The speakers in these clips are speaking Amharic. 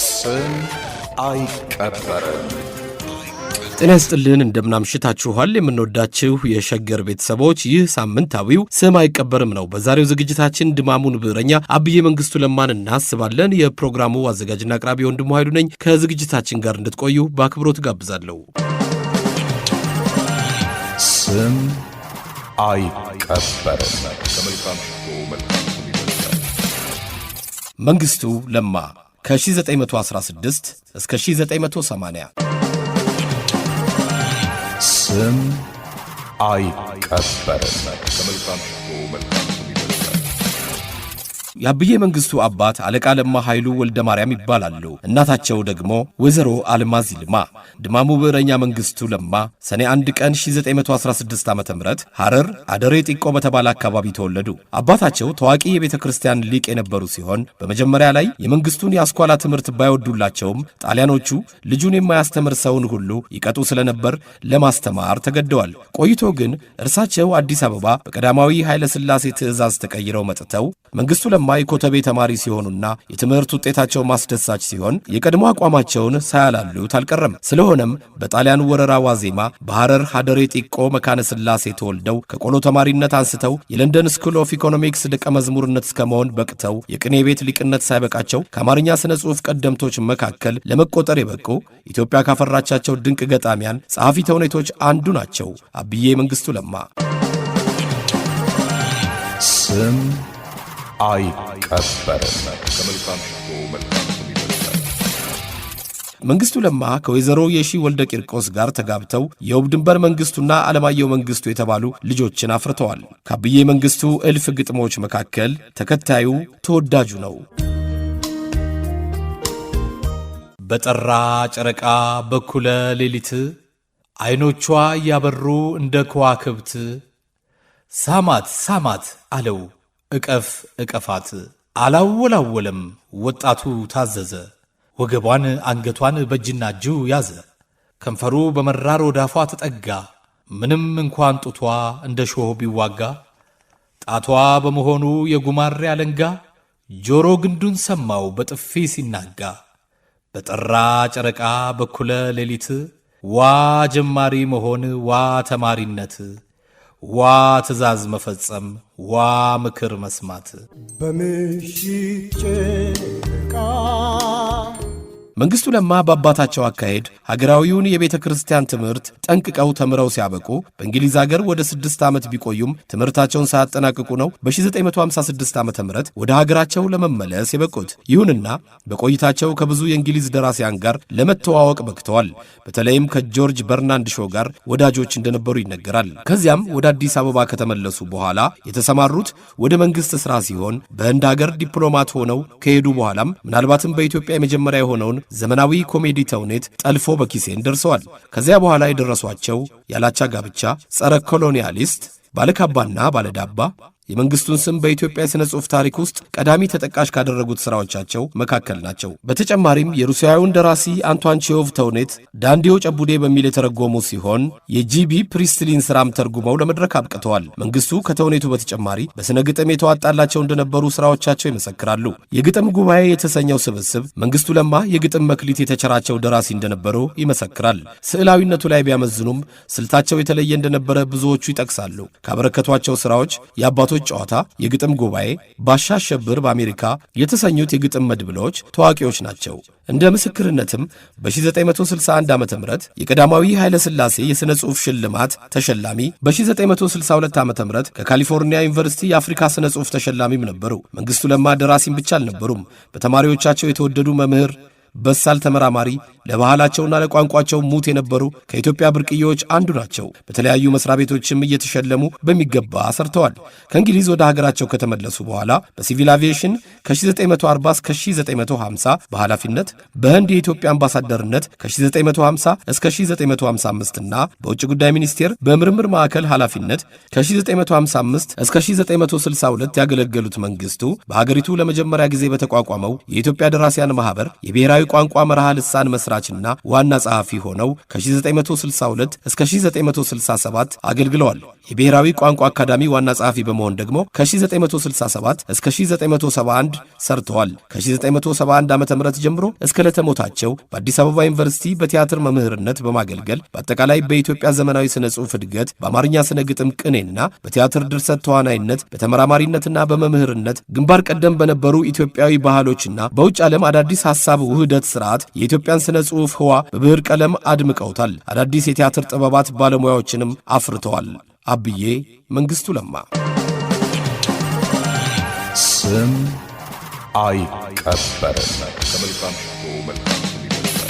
ስም አይቀበርም። ጤና ይስጥልን እንደምናምሽታችኋል የምንወዳችሁ የሸገር ቤተሰቦች፣ ይህ ሳምንታዊው ስም አይቀበርም ነው። በዛሬው ዝግጅታችን ድማሙን ብዕረኛ አብዬ መንግስቱ ለማን እናስባለን። የፕሮግራሙ አዘጋጅና አቅራቢ ወንድሙ ኃይሉ ነኝ። ከዝግጅታችን ጋር እንድትቆዩ በአክብሮት ጋብዛለሁ። ስም አይቀበርም። ከመልካም መንግስቱ ለማ ከ1916 እስከ 1980። ስም አይቀበርም። ከመልካም የአብዬ መንግስቱ አባት አለቃ ለማ ኃይሉ ወልደ ማርያም ይባላሉ። እናታቸው ደግሞ ወይዘሮ አልማዝ ይልማ። ድማሙ ብዕረኛ መንግስቱ ለማ ሰኔ 1 ቀን 1916 ዓ.ም ሐረር አደሬ ጢቆ በተባለ አካባቢ ተወለዱ። አባታቸው ታዋቂ የቤተ ክርስቲያን ሊቅ የነበሩ ሲሆን በመጀመሪያ ላይ የመንግስቱን የአስኳላ ትምህርት ባይወዱላቸውም ጣሊያኖቹ ልጁን የማያስተምር ሰውን ሁሉ ይቀጡ ስለነበር ለማስተማር ተገደዋል። ቆይቶ ግን እርሳቸው አዲስ አበባ በቀዳማዊ ኃይለ ሥላሴ ትእዛዝ ተቀይረው መጥተው መንግስቱ ለማ የኮተቤ ተማሪ ሲሆኑና የትምህርት ውጤታቸው ማስደሳች ሲሆን የቀድሞ አቋማቸውን ሳያላሉት አልቀረም። ስለሆነም በጣሊያን ወረራ ዋዜማ በሐረር ሀደሬ ጢቆ መካነ ሥላሴ ተወልደው ከቆሎ ተማሪነት አንስተው የለንደን ስኩል ኦፍ ኢኮኖሚክስ ደቀ መዝሙርነት እስከመሆን በቅተው የቅኔ ቤት ሊቅነት ሳይበቃቸው ከአማርኛ ስነ ጽሑፍ ቀደምቶች መካከል ለመቆጠር የበቁ ኢትዮጵያ ካፈራቻቸው ድንቅ ገጣሚያን ጸሐፊ ተውኔቶች አንዱ ናቸው አብዬ መንግስቱ ለማ። ስም አይቀበርም። ከመልካም መንግስቱ ለማ ከወይዘሮ የሺ ወልደ ቂርቆስ ጋር ተጋብተው የውብ ድንበር መንግስቱና አለማየሁ መንግስቱ የተባሉ ልጆችን አፍርተዋል። ከአብዬ መንግስቱ እልፍ ግጥሞች መካከል ተከታዩ ተወዳጁ ነው። በጠራ ጨረቃ በኩለ ሌሊት አይኖቿ እያበሩ እንደ ከዋክብት ሳማት ሳማት አለው እቀፍ እቀፋት። አላወላወለም ወጣቱ ታዘዘ። ወገቧን አንገቷን በእጅና እጁ ያዘ። ከንፈሩ በመራር ወዳፏ ተጠጋ። ምንም እንኳን ጡቷ እንደ ሾህ ቢዋጋ ጣቷ በመሆኑ የጉማሬ አለንጋ ጆሮ ግንዱን ሰማው በጥፊ ሲናጋ። በጠራ ጨረቃ በኩለ ሌሊት ዋ ጀማሪ መሆን ዋ ተማሪነት ዋ ትእዛዝ መፈጸም ዋ ምክር መስማት። በምሽት ጨረቃ መንግስቱ ለማ በአባታቸው አካሄድ ሀገራዊውን የቤተ ክርስቲያን ትምህርት ጠንቅቀው ተምረው ሲያበቁ በእንግሊዝ ሀገር ወደ 6 ዓመት ቢቆዩም ትምህርታቸውን ሳያጠናቅቁ ነው በ1956 ዓ.ም ወደ ሀገራቸው ለመመለስ የበቁት። ይሁንና በቆይታቸው ከብዙ የእንግሊዝ ደራሲያን ጋር ለመተዋወቅ በቅተዋል። በተለይም ከጆርጅ በርናንድ ሾው ጋር ወዳጆች እንደነበሩ ይነገራል። ከዚያም ወደ አዲስ አበባ ከተመለሱ በኋላ የተሰማሩት ወደ መንግሥት ሥራ ሲሆን በህንድ ሀገር ዲፕሎማት ሆነው ከሄዱ በኋላም ምናልባትም በኢትዮጵያ የመጀመሪያ የሆነውን ዘመናዊ ኮሜዲ ተውኔት ጠልፎ በኪሴን ደርሰዋል። ከዚያ በኋላ የደረሷቸው ያላቻ ጋብቻ፣ ጸረ ኮሎኒያሊስት፣ ባለካባና ባለዳባ የመንግስቱን ስም በኢትዮጵያ የሥነ ጽሑፍ ታሪክ ውስጥ ቀዳሚ ተጠቃሽ ካደረጉት ሥራዎቻቸው መካከል ናቸው። በተጨማሪም የሩሲያዊውን ደራሲ አንቷን ቼሆቭ ተውኔት ዳንዲዮ ጨቡዴ በሚል የተረጎሙ ሲሆን የጂቢ ፕሪስትሊን ሥራም ተርጉመው ለመድረክ አብቅተዋል። መንግስቱ ከተውኔቱ በተጨማሪ በሥነ ግጥም የተዋጣላቸው እንደነበሩ ሥራዎቻቸው ይመሰክራሉ። የግጥም ጉባኤ የተሰኘው ስብስብ መንግስቱ ለማ የግጥም መክሊት የተቸራቸው ደራሲ እንደነበሩ ይመሰክራል። ስዕላዊነቱ ላይ ቢያመዝኑም ስልታቸው የተለየ እንደነበረ ብዙዎቹ ይጠቅሳሉ። ካበረከቷቸው ሥራዎች የአባቶች ጨዋታ፣ የግጥም ጉባኤ፣ ባሻ አሸብር በአሜሪካ የተሰኙት የግጥም መድብሎች ታዋቂዎች ናቸው። እንደ ምስክርነትም በ1961 ዓ.ም የቀዳማዊ ኃይለ ሥላሴ የሥነ ጽሑፍ ሽልማት ተሸላሚ፣ በ1962 ዓ.ም ከካሊፎርኒያ ዩኒቨርሲቲ የአፍሪካ ሥነ ጽሑፍ ተሸላሚም ነበሩ። መንግስቱ ለማ ደራሲም ብቻ አልነበሩም። በተማሪዎቻቸው የተወደዱ መምህር፣ በሳል ተመራማሪ፣ ለባህላቸውና ለቋንቋቸው ሙት የነበሩ ከኢትዮጵያ ብርቅዬዎች አንዱ ናቸው። በተለያዩ መስሪያ ቤቶችም እየተሸለሙ በሚገባ ሰርተዋል። ከእንግሊዝ ወደ ሀገራቸው ከተመለሱ በኋላ በሲቪል አቪዬሽን ከ1940 እስከ 1950 በኃላፊነት፣ በህንድ የኢትዮጵያ አምባሳደርነት ከ1950 እስከ 1955 እና በውጭ ጉዳይ ሚኒስቴር በምርምር ማዕከል ኃላፊነት ከ1955 እስከ 1962 ያገለገሉት መንግስቱ በሀገሪቱ ለመጀመሪያ ጊዜ በተቋቋመው የኢትዮጵያ ደራሲያን ማህበር የብሔራዊ ቋንቋ መርሃ ልሳን መስራ መስራችና ዋና ጸሐፊ ሆነው ከ1962 እስከ 1967 አገልግለዋል። የብሔራዊ ቋንቋ አካዳሚ ዋና ጸሐፊ በመሆን ደግሞ ከ1967 እስከ 1971 ሰርተዋል። ከ1971 ዓ.ም ጀምሮ እስከ ለተሞታቸው በአዲስ አበባ ዩኒቨርሲቲ በቲያትር መምህርነት በማገልገል በአጠቃላይ በኢትዮጵያ ዘመናዊ ስነ ጽሑፍ እድገት በአማርኛ ስነ ግጥም ቅኔና በቲያትር ድርሰት ተዋናይነት በተመራማሪነትና በመምህርነት ግንባር ቀደም በነበሩ ኢትዮጵያዊ ባህሎችና በውጭ ዓለም አዳዲስ ሐሳብ ውህደት ስርዓት የኢትዮጵያን ስነ ጽሑፍ ህዋ በብዕር ቀለም አድምቀውታል። አዳዲስ የቲያትር ጥበባት ባለሙያዎችንም አፍርተዋል። አብዬ መንግስቱ ለማ ስም አይቀበርም። ከመልካም ሽቶ መልካም ስም ይበልጣል።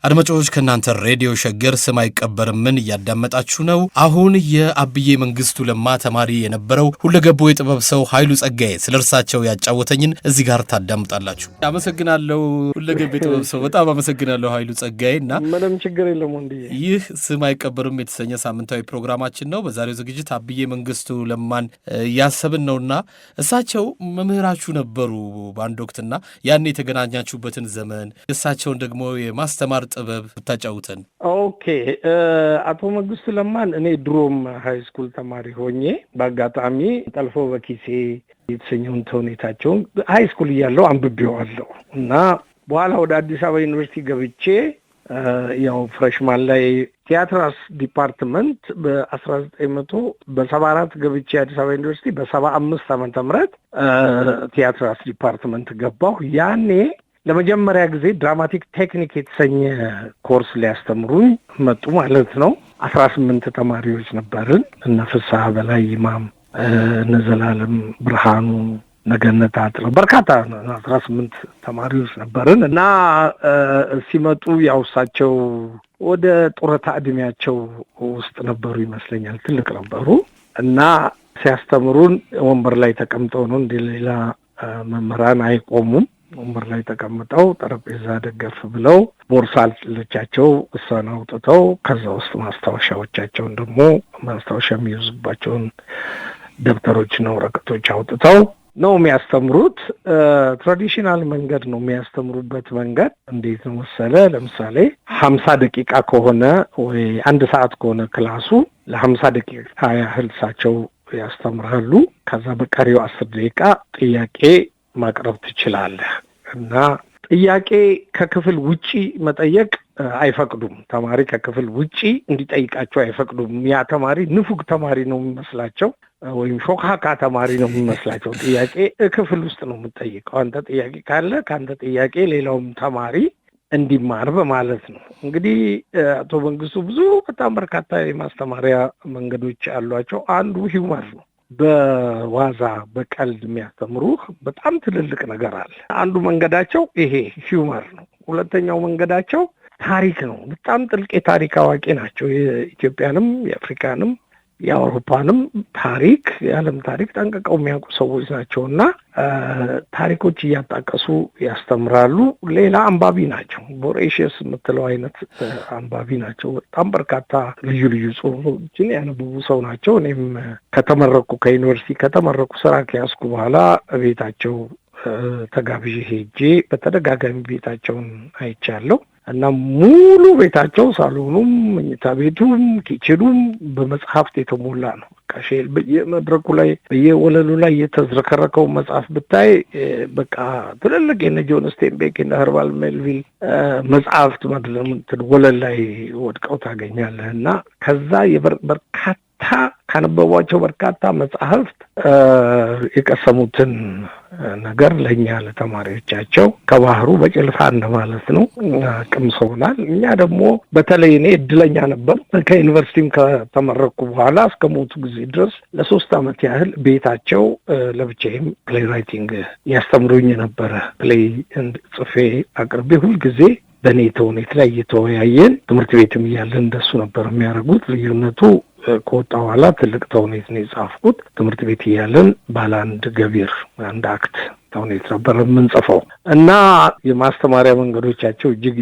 አድማጮች ከናንተ ሬዲዮ ሸገር ስም አይቀበርምን እያዳመጣችሁ ነው። አሁን የአብዬ መንግስቱ ለማ ተማሪ የነበረው ሁለገቡ የጥበብ ሰው ኃይሉ ጸጋዬ ስለርሳቸው ያጫወተኝን እዚህ ጋር ታዳምጣላችሁ። አመሰግናለሁ ሁለገቡ የጥበብ ሰው፣ በጣም አመሰግናለሁ ኃይሉ ጸጋዬና ምንም ችግር የለም ወንድዬ። ይህ ስም አይቀበርም የተሰኘ ሳምንታዊ ፕሮግራማችን ነው። በዛሬው ዝግጅት አብዬ መንግስቱ ለማን ያሰብን ነውና እሳቸው መምህራችሁ ነበሩ በአንድ ወቅትና ያን የተገናኛችሁበትን ዘመን እሳቸውን ደግሞ የማስተማር ጥበብ ብታጫውተን። ኦኬ አቶ መንግስቱ ለማን እኔ ድሮም ሃይ ስኩል ተማሪ ሆኜ በአጋጣሚ ጠልፎ በኪሴ የተሰኘውን ተውኔታቸውን ሃይ ስኩል እያለሁ አንብቤዋለሁ እና በኋላ ወደ አዲስ አበባ ዩኒቨርሲቲ ገብቼ ያው ፍሬሽማን ላይ ቲያትራስ ዲፓርትመንት በ1974 ገብቼ አዲስ አበባ ዩኒቨርሲቲ በ75 ዓመተ ምህረት ቲያትራስ ዲፓርትመንት ገባሁ። ያኔ ለመጀመሪያ ጊዜ ድራማቲክ ቴክኒክ የተሰኘ ኮርስ ሊያስተምሩኝ መጡ ማለት ነው። 18 ተማሪዎች ነበርን። እነ ፍስሐ በላይ ኢማም፣ እነ ዘላለም ብርሃኑ፣ ነገነት አጥረው በርካታ 18 ተማሪዎች ነበርን እና ሲመጡ ያው እሳቸው ወደ ጡረታ ዕድሜያቸው ውስጥ ነበሩ ይመስለኛል። ትልቅ ነበሩ እና ሲያስተምሩን ወንበር ላይ ተቀምጠው ነው፣ እንደ ሌላ መምህራን አይቆሙም። ወንበር ላይ ተቀምጠው ጠረጴዛ ደገፍ ብለው ቦርሳ አለቻቸው፣ እሷን አውጥተው ከዛ ውስጥ ማስታወሻዎቻቸውን ደግሞ ማስታወሻ የሚይዙባቸውን ደብተሮችና ወረቀቶች አውጥተው ነው የሚያስተምሩት። ትራዲሽናል መንገድ ነው የሚያስተምሩበት መንገድ። እንዴት ነው መሰለ? ለምሳሌ 50 ደቂቃ ከሆነ ወይ 1 ሰዓት ከሆነ ክላሱ ለ50 ደቂቃ ያህል እሳቸው ያስተምራሉ። ከዛ በቀሪው 10 ደቂቃ ጥያቄ ማቅረብ ትችላለህ እና ጥያቄ ከክፍል ውጪ መጠየቅ አይፈቅዱም። ተማሪ ከክፍል ውጪ እንዲጠይቃቸው አይፈቅዱም። ያ ተማሪ ንፉግ ተማሪ ነው የሚመስላቸው ወይም ሾካካ ተማሪ ነው የሚመስላቸው። ጥያቄ ክፍል ውስጥ ነው የምትጠይቀው። አንተ ጥያቄ ካለ ከአንተ ጥያቄ ሌላውም ተማሪ እንዲማር በማለት ነው። እንግዲህ አቶ መንግስቱ ብዙ በጣም በርካታ የማስተማሪያ መንገዶች አሏቸው። አንዱ ሂውመር ነው። በዋዛ በቀልድ የሚያስተምሩህ በጣም ትልልቅ ነገር አለ። አንዱ መንገዳቸው ይሄ ሂውመር ነው። ሁለተኛው መንገዳቸው ታሪክ ነው። በጣም ጥልቅ የታሪክ አዋቂ ናቸው። የኢትዮጵያንም የአፍሪካንም የአውሮፓንም ታሪክ የዓለም ታሪክ ጠንቅቀው የሚያውቁ ሰዎች ናቸው እና ታሪኮች እያጣቀሱ ያስተምራሉ። ሌላ አንባቢ ናቸው። ቦሬሽስ የምትለው አይነት አንባቢ ናቸው። በጣም በርካታ ልዩ ልዩ ጽሁፎችን ያነበቡ ሰው ናቸው። እኔም ከዩኒቨርሲቲ ከተመረቁ ስራ ከያዝኩ በኋላ ቤታቸው ተጋብዤ ሄጄ በተደጋጋሚ ቤታቸውን አይቻለሁ እና ሙሉ ቤታቸው ሳሎኑም መኝታ ቤቱም ኪችኑም በመጽሐፍት የተሞላ ነው። ቃሼል በየመድረኩ ላይ በየወለሉ ላይ የተዝረከረከው መጽሐፍ ብታይ በቃ ትልልቅ የነ ጆን ስቴንቤክ እና ኸርባል ሜልቪል መጽሐፍት ወለል ላይ ወድቀው ታገኛለህ እና ከዛ በርካታ ካነበቧቸው በርካታ መጽሐፍት የቀሰሙትን ነገር ለእኛ ለተማሪዎቻቸው ከባህሩ በጭልፋ እንደማለት ነው ቀምሰውናል። እኛ ደግሞ በተለይ እኔ እድለኛ ነበር። ከዩኒቨርሲቲም ከተመረኩ በኋላ እስከ ሞቱ ጊዜ ድረስ ለ3 ዓመት ያህል ቤታቸው ለብቻዬም ፕሌይ ራይቲንግ ያስተምሩኝ ነበረ። ፕሌይ ጽፌ አቅርቤ ሁልጊዜ በእኔ ተውኔት ላይ እየተወያየን ትምህርት ቤትም እያለን እንደሱ ነበር የሚያደርጉት። ልዩነቱ ከወጣ በኋላ ትልቅ ተውኔት ነው የጻፍኩት። ትምህርት ቤት እያለን ባለ አንድ ገቢር አንድ አክት ተውኔት ነበር የምንጽፈው እና የማስተማሪያ መንገዶቻቸው እጅግ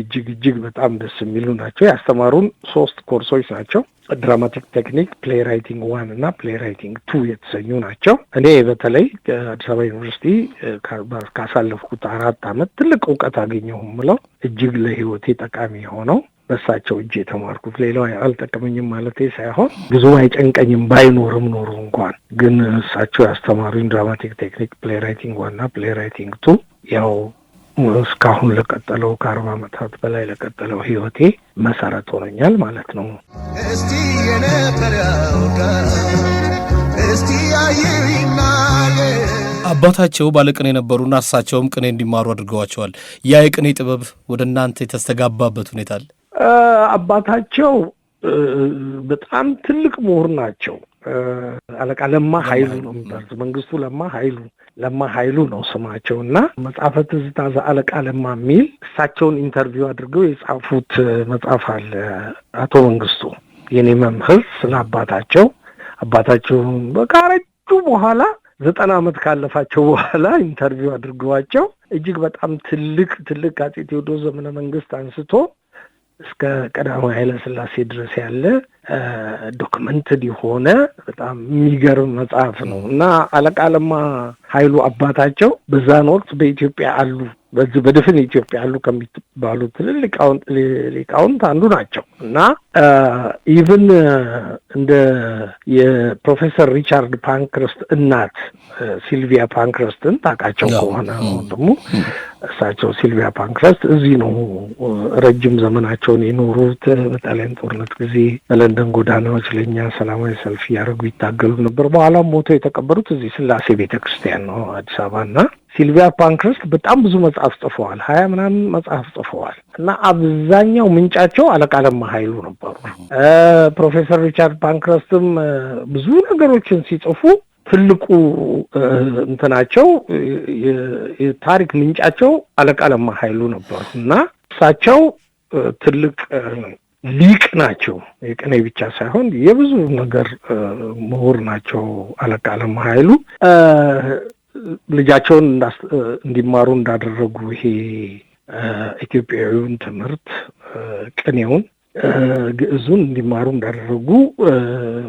በጣም ደስ የሚሉ ናቸው። ያስተማሩን 3 ኮርሶች ናቸው። ድራማቲክ ቴክኒክ፣ ፕሌይ ራይቲንግ 1 እና ፕሌይ ራይቲንግ 2 የተሰኙ ናቸው። እኔ በተለይ ከአዲስ አበባ ዩኒቨርሲቲ ካሳለፍኩት 4 ዓመት ትልቅ እውቀት አገኘሁ የምለው እጅግ ለህይወቴ ጠቃሚ የሆነው በሳቸው እጅ የተማርኩት። ሌላው አልጠቀመኝም ማለት ሳይሆን ብዙ አይጨንቀኝም ባይኖርም ኖሩ እንኳን ግን እሳቸው ያስተማሩኝ ድራማቲክ ቴክኒክ፣ ፕሌይ ራይቲንግ 1 እና ፕሌይ ራይቲንግ 2 ያው እስካሁን ለቀጠለው ከ40 ዓመታት በላይ ለቀጠለው ህይወቴ መሰረት ሆነኛል ማለት ነው። እስቲ የነበረው እስቲ አባታቸው ባለቅኔ የነበሩና እሳቸውም ቅኔ እንዲማሩ አድርገዋቸዋል። ያ የቅኔ ጥበብ ወደ እናንተ የተስተጋባበት ሁኔታ አለ? አባታቸው በጣም ትልቅ ምሁር ናቸው። አለቃ ለማ ኃይሉ ነው የሚባሉት። መንግስቱ ለማ ኃይሉ ነው ስማቸው እና መጽሐፈ ትዝታ ዘአለቃ ለማ የሚል እሳቸውን ኢንተርቪው አድርገው የጻፉት መጽሐፍ አለ። አቶ መንግስቱ የኔ መምህር ስለ አባታቸው በቃረጁ በኋላ 90 ዓመት ካለፋቸው በኋላ ኢንተርቪው አድርገዋቸው እጅግ በጣም ትልቅ አፄ ቴዎድሮስ ዘመነ መንግስት አንስቶ እስከ ቀዳማዊ ኃይለ ሥላሴ ድረስ ያለ ዶክመንትድ የሆነ በጣም የሚገርም መጽሐፍ ነው እና አለቃ ለማ ኃይሉ አባታቸው በዛን ወቅት በኢትዮጵያ አሉ በዚህ በድፍን ኢትዮጵያ አሉ ከሚባሉ ትልልቅ ሊቃውንት አንዱ ናቸው እና ኢቭን እንደ የፕሮፌሰር ሪቻርድ ፓንክረስት እናት ሲልቪያ ፓንክረስትን ታውቃቸው ከሆነ ደግሞ እሳቸው ሲልቪያ ፓንክረስት እዚህ ነው ረጅም ዘመናቸውን የኖሩት። በጣሊያን ጦርነት ጊዜ በለንደን ጎዳናዎች ለኛ ሰላማዊ ሰልፍ ያደርጉ ይታገሉ ነበር። በኋላም ሞተው የተቀበሩት እዚህ ስላሴ ቤተክርስቲያን ነው አዲስ አበባና ሲልቪያ ፓንክረስት በጣም ብዙ መጽሐፍ ጽፈዋል። 20 ምናምን መጽሐፍ ጽፈዋል እና አብዛኛው ምንጫቸው አለቃ ለማ ኃይሉ ነበሩ። ፕሮፌሰር ሪቻርድ ፓንክረስትም ብዙ ነገሮችን ሲጽፉ ትልቁ እንትናቸው የታሪክ ምንጫቸው አለቃ ለማ ኃይሉ ነበሩ እና እሳቸው ትልቅ ሊቅ ናቸው። የቅኔ ብቻ ሳይሆን የብዙ ነገር ምሁር ናቸው አለቃ ለማ ኃይሉ። ልጃቸውን እንዲማሩ እንዳደረጉ ይሄ ኢትዮጵያዊውን ትምህርት ቅኔውን ግዕዙን እንዲማሩ እንዳደረጉ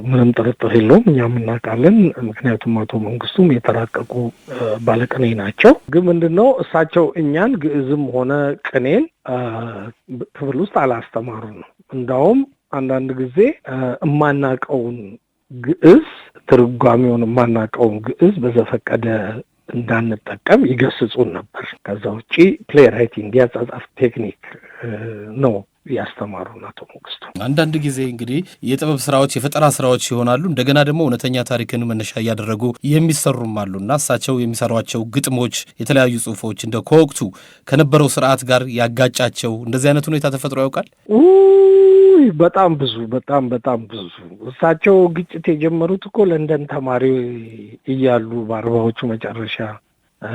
ምንም ጥርጥር የለውም፣ እኛም እናውቃለን። ምክንያቱም አቶ መንግስቱም የተራቀቁ ባለቅኔ ናቸው። ግን ምንድነው እሳቸው እኛን ግዕዝም ሆነ ቅኔን ክፍል ውስጥ አላስተማሩም። እንዳውም አንዳንድ ጊዜ የማናውቀውን ግዕዝ ትርጓሜውን የማናውቀውን ግዕዝ በዘፈቀደ እንዳንጠቀም ይገስጹን ነበር። ከዛ ውጪ ፕሌይ ራይቲንግ ያጻጻፍ ቴክኒክ ነው ያስተማሩን አቶ መንግስቱ። አንዳንድ ጊዜ እንግዲህ የጥበብ ስራዎች የፈጠራ ስራዎች ይሆናሉ፣ እንደገና ደግሞ እውነተኛ ታሪክን መነሻ እያደረጉ የሚሰሩም አሉና እሳቸው የሚሰሯቸው ግጥሞች፣ የተለያዩ ጽሁፎች እንደ ከወቅቱ ከነበረው ስርዓት ጋር ያጋጫቸው እንደዚህ አይነት ሁኔታ ተፈጥሮ ያውቃል? በጣም ብዙ እሳቸው ግጭት የጀመሩት እኮ ለንደን ተማሪ እያሉ በ40ዎቹ መጨረሻ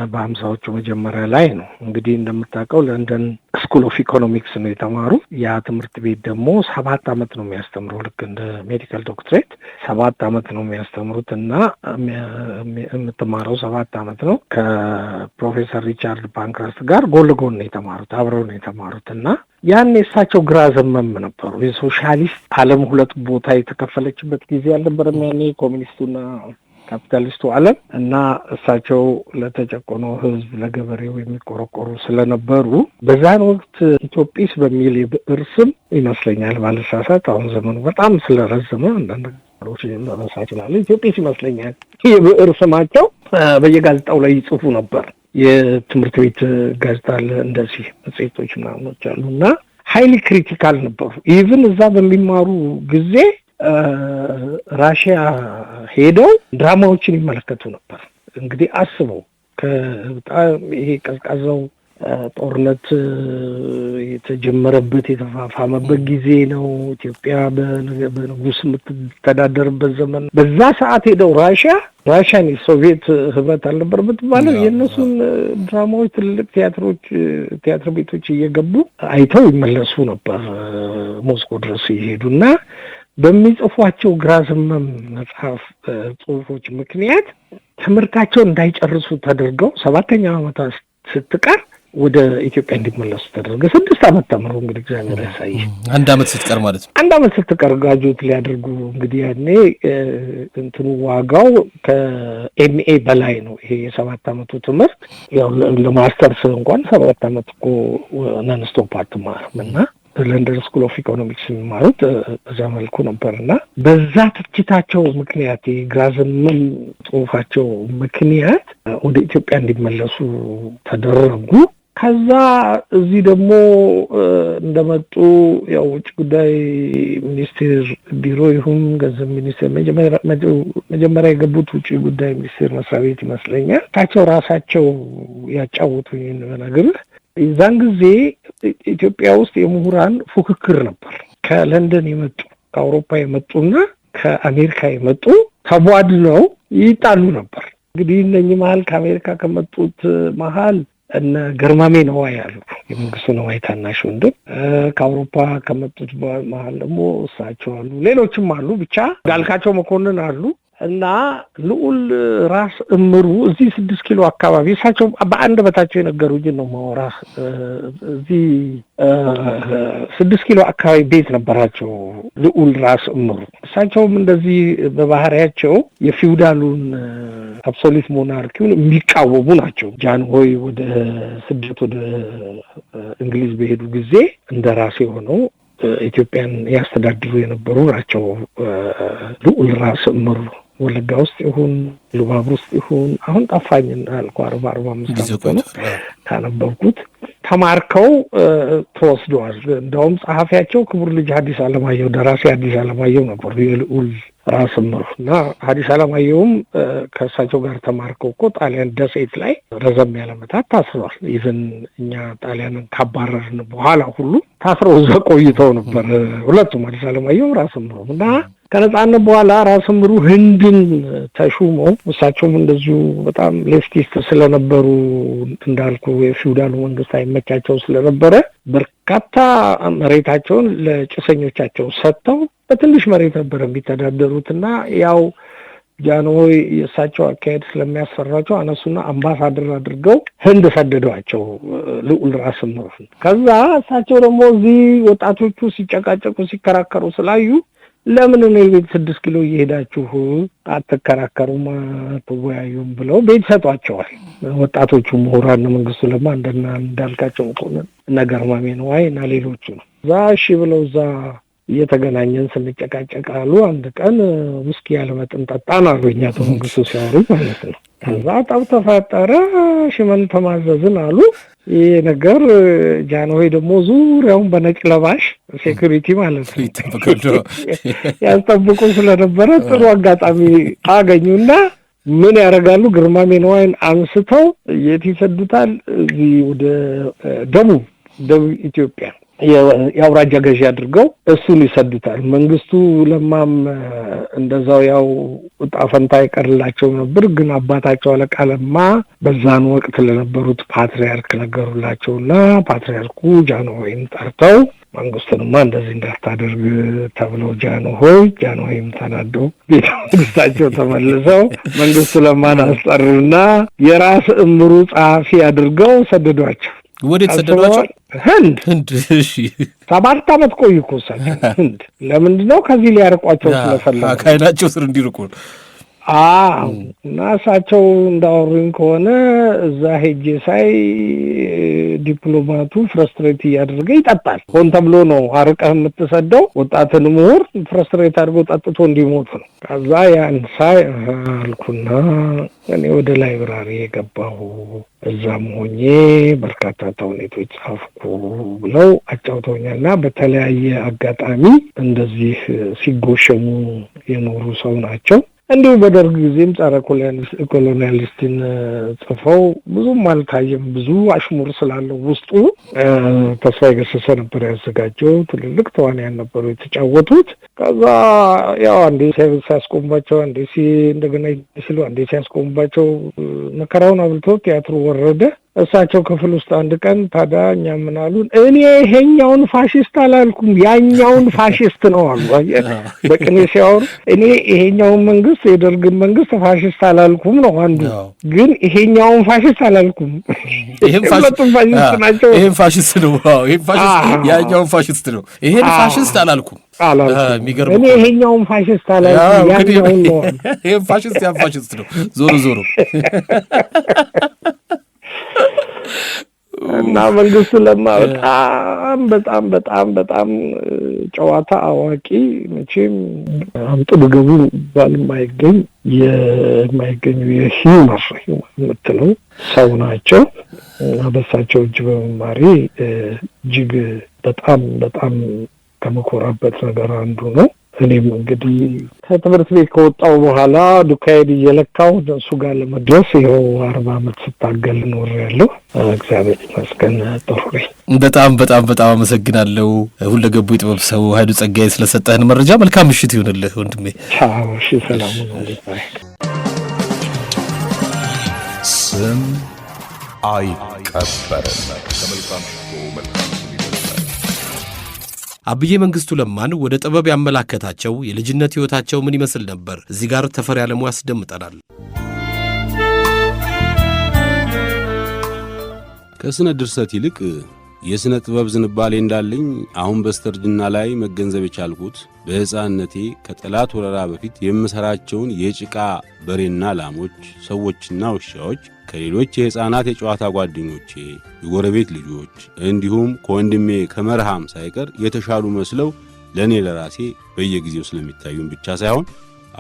በ50ዎቹ መጀመሪያ ላይ ነው። እንግዲህ እንደምታውቀው ለንደን ስኩል ኦፍ ኢኮኖሚክስ ነው የተማሩ። ያ ትምህርት ቤት ደግሞ 7 ዓመት ነው የሚያስተምረው። ልክ እንደ ሜዲካል ዶክትሬት 7 ዓመት ነው የሚያስተምሩት እና የምትማረው 7 ዓመት ነው። ከፕሮፌሰር ሪቻርድ ፓንክረስት ጋር ጎን ለጎን ነው የተማሩት፣ አብረው ነው የተማሩት እና ያን የእሳቸው ግራ ዘመም ነበሩ። የሶሻሊስት ዓለም 2 ቦታ የተከፈለችበት ጊዜ አልነበረም ያኔ ኮሚኒስቱና ካፒታሊስቱ ዓለም እና እሳቸው ለተጨቆነው ሕዝብ ለገበሬው የሚቆረቆሩ ስለነበሩ በዛን ወቅት ኢትዮጲስ በሚል የብዕር ስም ይመስለኛል ባለሳሳት፣ አሁን ዘመኑ በጣም ስለረዘመ አንዳንድ ነገሮች ልረሳ እችላለሁ። ኢትዮጲስ ይመስለኛል የብዕር ስማቸው በየጋዜጣው ላይ ይጽፉ ነበር። የትምህርት ቤት ጋዜጣ አለ፣ እንደዚህ መጽሔቶች ምናምኖች አሉ እና ሀይሊ ክሪቲካል ነበሩ። ኢቭን እዛ በሚማሩ ጊዜ ራሽያ ሄደው ድራማዎችን ይመለከቱ ነበር። እንግዲህ አስበው በጣም ይሄ ቀዝቃዛው ጦርነት የተጀመረበት የተፋፋመበት ጊዜ ነው። ኢትዮጵያ በንጉስ የምትተዳደርበት ዘመን። በዛ ሰዓት ሄደው ራሽያን የሶቪየት ህብረት አልነበር ብትባለው የእነሱን ድራማዎች ትልልቅ ቲያትር ቤቶች እየገቡ አይተው ይመለሱ ነበር ሞስኮ ድረስ ይሄዱና በሚጽፏቸው ግራ ዘመም መጽሐፍ ጽሁፎች ምክንያት ትምህርታቸው እንዳይጨርሱ ተደርገው 7ኛ ዓመት ስትቀር ወደ ኢትዮጵያ እንዲመለሱ ተደረገ። 6 ዓመት ተምረው እንግዲህ እግዚአብሔር ያሳይ። 1 ዓመት ስትቀር ማለት ነው። 1 ዓመት ስትቀር ጋጆት ሊያደርጉ እንግዲህ ያኔ እንትኑ ዋጋው ከኤምኤ በላይ ነው። ይሄ የ7 ዓመቱ ትምህርት ያው ለማስተርስ እንኳን 7 ዓመት እኮ ነን ስቶፕ አትማርም እና ለንደን ስኩል ኦፍ ኢኮኖሚክስ የሚማሩት በዛ መልኩ ነበርና በዛ ትችታቸው ምክንያት የግራ ዘመም ጽሁፋቸው ምክንያት ወደ ኢትዮጵያ እንዲመለሱ ተደረጉ። ከዛ እዚህ ደግሞ እንደመጡ ያው ውጭ ጉዳይ ሚኒስቴር ቢሮ ይሁን ገንዘብ ሚኒስቴር መጀመሪያ የገቡት ውጭ ጉዳይ ሚኒስቴር መስሪያ ቤት ይመስለኛል። ታቸው ራሳቸው ያጫወቱኝ ነገር የዛን ጊዜ ኢትዮጵያ ውስጥ የምሁራን ፉክክር ነበር። ከለንደን የመጡ ከአውሮፓ የመጡና ከአሜሪካ የመጡ ተቧድነው ይጣሉ ነበር። እንግዲህ እነኚህ መሀል ከአሜሪካ ከመጡት መሀል እነ ገርማሜ ነዋይ አሉ፣ የመንግስቱ ነዋይ ታናሽ ወንድም። ከአውሮፓ ከመጡት መሀል ደግሞ እሳቸው አሉ፣ ሌሎችም አሉ። ብቻ ዳልካቸው መኮንን አሉ እና ልዑል ራስ እምሩ እዚህ 6 ኪሎ አካባቢ እሳቸው በአንድ በታቸው የነገሩኝ ነው ማወራህ። እዚህ 6 ኪሎ አካባቢ ቤት ነበራቸው ልዑል ራስ እምሩ። እሳቸውም እንደዚህ በባህሪያቸው የፊውዳሉን አብሶሉት ሞናርኪውን የሚቃወሙ ናቸው። ጃንሆይ ወደ ስደት ወደ እንግሊዝ በሄዱ ጊዜ እንደራሴ ሆነው ኢትዮጵያን ያስተዳድሩ የነበሩ ናቸው። ልዑል ራስ እምሩ ወለጋ ውስጥ ይሁን ሉባብ ውስጥ ይሁን አሁን ጠፋኝና አልኩ 45 ዓመት ካነበብኩት ተማርከው ተወስደዋል። እንደውም ጸሐፊያቸው ክቡር ልጅ ሐዲስ ዓለማየሁ ደራሲ ሐዲስ ዓለማየሁ ነበሩ የልዑል ራስ እምሩ እና ሐዲስ ዓለማየሁም ከእሳቸው ጋር ተማርከው እኮ ጣሊያን ደሴት ላይ ረዘም ያለ ዓመታት ታስረዋል። ኢቭን እኛ ጣሊያንን ካባረርን በኋላ ሁሉ ታስረው እዛ ቆይተው ነበር ሁለቱም ሐዲስ ዓለማየሁም ራስ እምሩ እና ከነጻነት በኋላ ራስ እምሩ ህንድን ተሹመው እሳቸውም እንደዚሁ በጣም ሌፍቲስት ስለነበሩ እንዳልኩ የፊውዳሉ መንግስት አይመቻቸው ስለነበረ በርካታ መሬታቸውን ለጭሰኞቻቸው ሰጥተው በትንሽ መሬት ነበር የሚተዳደሩትና ያው ጃንሆይ የእሳቸው አካሄድ ስለሚያስፈራቸው አነሱና አምባሳደር አድርገው ህንድ ሰደዷቸው ልዑል ራስ እምሩ። ከዛ እሳቸው ደግሞ እዚህ ወጣቶቹ ሲጨቃጨቁ ሲከራከሩ ስላዩ ለምን ነው ቤት 6 ኪሎ እየሄዳችሁ አትከራከሩም አትወያዩም ብለው ቤት ሰጧቸዋል። ወጣቶቹ ምሁራን መንግስቱ ለማ እንዳልካቸው መኮንን እና ገርማሜ ነዋይ እና ሌሎቹ ነው። እሺ ብለው እዛ እየተገናኘን ስንጨቃጨቃሉ አንድ ቀን ውስኪ ያለመጠን ጠጣን አሉ እኛ መንግስቱ ሲያወሩ ማለት ነው። ከዛ ጠብ ተፈጠረ፣ ሽመል ተማዘዝን አሉ። ይሄ ነገር ጃንሆይ ደግሞ ዙሪያውን በነጭ ለባሽ ሴኩሪቲ ማለት ነው ያስጠብቁ ስለነበረ ጥሩ አጋጣሚ አገኙና ምን ያደርጋሉ? ግርማሜ ነዋይን አንስተው የት ይሰዱታል? እዚህ ወደ ደቡብ ኢትዮጵያ የአውራጃ ገዢ አድርገው እሱን ይሰዱታል። መንግስቱ ለማም እንደዛው ያው ዕጣ ፈንታ ይቀርላቸው ነበር። ግን አባታቸው አለቃ ለማ በዛን ወቅት ለነበሩት ፓትርያርክ ነገሩላቸውና ፓትርያርኩ ጃንሆይን ጠርተው መንግስቱንማ እንደዚህ እንዳታደርግ ተብለው ጃንሆይም ተናደው ቤተ መንግስታቸው ተመልሰው መንግስቱ ለማን አስጠሩና የራስ እምሩ ጸሐፊ አድርገው ሰደዷቸው። ወዴት ሰደዷቸው? ህንድ። እሺ 7 ዓመት ቆዩ እኮ እሳቸው ህንድ። ለምንድነው? ከዚህ ሊያርቋቸው ስለፈለጉ ከዓይናቸው ስር እንዲርቁ። እና እሳቸው እንዳወሩኝ ከሆነ እዛ ሄጄ ሳይ ዲፕሎማቱ ፍረስትሬት እያደረገ ይጠጣል። ሆን ተብሎ ነው አርቀህ የምትሰደው ወጣትን ምሁር ፍረስትሬት አድርጎ ጠጥቶ እንዲሞት ነው። ከዛ ያን ሳይ አልኩና እኔ ወደ ላይብራሪ የገባሁ እዛም ሆኜ በርካታ ተውኔቶች ጻፍኩ ብለው አጫውተውኛልና በተለያየ አጋጣሚ እንደዚህ ሲጎሸሙ የኖሩ ሰው ናቸው። እንዲሁ በደርግ ጊዜም ጸረ ኮሎኒያሊስትን ጽፈው ብዙም አልታየም። ብዙ አሽሙር ስላለው ውስጡ ተስፋዬ ገሰሰ ነበር ያዘጋጀው። ትልልቅ ተዋንያን ነበሩ የተጫወቱት። ከዛ ያው አንዴ ሲያስቆሙባቸው እንደገና ሲሉ አንዴ ሲያስቆሙባቸው መከራውን አብልቶ ቲያትሩ ወረደ። እሳቸው ክፍል ውስጥ አንድ ቀን ታዲያ እኛ ምን አሉን፣ እኔ ይሄኛውን ፋሽስት አላልኩም ያኛውን ፋሽስት ነው አሉ። በቅኔ ሲያወሩ እኔ ይሄኛውን መንግስት የደርግን መንግስት ፋሽስት አላልኩም ነው አንዱ፣ ግን ይሄኛውን ፋሽስት አላልኩም። ይሄን ፋሽስት ናቸው። ይሄን ፋሽስት ነው። ይሄን ፋሽስት ያኛውን ፋሽስት ነው። ይሄን ፋሽስት አላልኩም የሚገርም እኔ ይሄኛውን ፋሽስት አላልኩም ያኛውን ነው። ይሄን ፋሽስት ያን ፋሽስት ነው። ዞሮ እና መንግስቱ ለማ በጣም ጨዋታ አዋቂ፣ መቼም አምጥሉ ገቡ ባል የማይገኙ የሂውመር የምትለው ሰው ናቸው። እና በሳቸው እጅ በመማሪ እጅግ በጣም ከመኮራበት ነገር አንዱ ነው። እኔም እንግዲህ ከትምህርት ቤት ከወጣው በኋላ ዱካዬን እየለካው እሱ ጋር ለመድረስ ይኸው 40 ዓመት ስታገል ኖሬያለሁ። እግዚአብሔር ይመስገን ጥሩ ነኝ። በጣም አመሰግናለሁ። ሁለገቡ የጥበብ ሰው ኃይሉ ጸጋዬ ስለሰጠህን መረጃ መልካም ምሽት ይሁንልህ ወንድሜ። ቻው። እሺ፣ ሰላም ነው። ስም አይቀበርም። ከመልካም ሽቶ መልካም ስም ይበልጣል። አብዬ መንግስቱ ለማን ወደ ጥበብ ያመላከታቸው የልጅነት ሕይወታቸው ምን ይመስል ነበር? እዚህ ጋር ተፈሪ ዓለሙ ያስደምጠናል። ከስነ ድርሰት ይልቅ የስነ ጥበብ ዝንባሌ እንዳለኝ አሁን በስተርጅና ላይ መገንዘብ የቻልኩት በሕፃንነቴ ከጠላት ወረራ በፊት የምሰራቸውን የጭቃ በሬና ላሞች፣ ሰዎችና ውሻዎች ከሌሎች የሕፃናት የጨዋታ ጓደኞቼ፣ የጎረቤት ልጆች እንዲሁም ከወንድሜ ከመርሃም ሳይቀር የተሻሉ መስለው ለእኔ ለራሴ በየጊዜው ስለሚታዩን ብቻ ሳይሆን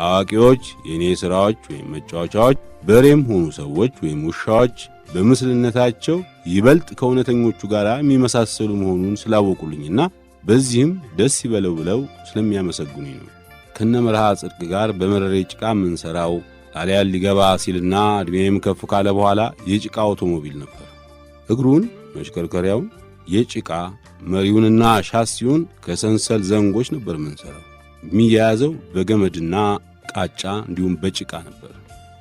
አዋቂዎች የእኔ ሥራዎች ወይም መጫወቻዎች በሬም ሆኑ ሰዎች ወይም ውሻዎች በምስልነታቸው ይበልጥ ከእውነተኞቹ ጋር የሚመሳሰሉ መሆኑን ስላወቁልኝና በዚህም ደስ ይበለው ብለው ስለሚያመሰግኑኝ ነው። ከነመርሃ ጽድቅ ጋር በመረሬ ጭቃ የምንሠራው ጣሊያን ሊገባ ሲልና ዕድሜም ከፍ ካለ በኋላ የጭቃ አውቶሞቢል ነበር። እግሩን መሽከርከሪያውን የጭቃ መሪውንና ሻሲውን ከሰንሰል ዘንጎች ነበር የምንሠራው። የሚያያዘው በገመድና ቃጫ እንዲሁም በጭቃ ነበር።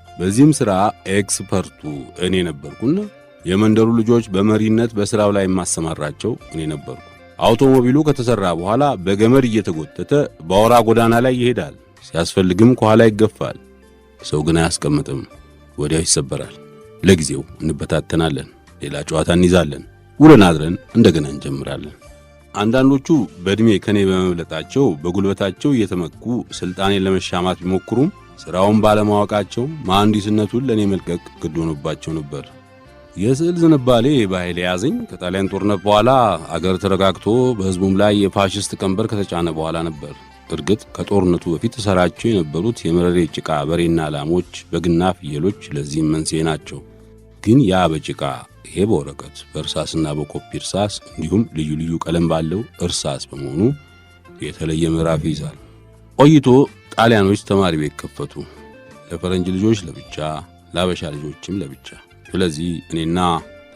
በዚህም ሥራ ኤክስፐርቱ እኔ ነበርኩና የመንደሩ ልጆች በመሪነት በሥራው ላይ የማሰማራቸው እኔ ነበርኩ። አውቶሞቢሉ ከተሠራ በኋላ በገመድ እየተጎተተ በአውራ ጎዳና ላይ ይሄዳል። ሲያስፈልግም ከኋላ ይገፋል። ሰው ግን አያስቀምጥም፣ ወዲያው ይሰበራል። ለጊዜው እንበታተናለን፣ ሌላ ጨዋታ እንይዛለን፣ ውለን አድረን እንደገና እንጀምራለን። አንዳንዶቹ በዕድሜ ከኔ በመብለጣቸው በጉልበታቸው እየተመኩ ሥልጣኔን ለመሻማት ቢሞክሩም ሥራውን ባለማወቃቸው መሐንዲስነቱን ለእኔ መልቀቅ ግድ ሆኖባቸው ነበር። የስዕል ዝንባሌ በኃይል ያዘኝ ከጣሊያን ጦርነት በኋላ አገር ተረጋግቶ በሕዝቡም ላይ የፋሽስት ቀንበር ከተጫነ በኋላ ነበር። እርግጥ ከጦርነቱ በፊት እሠራቸው የነበሩት የመረሬ ጭቃ በሬና ላሞች፣ በግና ፍየሎች ለዚህም መንስኤ ናቸው። ግን ያ በጭቃ ይሄ በወረቀት በእርሳስና በኮፒ እርሳስ እንዲሁም ልዩ ልዩ ቀለም ባለው እርሳስ በመሆኑ የተለየ ምዕራፍ ይይዛል። ቆይቶ ጣሊያኖች ተማሪ ቤት ከፈቱ። ለፈረንጅ ልጆች ለብቻ፣ ለአበሻ ልጆችም ለብቻ። ስለዚህ እኔና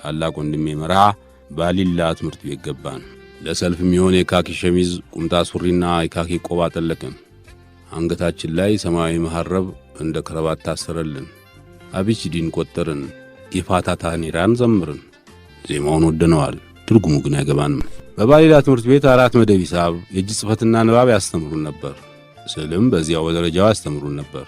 ታላቅ ወንድሜ መርሃ ባሊላ ትምህርት ቤት ገባን። ለሰልፍ የሚሆን የካኪ ሸሚዝ፣ ቁምጣ ሱሪና የካኪ ቆብ አጠለቅን። አንገታችን ላይ ሰማያዊ መሐረብ እንደ ከረባት ታሰረልን። አቢሲዲን ቆጠርን። የፋታ ታኒራን ዘምርን። ዜማውን ወደነዋል፣ ትርጉሙ ግን አይገባንም። በባሊላ ትምህርት ቤት 4 መደብ ሂሳብ፣ የእጅ ጽሕፈትና ንባብ ያስተምሩን ነበር። ስዕልም በዚያው በደረጃው ያስተምሩን ነበር።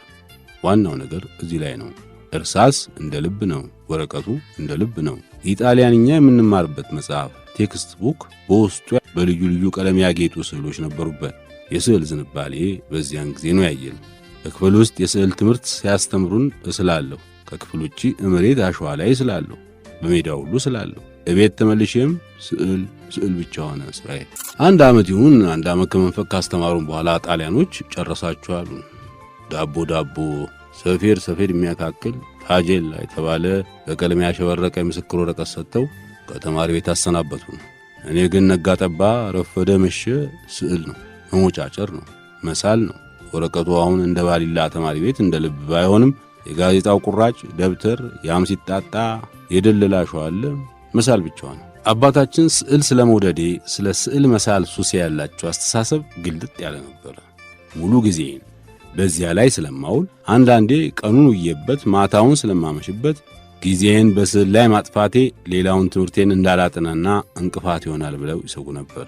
ዋናው ነገር እዚህ ላይ ነው። እርሳስ እንደ ልብ ነው፣ ወረቀቱ እንደ ልብ ነው። ኢጣሊያንኛ የምንማርበት መጽሐፍ ቴክስት ቡክ በውስጡ በልዩ ልዩ ቀለም ያጌጡ ስዕሎች ነበሩበት። የስዕል ዝንባሌ በዚያን ጊዜ ነው ያየን። በክፍል ውስጥ የስዕል ትምህርት ሲያስተምሩን እስላለሁ። ከክፍል ውጪ መሬት አሸዋ ላይ እስላለሁ። በሜዳው ሁሉ እስላለሁ። እቤት ተመልሼም ስዕል ብቻ ሆነ ስራዬ። አንድ ዓመት ይሁን አንድ ዓመት ከመንፈቅ ካስተማሩን በኋላ ጣሊያኖች ጨረሳችሁ አሉን። ዳቦ ሰፌድ የሚያካክል ታጄላ የተባለ በቀለም ያሸበረቀ የምስክር ወረቀት ሰጥተው ከተማሪ ቤት አሰናበቱን። እኔ ግን ነጋ ጠባ ረፈደ መሸ ስዕል ነው፣ መሞጫጨር ነው፣ መሳል ነው። ወረቀቱ አሁን እንደ ባሊላ ተማሪ ቤት እንደ ልብ ባይሆንም የጋዜጣው ቁራጭ ደብተር ያም ሲጣጣ የደለላሸው አለ መሳል ብቻዋን። አባታችን ስዕል ስለመውደዴ ስለ ስዕል መሳል ሱስ ያላቸው አስተሳሰብ ግልጥ ያለ ነበር። ሙሉ ጊዜን በዚያ ላይ ስለማውል አንዳንዴ ቀኑን ውዬበት ማታውን ስለማመሽበት ጊዜን በስዕል ላይ ማጥፋቴ ሌላውን ትምህርቴን እንዳላጠናና እንቅፋት ይሆናል ብለው ይሰጉ ነበር።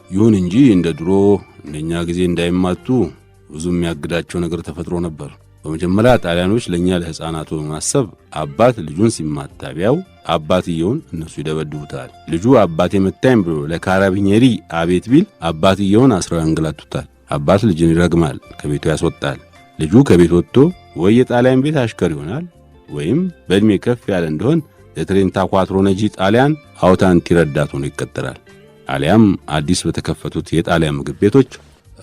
ይሁን እንጂ እንደ ድሮ እንደኛ ጊዜ እንዳይማቱ ብዙ የሚያግዳቸው ነገር ተፈጥሮ ነበር። በመጀመሪያ ጣሊያኖች ለኛ ለሕፃናቱ በማሰብ አባት ልጁን ሲማታ ቢያው አባትየውን እነሱ ይደበድቡታል። ልጁ አባቴ መታኝ ብሎ ለካራቢኔሪ አቤት ቢል አባትየውን አስረው ያንገላቱታል። አባት ልጅን ይረግማል፣ ከቤቱ ያስወጣል። ልጁ ከቤት ወጥቶ ወይ የጣሊያን ቤት አሽከር ይሆናል ወይም በእድሜ ከፍ ያለ እንደሆን ለትሬንታ ኳትሮ ነጂ ጣሊያን አውታንቲ ረዳት ሆኖ ይቀጠራል። አሊያም አዲስ በተከፈቱት የጣሊያን ምግብ ቤቶች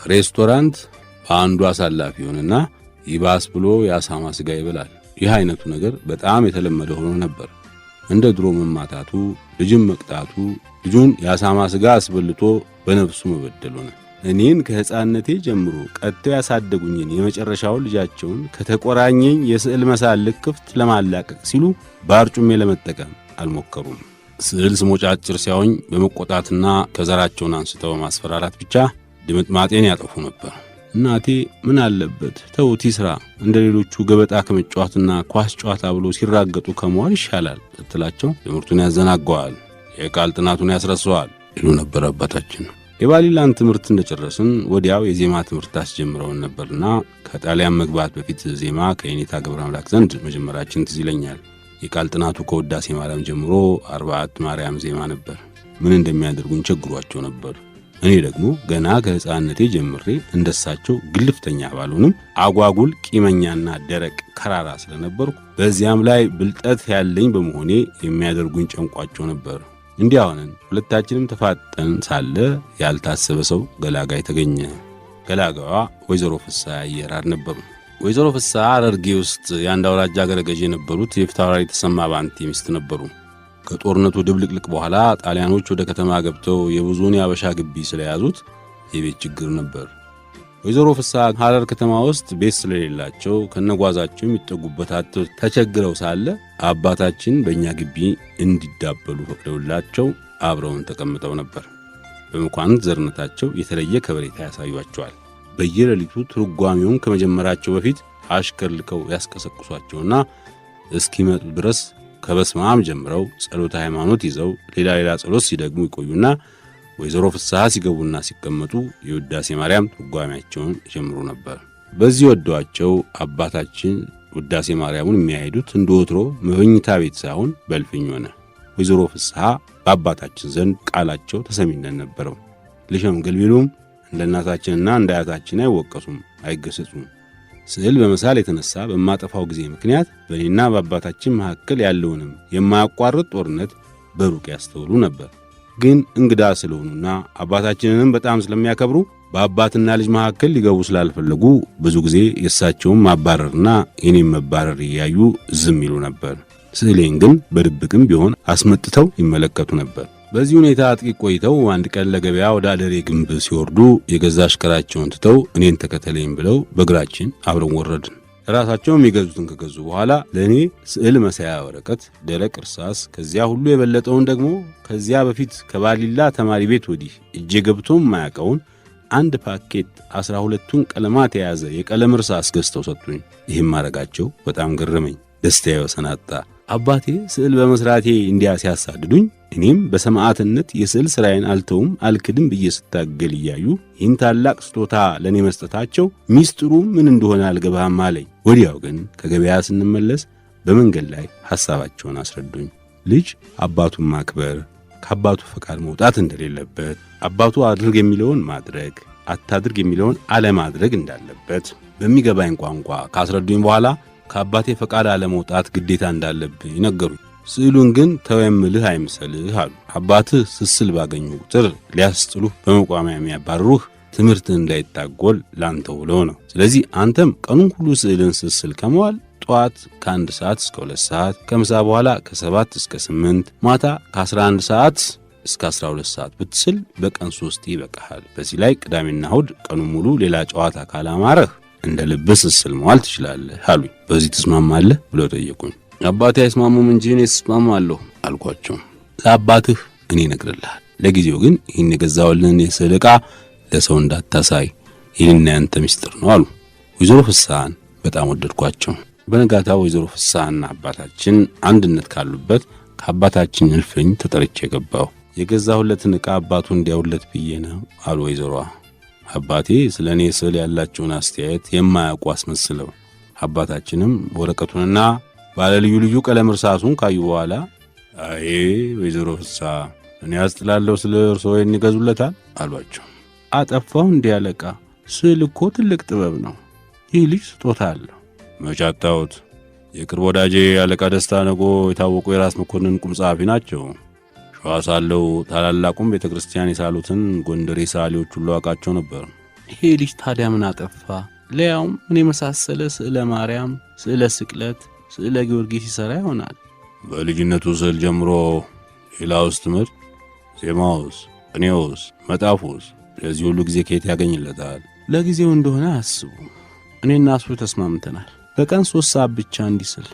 ሬስቶራንት በአንዱ አሳላፊ ሆነና ይባስ ብሎ የአሳማ ስጋ ይበላል። ይህ አይነቱ ነገር በጣም የተለመደ ሆኖ ነበር። እንደ ድሮ መማታቱ፣ ልጅን መቅጣቱ፣ ልጁን የአሳማ ስጋ አስበልቶ በነፍሱ መበደል ሆነ። እኔን ከሕፃንነቴ ጀምሮ ቀጥተው ያሳደጉኝን የመጨረሻውን ልጃቸውን ከተቆራኘኝ የስዕል መሳል ልክፍት ለማላቀቅ ሲሉ ባርጩሜ ለመጠቀም አልሞከሩም። ስዕል ስሞጫጭር ሲያዩኝ በመቆጣትና ከዘራቸውን አንስተው በማስፈራራት ብቻ ድምጥማጤን ያጠፉ ነበር። እናቴ ምን አለበት ተውት ይስራ፣ እንደ ሌሎቹ ገበጣ ከመጫወትና ኳስ ጨዋታ ብሎ ሲራገጡ ከመዋል ይሻላል ስትላቸው ትምህርቱን ያዘናገዋል፣ የቃል ጥናቱን ያስረሳዋል ይሉ ነበር አባታችን። የባሊላን ትምህርት እንደጨረስን ወዲያው የዜማ ትምህርት አስጀምረውን ነበርና ከጣሊያን መግባት በፊት ዜማ ከየኔታ ገብረአምላክ ዘንድ መጀመራችን ትዝ ይለኛል። የቃል ጥናቱ ከውዳሴ ማርያም ጀምሮ 44 ማርያም ዜማ ነበር። ምን እንደሚያደርጉን ቸግሯቸው ነበር። እኔ ደግሞ ገና ከሕፃንነቴ ጀምሬ እንደሳቸው ግልፍተኛ ባልሆንም አጓጉል ቂመኛና ደረቅ ከራራ ስለነበርኩ በዚያም ላይ ብልጠት ያለኝ በመሆኔ የሚያደርጉኝ ጨንቋቸው ነበር። እንዲያ ሆነን ሁለታችንም ተፋጠን ሳለ ያልታሰበ ሰው ገላጋይ ተገኘ። ገላጋዋ ወይዘሮ ፍስሐ አየራር ነበሩ። ወይዘሮ ፍስሐ ሐረርጌ ውስጥ የአንድ አውራጃ አገረ ገዢ የነበሩት የፊታውራሪ ተሰማ ባንቲ ሚስት ነበሩ። ከጦርነቱ ድብልቅልቅ በኋላ ጣሊያኖች ወደ ከተማ ገብተው የብዙውን ያበሻ ግቢ ስለያዙት የቤት ችግር ነበር። ወይዘሮ ፍስሐ ሐረር ከተማ ውስጥ ቤት ስለሌላቸው ከነጓዛቸው የሚጠጉበት አጥተው ተቸግረው ሳለ አባታችን በእኛ ግቢ እንዲዳበሉ ፈቅደውላቸው አብረውን ተቀምጠው ነበር። በመኳንንት ዘርነታቸው የተለየ ከበሬታ ያሳዩአቸዋል። በየሌሊቱ ትርጓሜውን ከመጀመራቸው በፊት አሽከር ልከው ያስቀሰቅሷቸውና እስኪመጡ ድረስ ከበስማም ጀምረው ጸሎተ ሃይማኖት ይዘው ሌላ ጸሎት ሲደግሙ ይቆዩና ወይዘሮ ፍስሐ ሲገቡና ሲቀመጡ የውዳሴ ማርያም ትርጓሜያቸውን ይጀምሩ ነበር። በዚህ ወደዋቸው አባታችን ውዳሴ ማርያሙን የሚያሄዱት እንደወትሮ መኝታ ቤት ሳይሆን በልፍኝ ሆነ። ወይዘሮ ፍስሐ በአባታችን ዘንድ ቃላቸው ተሰሚነት ነበረው። ልሸምግል ቢሉም እንደ እናታችንና እንደ አያታችን አይወቀሱም፣ አይገሰጹም። ስዕል በመሳል የተነሳ በማጠፋው ጊዜ ምክንያት በእኔና በአባታችን መካከል ያለውንም የማያቋርጥ ጦርነት በሩቅ ያስተውሉ ነበር። ግን እንግዳ ስለሆኑና አባታችንንም በጣም ስለሚያከብሩ በአባትና ልጅ መካከል ሊገቡ ስላልፈለጉ ብዙ ጊዜ የእሳቸውን ማባረርና የኔም መባረር እያዩ ዝም ይሉ ነበር። ስዕሌን ግን በድብቅም ቢሆን አስመጥተው ይመለከቱ ነበር። በዚህ ሁኔታ ጥቂት ቆይተው አንድ ቀን ለገበያ ወደ አደሬ ግንብ ሲወርዱ የገዛ አሽከራቸውን ትተው እኔን ተከተለኝ ብለው በእግራችን አብረን ወረድን። ራሳቸው የሚገዙትን ከገዙ በኋላ ለእኔ ስዕል መሳያ ወረቀት፣ ደረቅ እርሳስ፣ ከዚያ ሁሉ የበለጠውን ደግሞ ከዚያ በፊት ከባሊላ ተማሪ ቤት ወዲህ እጄ ገብቶ የማያውቀውን አንድ ፓኬት 12ቱን ቀለማት የያዘ የቀለም እርሳስ ገዝተው ሰጡኝ። ይህም ማድረጋቸው በጣም ገረመኝ፣ ደስታዬ ወሰን አጣ። አባቴ ስዕል በመስራቴ እንዲያ ሲያሳድዱኝ እኔም በሰማዕትነት የስዕል ሥራዬን አልተውም አልክድም ብዬ ስታገል እያዩ ይህን ታላቅ ስጦታ ለእኔ መስጠታቸው ሚስጥሩ ምን እንደሆነ አልገባህም አለኝ። ወዲያው ግን ከገበያ ስንመለስ በመንገድ ላይ ሐሳባቸውን አስረዱኝ። ልጅ አባቱን ማክበር፣ ከአባቱ ፈቃድ መውጣት እንደሌለበት፣ አባቱ አድርግ የሚለውን ማድረግ፣ አታድርግ የሚለውን አለማድረግ እንዳለበት በሚገባኝ ቋንቋ ካስረዱኝ በኋላ ከአባቴ ፈቃድ አለመውጣት ግዴታ እንዳለብኝ ነገሩኝ። ስዕሉን ግን ተወየምልህ አይምሰልህ አሉ። አባትህ ስስል ባገኙ ቁጥር ሊያስጥሉህ በመቋሚያ የሚያባርሩህ ትምህርትን እንዳይታጎል ላንተው ብለው ነው። ስለዚህ አንተም ቀኑን ሁሉ ስዕልን ስስል ከመዋል ጠዋት ከ1 ሰዓት እስከ 2 ሰዓት፣ ከምሳ በኋላ ከ7 እስከ 8፣ ማታ ከ11 ሰዓት እስከ 12 ሰዓት ብትስል በቀን 3 ይበቃሃል። በዚህ ላይ ቅዳሜና እሑድ ቀኑን ሙሉ ሌላ ጨዋታ ካላማረህ እንደ ልብስ ስስል መዋል ትችላለህ አሉኝ። በዚህ ትስማማለህ ብለው ጠየቁኝ። አባቴ አይስማሙም እንጂ እኔ እስማማለሁ አልኳቸው። ለአባትህ እኔ እነግርልሃል፣ ለጊዜው ግን ይህን የገዛውልን የስዕል ዕቃ ለሰው እንዳታሳይ፣ ይህንና ያንተ ምስጢር ነው አሉ። ወይዘሮ ፍስሐን በጣም ወደድኳቸው። በነጋታው ወይዘሮ ፍስሐና አባታችን አንድነት ካሉበት ከአባታችን እልፍኝ ተጠርቼ ገባሁ። የገዛሁለትን ዕቃ አባቱ እንዲያውለት ብዬ ነው አሉ ወይዘሮዋ። አባቴ ስለ እኔ ስዕል ያላቸውን አስተያየት የማያውቁ አስመስለው አባታችንም ወረቀቱንና ባለ ልዩ ልዩ ቀለም እርሳሱን ካዩ በኋላ አይ ወይዘሮ ፍስሐ እኔ አስጥላለሁ ስለ እርስዎ ይገዙለታል አሏቸው። አጠፋው እንዲህ አለቃ፣ ስዕል እኮ ትልቅ ጥበብ ነው። ይህ ልጅ ስጦታ አለው። መቻታውት የቅርብ ወዳጄ አለቃ ደስታ ነጎ የታወቁ የራስ መኮንን ቁም ጸሐፊ ናቸው። ሸዋ ሳለው ታላላቁም ቤተክርስቲያን የሳሉትን ጎንደሬ ሰዓሊዎች ሁሉ አውቃቸው ነበር። ይሄ ልጅ ታዲያ ምን አጠፋ? ለያውም ምን የመሳሰለ ስዕለ ማርያም፣ ስዕለ ስቅለት፣ ስዕለ ጊዮርጊስ ይሠራ ይሆናል። በልጅነቱ ስዕል ጀምሮ ሌላውስ ትምህርት፣ ዜማውስ፣ ቅኔውስ፣ መጣፉስ ለዚህ ሁሉ ጊዜ ከየት ያገኝለታል? ለጊዜው እንደሆነ አስቡ። እኔና እሱ ተስማምተናል። በቀን 3 ሰዓት ብቻ እንዲስል፣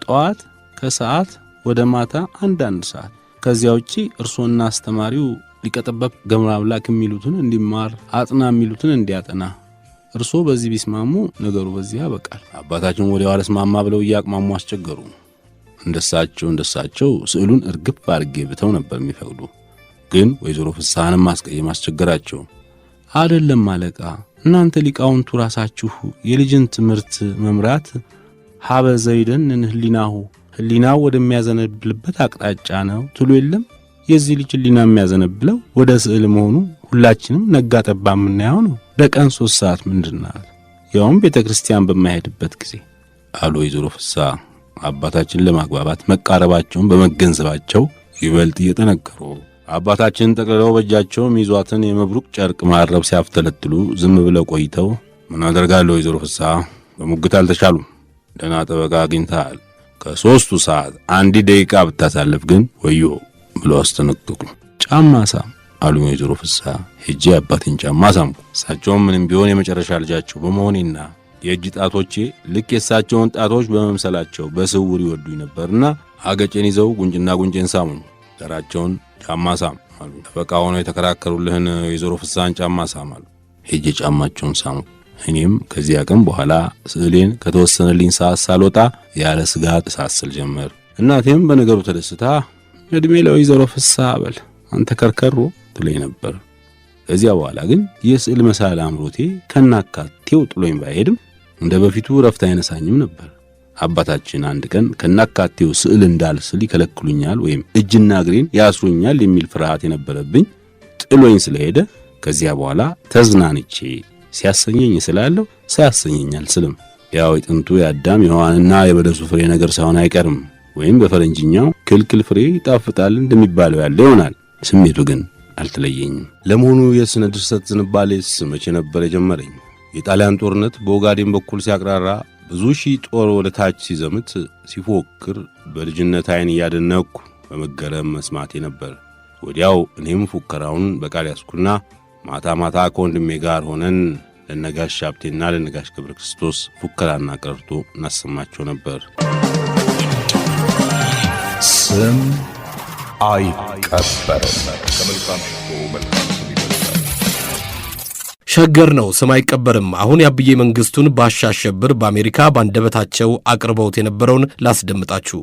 ጠዋት፣ ከሰዓት ወደ ማታ አንዳንድ ሰዓት። ከዚያ ውጪ እርሶና አስተማሪው ሊቀጠበብ ገምራ አምላክ የሚሉትን እንዲማር፣ አጥና የሚሉትን እንዲያጠና። እርሶ በዚህ ቢስማሙ ነገሩ በዚህ ያበቃል። አባታችን ወዲያው አልስማማ ብለው እያቅማሙ አስቸገሩ። እንደሳቸው ስዕሉን እርግፍ አድርጌ ብተው ነበር የሚፈቅዱ። ግን ወይዘሮ ፍስሐንም ማስቀየም አስቸገራቸው። አይደለም አለቃ፣ እናንተ ሊቃውንቱ ራሳችሁ የልጅን ትምህርት መምራት ሀበ ዘይደንን ህሊናው ወደሚያዘነብልበት አቅጣጫ ነው ትሉ የለም? የዚህ ልጅ ህሊና የሚያዘነብለው ወደ ስዕል መሆኑ ሁላችንም ነጋ ጠባ የምናየው ነው። በቀን 3 ሰዓት ምንድናል? ያውም ቤተክርስቲያን በማይሄድበት ጊዜ አሉ ወይዘሮ ፍስሐ አባታችን ለማግባባት መቃረባቸውን በመገንዘባቸው ይበልጥ እየጠነከሩ። አባታችን ጠቅልለው በእጃቸው ሚዟትን የመብሩቅ ጨርቅ ማረብ ሲያፍተለትሉ ዝም ብለው ቆይተው ምን አደርጋለሁ ወይዘሮ ፍስሐ በሙግት አልተቻሉም። ደህና ጠበቃ አግኝተሃል። ከ3 ሰዓት 1 ደቂቃ ብታሳልፍ ግን ወዮ ብሎ አስጠነቀቁ። ጫማ ሳም አሉ ወይዘሮ ፍስሐ። ሄጄ አባቴን ጫማ ሳምኩ። እሳቸውም ምንም ቢሆን የመጨረሻ ልጃቸው በመሆኔና የእጅ ጣቶቼ ልክ የእሳቸውን ጣቶች በመምሰላቸው በስውር ይወዱኝ ነበርና አገጬን ይዘው ጉንጭና ጉንጬን ሳሙኝ። ዘራቸውን ጫማ ሳም አሉ። ጠበቃ ሆነው የተከራከሩልህን ወይዘሮ ፍስሐን ጫማ ሳም አሉ። ሄጄ ጫማቸውን ሳሙ። እኔም ከዚያ ቀን በኋላ ስዕሌን ከተወሰነልኝ ሰዓት ሳልወጣ ያለ ስጋት ሳስል ጀመር። እናቴም በነገሩ ተደስታ እድሜ ለወይዘሮ ፍስሐ በል አንተ ከርከሩ ትለኝ ነበር። ከዚያ በኋላ ግን የስዕል መሳል አምሮቴ ከናካቴው ጥሎኝ ባይሄድም እንደ በፊቱ ረፍት አይነሳኝም ነበር። አባታችን አንድ ቀን ከናካቴው ስዕል እንዳልስል ይከለክሉኛል ወይም እጅና እግሬን ያስሩኛል የሚል ፍርሃት የነበረብኝ ጥሎኝ ስለሄደ ከዚያ በኋላ ተዝናንቼ ሲያሰኘኝ ስላለው ሳያሰኘኝ አልስልም። ያው የጥንቱ የአዳም የሔዋንና የበለሱ ፍሬ ነገር ሳይሆን አይቀርም፣ ወይም በፈረንጅኛው ክልክል ፍሬ ይጣፍጣል እንደሚባለው ያለ ይሆናል። ስሜቱ ግን አልተለየኝም። ለመሆኑ የስነ ድርሰት ዝንባሌስ መቼ ነበር የጀመረኝ? የጣሊያን ጦርነት በኦጋዴን በኩል ሲያቅራራ ብዙ ሺህ ጦር ወደ ታች ሲዘምት ሲፎክር በልጅነት ዓይን እያደነቅኩ በመገረም መስማቴ ነበር። ወዲያው እኔም ፉከራውን በቃል ያስኩና ማታ ማታ ከወንድሜ ጋር ሆነን ለነጋሽ ሀብቴና ለነጋሽ ገብረ ክርስቶስ ፉከራና ቀርቶ እናሰማቸው ነበር። ስም አይቀበርም። ከመልካም ሽቶ መልካም ስም ይበልጣል። ሸገር ነው ስም አይቀበርም። አሁን የአብዬ መንግስቱን ባሻ አሸብር በአሜሪካ ባንደበታቸው አቅርበውት የነበረውን ላስደምጣችሁ።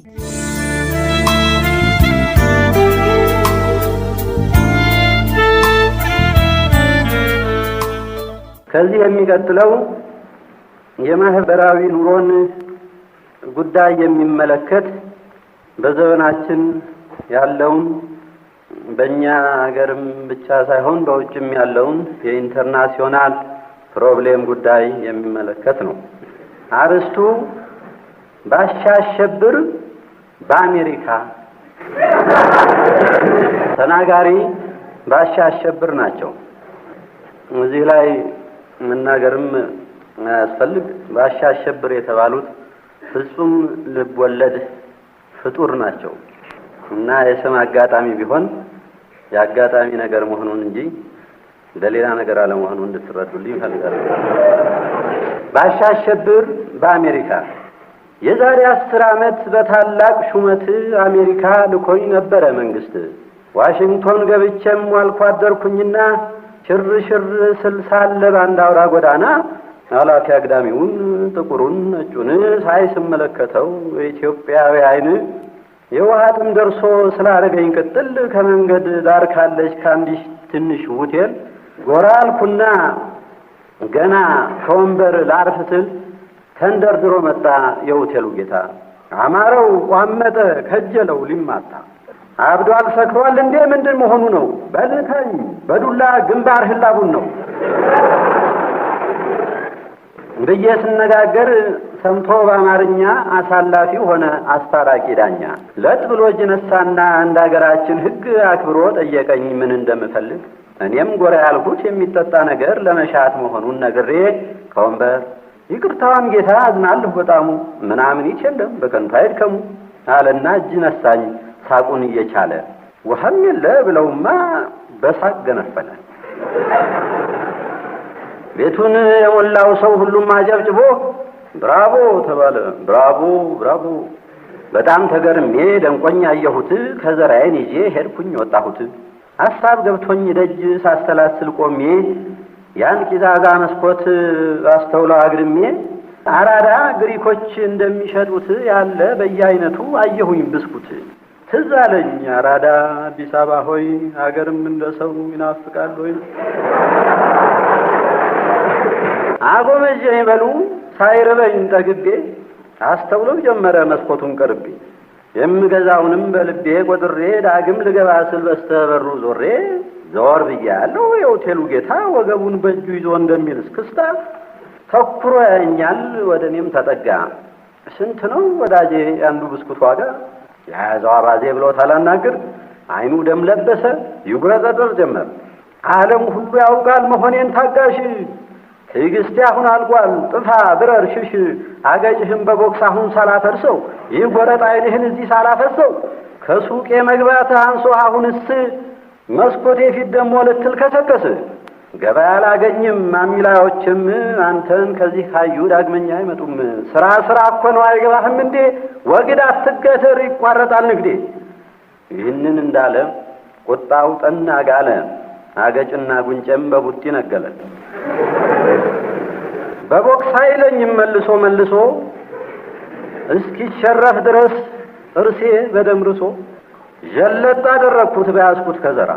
ከዚህ የሚቀጥለው የማህበራዊ ኑሮን ጉዳይ የሚመለከት በዘመናችን ያለውን በእኛ ሀገርም ብቻ ሳይሆን በውጭም ያለውን የኢንተርናሽናል ፕሮብሌም ጉዳይ የሚመለከት ነው። አርስቱ ባሻ አሸብር በአሜሪካ፣ ተናጋሪ ባሻ አሸብር ናቸው። እዚህ ላይ መናገርም አያስፈልግ። ባሻ አሸብር የተባሉት ፍጹም ልብ ወለድ ፍጡር ናቸው እና የስም አጋጣሚ ቢሆን የአጋጣሚ ነገር መሆኑን እንጂ ለሌላ ነገር አለመሆኑን እንድትረዱልኝ እፈልጋለሁ። ባሻ አሸብር በአሜሪካ የዛሬ 10 ዓመት በታላቅ ሹመት አሜሪካ ልኮኝ ነበረ መንግስት። ዋሽንግቶን ገብቼም ዋልኩ አደርኩኝና ሽር ስል ሳለ በአንድ አውራ ጎዳና አላፊ አግዳሚውን ጥቁሩን ነጩን ሳይስመለከተው ኢትዮጵያዊ አይን የውሃ ጥም ደርሶ ስላደረገኝ ቅጥል ከመንገድ ዳር ካለች ከአንዲት ትንሽ ሆቴል ጎራ አልኩና ገና ከወንበር ላርፍ ስል ተንደርድሮ መጣ የሆቴሉ ጌታ። አማረው ቋመጠ ከጀለው ሊማታ። አብዷል ሰክሯል እንዴ ምንድን መሆኑ ነው? በልተኝ በዱላ ግንባር ህላቡን ነው ብዬ ስነጋገር ሰምቶ በአማርኛ አሳላፊ ሆነ አስታራቂ ዳኛ። ለጥ ብሎ እጅ ነሳና እንደ ሀገራችን ሕግ አክብሮ ጠየቀኝ ምን እንደምፈልግ። እኔም ጎራ ያልኩት የሚጠጣ ነገር ለመሻት መሆኑን ነግሬ ከወንበር ይቅርታዋን ጌታ አዝናለሁ በጣሙ ምናምን ይችልም በከንቱ አይድከሙ አለና እጅ ነሳኝ ሳቁን እየቻለ። ውሃም የለ ብለውማ በሳቅ ገነፈለ። ቤቱን የሞላው ሰው ሁሉም አጨብጭቦ ብራቮ ተባለ። ብራቮ ብራቮ። በጣም ተገርሜ ደንቆኝ አየሁት። ከዘራዬን ይዤ ሄድኩኝ ወጣሁት። ሐሳብ ገብቶኝ ደጅ ሳስተላስል ቆሜ ያን ቂዛጋ መስኮት አስተውለው አግድሜ አራዳ ግሪኮች እንደሚሸጡት ያለ በየአይነቱ አየሁኝ ብስኩት። ትዝ አለኝ አራዳ አዲስ አበባ ሆይ ሀገርም እንደ ሰው ይናፍቃል ሆይ። አጎመጀኝ በሉ ሳይርበኝ ጠግቤ አስተውለው ጀመረ መስኮቱን ቀርቤ። የምገዛውንም በልቤ ቆጥሬ ዳግም ልገባ ስል በስተበሩ ዞሬ ዞር ብያለሁ የሆቴሉ ጌታ ወገቡን በእጁ ይዞ እንደሚል እስክስታ ተኩሮ ያኛል ወደ እኔም ተጠጋ። ስንት ነው ወዳጄ አንዱ ብስኩት ዋጋ? የያዘው አባዜ ብሎ ታላናግር አይኑ ደም ለበሰ ይጉረጠጠር ጀመር። ዓለም ሁሉ ያውቃል መሆኔን ታጋሽ ትዕግስቴ አሁን አልቋል ጥፋ ብረር ሽሽ አገጭህም በቦክስ አሁን ሳላፈርሰው ይህ ጎረጥ አይንህን እዚህ ሳላፈሰው ከሱቄ መግባት አንሶ አሁንስ መስኮቴ ፊት ደሞ ልትል ከሰከስ ገበያ አላገኝም ማሚላዮችም አንተን ከዚህ ካዩ ዳግመኛ አይመጡም። ስራ እኮ ነው አይገባህም እንዴ ወግድ አትገተር ይቋረጣል ንግዴ። ይህንን እንዳለ ቁጣው ጠና ጋለ አገጭና ጉንጨም በቡጢ ነገለ። በቦክስ አይለኝም መልሶ እስኪሸረፍ ድረስ እርሴ በደምርሶ ጀለጥ አደረኩት በያዝኩት ከዘራ።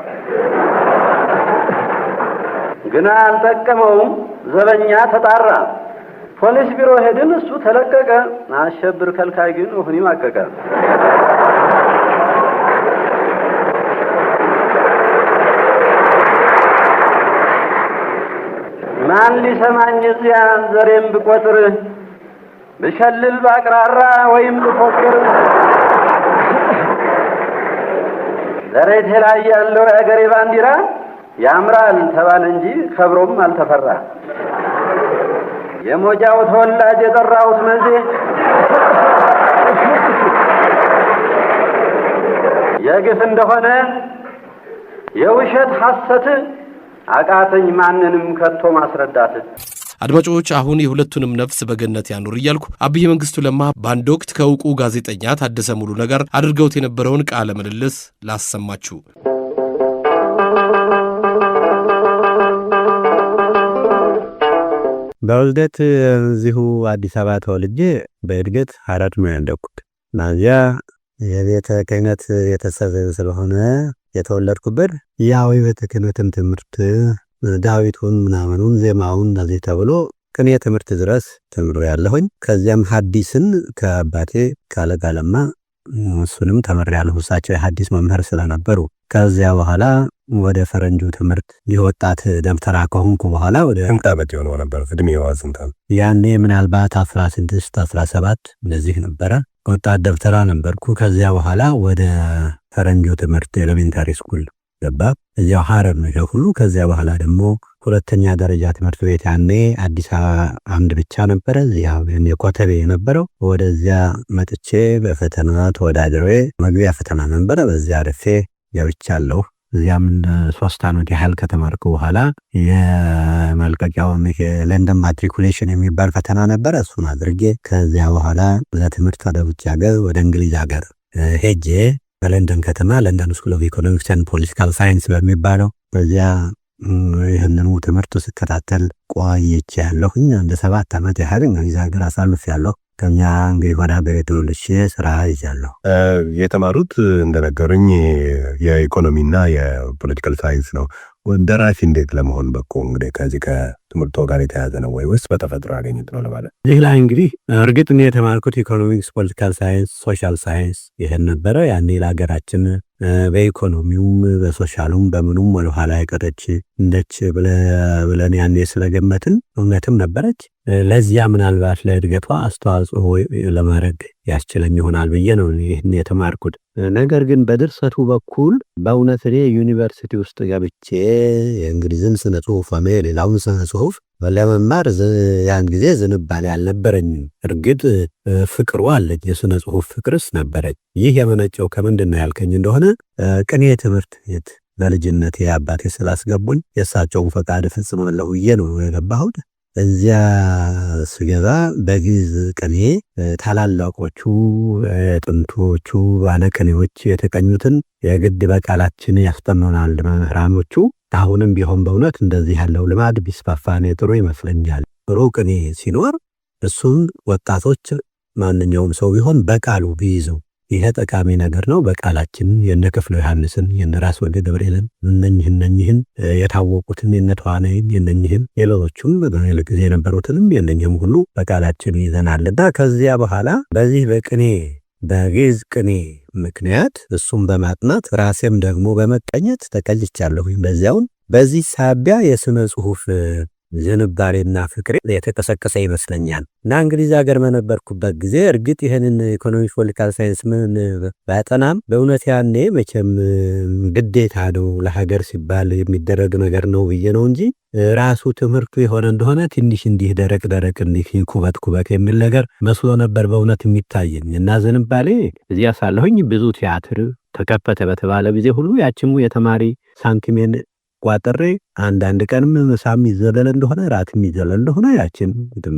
ግና አልጠቀመውም ዘበኛ ተጣራ። ፖሊስ ቢሮ ሄድን እሱ ተለቀቀ። አሸብር ከልካይ ግን ወህኒ ማቀቀ። ማን ሊሰማኝ እዚያ ዘሬም ብቆጥር ብሸልል ባቅራራ ወይም ብፎክር ዘሬቴ ላይ ያለው የአገሬ ባንዲራ ያምራል ተባለ እንጂ ከብሮም አልተፈራ። የሞጃው ተወላጅ የጠራሁት መንዜ የግፍ እንደሆነ የውሸት ሐሰት አቃተኝ ማንንም ከቶ ማስረዳት። አድማጮች አሁን የሁለቱንም ነፍስ በገነት ያኑር እያልኩ አብይ መንግስቱ ለማ በአንድ ወቅት ከእውቁ ጋዜጠኛ ታደሰ ሙሉ ነገር አድርገውት የነበረውን ቃለ ምልልስ ላሰማችሁ። በውልደት እዚሁ አዲስ አበባ ተወልጄ በእድገት ሐረር ነው ያደግኩት። ናዚያ የቤተ ክህነት ቤተሰብ ስለሆነ የተወለድኩበት ያው የቤተ ክህነትን ትምህርት ዳዊቱን ምናምኑን ዜማውን እንደዚህ ተብሎ ቅኔ ትምህርት ድረስ ተምሮ ያለሁኝ። ከዚያም ሐዲስን ከአባቴ ካለቃ ለማ እሱንም ተምሬያለሁ። እሳቸው የሐዲስ መምህር ስለነበሩ ከዚያ በኋላ ወደ ፈረንጁ ትምህርት የወጣት ደብተራ ከሆንኩ በኋላ ወደ ስንት ዓመት የሆነው ነበር? እድሜው ስንት? ያኔ ምናልባት 16 17 እንደዚህ ነበረ። ወጣት ደብተራ ነበርኩ። ከዚያ በኋላ ወደ ፈረንጁ ትምህርት ኤሌሜንታሪ ስኩል ገባ። እዚያው ሐረር ነው ሁሉ። ከዚያ በኋላ ደግሞ ሁለተኛ ደረጃ ትምህርት ቤት ያኔ አዲስ አበባ አንድ ብቻ ነበረ፣ እዚያ የኮተቤ የነበረው። ወደዚያ መጥቼ በፈተና ተወዳድሬ መግቢያ ፈተና ነበረ፣ በዚያ አልፌ ገብቻለሁ። እዚያም 3 ዓመት ያህል ከተማርኩ በኋላ የመልቀቂያው ለንደን ማትሪኩሌሽን የሚባል ፈተና ነበረ፣ እሱን አድርጌ ከዚያ በኋላ ለትምህርት ወደ ውጭ ሀገር ወደ እንግሊዝ ሀገር ሄጄ በለንደን ከተማ ለንደን ስኩል ኦፍ ኢኮኖሚክስ ኤንድ ፖለቲካል ሳይንስ በሚባለው በዚያ ይህንኑ ትምህርት ስከታተል ቆይቼ ያለሁኝ አንድ 7 ዓመት ያህል እንግሊዝ ሀገር አሳልፌያለሁ። ከኛ እንግዲህ ወደ ሀገሬ ተመልሼ ስራ ይዣለሁ። የተማሩት እንደነገሩኝ የኢኮኖሚና የፖለቲካል ሳይንስ ነው። ደራሲ እንዴት ለመሆን በቁ? እንግዲህ ከዚህ ከትምህርቶ ጋር የተያዘ ነው ወይስ በተፈጥሮ ያገኙት ነው ለማለት? እዚህ ላይ እንግዲህ እርግጥ እኔ የተማርኩት ኢኮኖሚክስ፣ ፖለቲካል ሳይንስ፣ ሶሻል ሳይንስ ይህን ነበረ። ያኔ ለሀገራችን በኢኮኖሚውም በሶሻሉም በምኑም ወደኋላ የቀረች እንደች ብለን ያኔ ስለገመትን እውነትም ነበረች። ለዚያ ምናልባት ለእድገቷ አስተዋጽኦ ለማድረግ ያስችለኝ ይሆናል ብዬ ነው ይህን የተማርኩት። ነገር ግን በድርሰቱ በኩል በእውነት እኔ ዩኒቨርሲቲ ውስጥ ገብቼ የእንግሊዝን ስነ ጽሁፍ ሌላውን ስነ ጽሁፍ ለመማር ያን ጊዜ ዝንባሌ አልነበረኝም። እርግጥ ፍቅሩ አለኝ፣ የስነ ጽሁፍ ፍቅርስ ነበረኝ። ይህ የመነጨው ከምንድን ነው ያልከኝ እንደሆነ ቅኔ ትምህርት ቤት በልጅነቴ አባቴ ስላስገቡኝ የእሳቸውን ፈቃድ ፈጽማለሁ ብዬ ነው የገባሁት። እዚያ ስገባ በግዕዝ ቅኔ ታላላቆቹ ጥንቶቹ ባለቅኔዎች የተቀኙትን የግድ በቃላችን ያስጠኑናል መምህራኖቹ። አሁንም ቢሆን በእውነት እንደዚህ ያለው ልማድ ቢስፋፋ ጥሩ ይመስለኛል። ጥሩ ቅኔ ሲኖር እሱን ወጣቶች ማንኛውም ሰው ቢሆን በቃሉ ቢይዘው ይሄ ጠቃሚ ነገር ነው። በቃላችን የነ ክፍለ ዮሐንስን የነ ራስ ወልደ ገብርኤልን እነኝህን የታወቁትን የነ ተዋናይን የነኝህን የሌሎቹም በሌላ ጊዜ የነበሩትንም የነኝህም ሁሉ በቃላችን ይዘናልና ከዚያ በኋላ በዚህ በቅኔ በግዕዝ ቅኔ ምክንያት እሱም በማጥናት ራሴም ደግሞ በመቀኘት ተቀልቻለሁኝ። በዚህ ሳቢያ የስነ ጽሁፍ ዝንባሬና ፍቅሬ የተቀሰቀሰ ይመስለኛል። እና እንግሊዝ ሀገር በነበርኩበት ጊዜ እርግጥ ይህንን ኢኮኖሚክስ ፖለቲካል ሳይንስ ምን ባጠናም በእውነት ያኔ መቼም ግዴታ ነው ለሀገር ሲባል የሚደረግ ነገር ነው ብዬ ነው እንጂ ራሱ ትምህርቱ የሆነ እንደሆነ ትንሽ እንዲህ ደረቅ እንዲህ ኩበት የሚል ነገር መስሎ ነበር በእውነት የሚታየኝ። እና ዝንባሌ እዚያ ሳለሁኝ ብዙ ቲያትር ተከፈተ በተባለ ጊዜ ሁሉ ያችሙ የተማሪ ሳንቲሜን ቋጥሬ አንዳንድ ቀንም ምሳም ይዘለል እንደሆነ ራትም ይዘለል እንደሆነ ያችን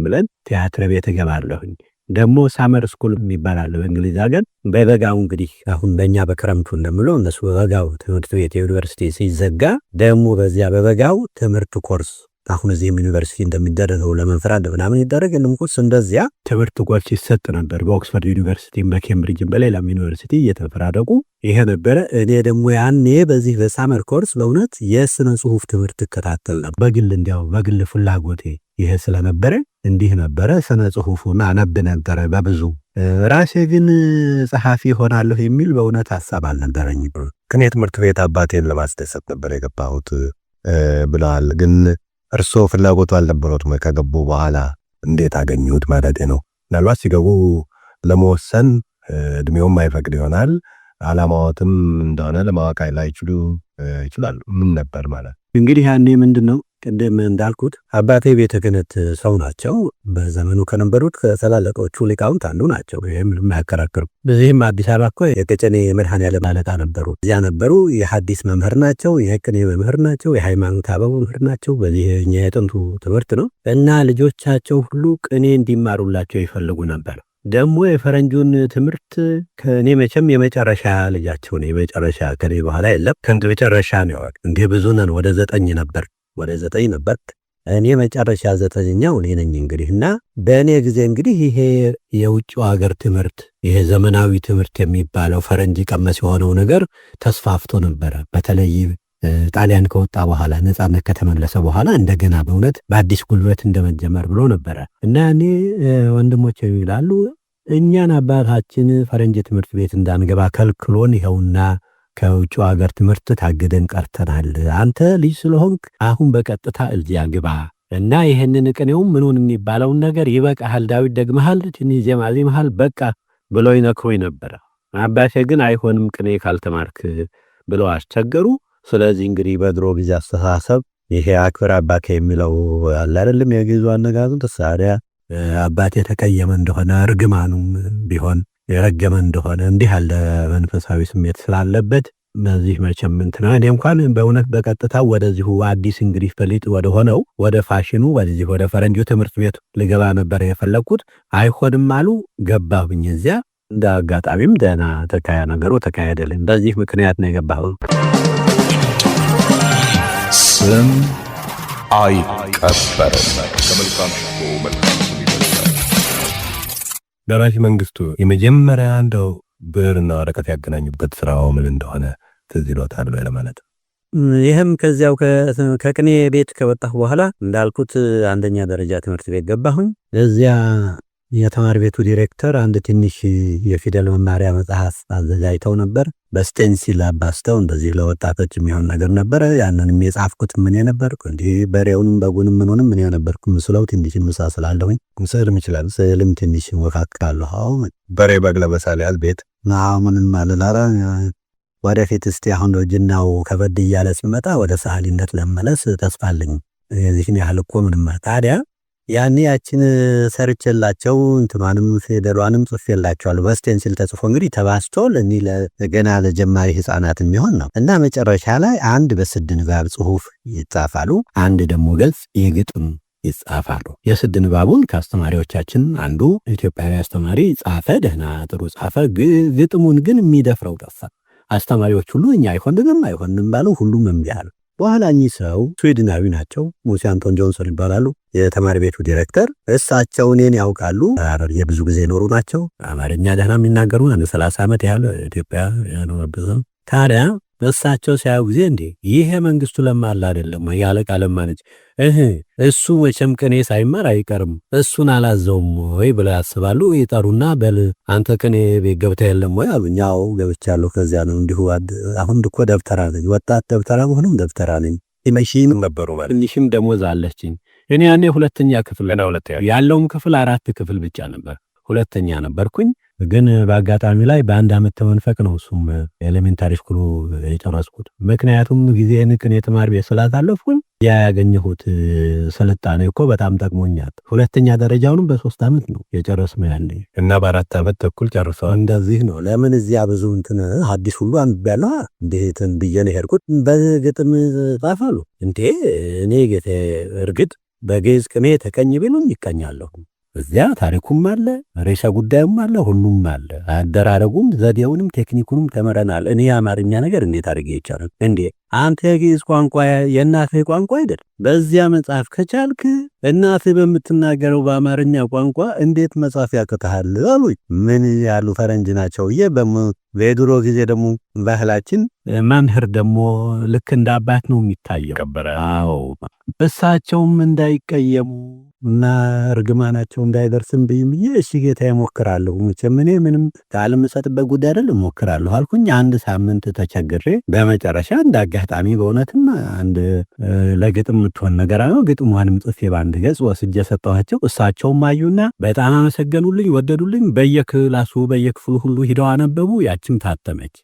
ብለን ቲያትር ቤት እገባለሁኝ። ደግሞ ሳመር ስኩል የሚባላል በእንግሊዝ ሀገር በበጋው እንግዲህ አሁን በእኛ በክረምቱ እንደምለው እነሱ በበጋው ትምህርት ቤት የዩኒቨርሲቲ ሲዘጋ ደግሞ በዚያ በበጋው ትምህርት ኮርስ አሁን እዚህም ዩኒቨርሲቲ እንደሚደረገው ለመንፈራድ ምናምን ይደረግ እንቁስ እንደዚያ ትምህርት ኮርስ ይሰጥ ነበር። በኦክስፎርድ ዩኒቨርሲቲ በኬምብሪጅ በሌላም ዩኒቨርሲቲ እየተፈራረቁ ይሄ ነበረ። እኔ ደግሞ ያኔ በዚህ በሳመር ኮርስ በእውነት የስነ ጽሁፍ ትምህርት እከታተል ነበር። በግል ፍላጎቴ ይሄ ስለነበረ እንዲህ ነበረ። ስነ ጽሁፉን አነብ ነበረ በብዙ። ራሴ ግን ጸሐፊ ሆናለሁ የሚል በእውነት ሐሳብ አልነበረኝ። ቅኔ ትምህርት ቤት አባቴን ለማስደሰት ነበር የገባሁት ብለዋል። ግን እርስዎ ፍላጎቱ አልነበረውም? ከገቡ በኋላ እንዴት አገኙት ማለት ነው? ምናልባት ሲገቡ ለመወሰን እድሜውም አይፈቅድ ይሆናል፣ ዓላማዎትም እንደሆነ ለማወቅ ይችላሉ። ምን ነበር ማለት እንግዲህ ያኔ ምንድነው ቅድም እንዳልኩት አባቴ ቤተ ክህነት ሰው ናቸው። በዘመኑ ከነበሩት ከታላላቆቹ ሊቃውንት አንዱ ናቸው። ይሄ ምንም አያከራክርም። በዚህም አዲስ አበባ እኮ የቀጨኔ መድኃኔዓለም አለቃ ነበሩ። እዚያ ነበሩ። የሐዲስ መምህር ናቸው፣ የቅኔ መምህር ናቸው፣ የሃይማኖት አበው መምህር ናቸው። በዚህ የጥንቱ ትምህርት ነው እና ልጆቻቸው ሁሉ ቅኔ እንዲማሩላቸው ይፈልጉ ነበር። ደግሞ የፈረንጁን ትምህርት ከኔ መቼም የመጨረሻ ልጃቸው ነው። የመጨረሻ ከኔ በኋላ የለም። ከንቱ መጨረሻ ነው። እንግዲህ ብዙ ነን፣ ወደ 9 ነበር። እኔ መጨረሻ 9ኛው እኔ ነኝ እንግዲህ። እና በእኔ ጊዜ እንግዲህ ይሄ የውጭው ሀገር ትምህርት ይሄ ዘመናዊ ትምህርት የሚባለው ፈረንጅ ቀመስ የሆነው ነገር ተስፋፍቶ ነበረ። በተለይ ጣሊያን ከወጣ በኋላ ነጻነት ከተመለሰ በኋላ እንደገና በእውነት በአዲስ ጉልበት እንደመጀመር ብሎ ነበረ። እና እኔ ወንድሞቼ ይላሉ እኛን አባታችን ፈረንጅ ትምህርት ቤት እንዳንገባ ከልክሎን ይኸውና ከውጭው ሀገር ትምህርት ታገደን ቀርተናል። አንተ ልጅ ስለሆንክ አሁን በቀጥታ እዚያ ግባ እና ይህንን ቅኔውም ምኑን የሚባለውን ነገር ይበቃሃል፣ ዳዊት ደግመሃል፣ ትንሽ ዜማ ዜመሃል፣ በቃ ብሎ ይነክሮኝ ነበረ። አባቴ ግን አይሆንም ቅኔ ካልተማርክ ብለው አስቸገሩ። ስለዚህ እንግዲህ በድሮ ጊዜ አስተሳሰብ ይሄ አክብር አባቴ የሚለው አለ አይደለም፣ የግዕዙ አነጋገር ተሳሪያ አባቴ ተቀየመ እንደሆነ እርግማኑም ቢሆን የረገመ እንደሆነ እንዲህ ያለ መንፈሳዊ ስሜት ስላለበት በዚህ መቼም እንትና እኔ እንኳን በእውነት በቀጥታ ወደዚሁ አዲስ እንግዲህ ፈሊጥ ወደ ሆነው ወደ ፋሽኑ ወደዚህ ወደ ፈረንጆ ትምህርት ቤት ልገባ ነበር የፈለኩት። አይሆንም አሉ። ገባሁኝ እዚያ። እንደ አጋጣሚም ደህና ነገሩ ተካሄደልኝ። በዚህ ምክንያት ነው የገባሁት። አይቀበርም። ከመልካም ሽቶ መልካም ስም ይበልጣል። ደራሲ መንግስቱ የመጀመሪያ እንደው ብዕርና ወረቀት ያገናኙበት ስራው ምን እንደሆነ ትዝ ይሎታል ለማለት? ይህም ከዚያው ከቅኔ ቤት ከወጣሁ በኋላ እንዳልኩት አንደኛ ደረጃ ትምህርት ቤት ገባሁኝ። እዚያ የተማሪ ቤቱ ዲሬክተር አንድ ትንሽ የፊደል መማሪያ መጽሐፍ አዘጋጅተው ነበር። በስቴንሲል አባስተው እንደዚህ ለወጣቶች የሚሆን ነገር ነበረ። ያንንም የጻፍኩት ምን ነበርኩ እንዲህ በሬውንም በጉንም ምንሆንም ምን ነበርኩ ምስለው ትንሽ ምሳ ስላለሁኝ ስዕልም ይችላል ስዕልም ትንሽ ወካክራለሁ። በሬ በግ ለመሳል ያህል ቤት ምንም አልላራ ወደፊት እስቲ አሁን ጅናው ከበድ እያለ ሲመጣ ወደ ሰዓሊነት ለመለስ ተስፋ አለኝ። የዚህን ያህል እኮ ምንም ታዲያ ያኔ ያችን ሰርቼላቸው እንትማንም ፊደሏንም ጽፌላቸዋለሁ። በስቴንሲል ተጽፎ እንግዲህ ተባስቶ ገና ለጀማሪ ህፃናት የሚሆን ነው እና መጨረሻ ላይ አንድ በስድ ንባብ ጽሁፍ ይጻፋሉ፣ አንድ ደግሞ ገልጽ የግጥም ይጻፋሉ። የስድ ንባቡን ከአስተማሪዎቻችን አንዱ ኢትዮጵያዊ አስተማሪ ጻፈ፣ ደህና ጥሩ ጻፈ። ግጥሙን ግን የሚደፍረው ጠፋ። አስተማሪዎች ሁሉ እኛ አይሆንም ባሉ ሁሉም እምቢ አሉ። በኋላ እኚህ ሰው ስዊድናዊ ናቸው። ሙሴ አንቶን ጆንሰን ይባላሉ። የተማሪ ቤቱ ዲሬክተር እሳቸው እኔን ያውቃሉ። የብዙ ጊዜ ኖሩ ናቸው። አማርኛ ደህና የሚናገሩ 30 ዓመት ያህል ኢትዮጵያ ያኖረበት። ታዲያ እሳቸው ሲያዩ ጊዜ እንዴ ይሄ መንግስቱ ለማ አለ አይደለም ያለቃ ለማ ነች እሱ መቼም ቅኔ ሳይማር አይቀርም እሱን አላዘውም ወይ ብለው ያስባሉ። ይጠሩና በል አንተ ቅኔ ቤት ገብተህ የለም ወይ አሉኝ። አዎ ገብቻለሁ። ከዚያ ነው እንዲሁ አሁን እኮ ደብተራ ነኝ፣ ወጣት ደብተራ ሆነም ደብተራ ነኝ። ኢማጂን ነበሩ ማለት ትንሽም ደሞዝ አለችኝ። እኔ ያኔ ሁለተኛ ክፍል ያለውም ክፍል 4 ክፍል ብቻ ነበር። ሁለተኛ ነበርኩኝ። ግን በአጋጣሚ ላይ በአንድ ዓመት ተመንፈቅ ነው እሱም ኤሌሜንታሪ ስኩል የጨረስኩት። ምክንያቱም ጊዜን ቅኔ የተማሪ ቤት ስላሳለፍኩኝ ያ ያገኘሁት ስልጣኔ እኮ በጣም ጠቅሞኛል። ሁለተኛ ደረጃውንም በ3 ዓመት ነው የጨረስነው ያኔ እና በ4 ዓመት ተኩል ጨርሰዋል። እንደዚህ ነው። ለምን እዚያ ብዙ ሐዲስ ሁሉ አንብቤያለሁ። እንዴትን ብዬ ነው የሄድኩት። በግጥም ጻፋሉ እንዴ እኔ ጌቴ እርግጥ በግዕዝ ቅኔ ተቀኝ ቢሉኝ ይቀኛለሁ። እዚያ ታሪኩም አለ፣ ርዕሰ ጉዳዩም አለ፣ ሁሉም አለ። አደራረጉም ዘዴውንም ቴክኒኩንም ተመረናል። እኔ የአማርኛ ነገር እንዴት አድርጌ ይቻላል እንዴ? አንተ የግዕዝ ቋንቋ የእናትህ ቋንቋ አይደል? በዚያ መጻፍ ከቻልክ እናትህ በምትናገረው በአማርኛ ቋንቋ እንዴት መጻፍ ያቅትሃል አሉኝ። ምን ያሉ ፈረንጅ ናቸው። በድሮ ጊዜ ደግሞ ባህላችን መምህር ደግሞ ልክ እንደ አባት ነው የሚታየው። አዎ እሳቸውም እንዳይቀየሙ እና እርግማናቸው እንዳይደርስም ብዬ እሺ ጌታ እሞክራለሁ። መቼም እኔ ምንም ቃል የምሰጥበት ጉዳይ አይደል እሞክራለሁ አልኩኝ። 1 ሳምንት ተቸግሬ በመጨረሻ እንደ አጋጣሚ በእውነትም አንድ ለግጥም የምትሆን ነገር ነው ግጥሟንም ጽፌ በአንድ ገጽ ወስጄ ሰጠኋቸው። እሳቸውም አዩና በጣም አመሰገኑልኝ፣ ወደዱልኝ። በየክላሱ በየክፍሉ ሁሉ ሂደው አነበቡ። ያችም ታተመች።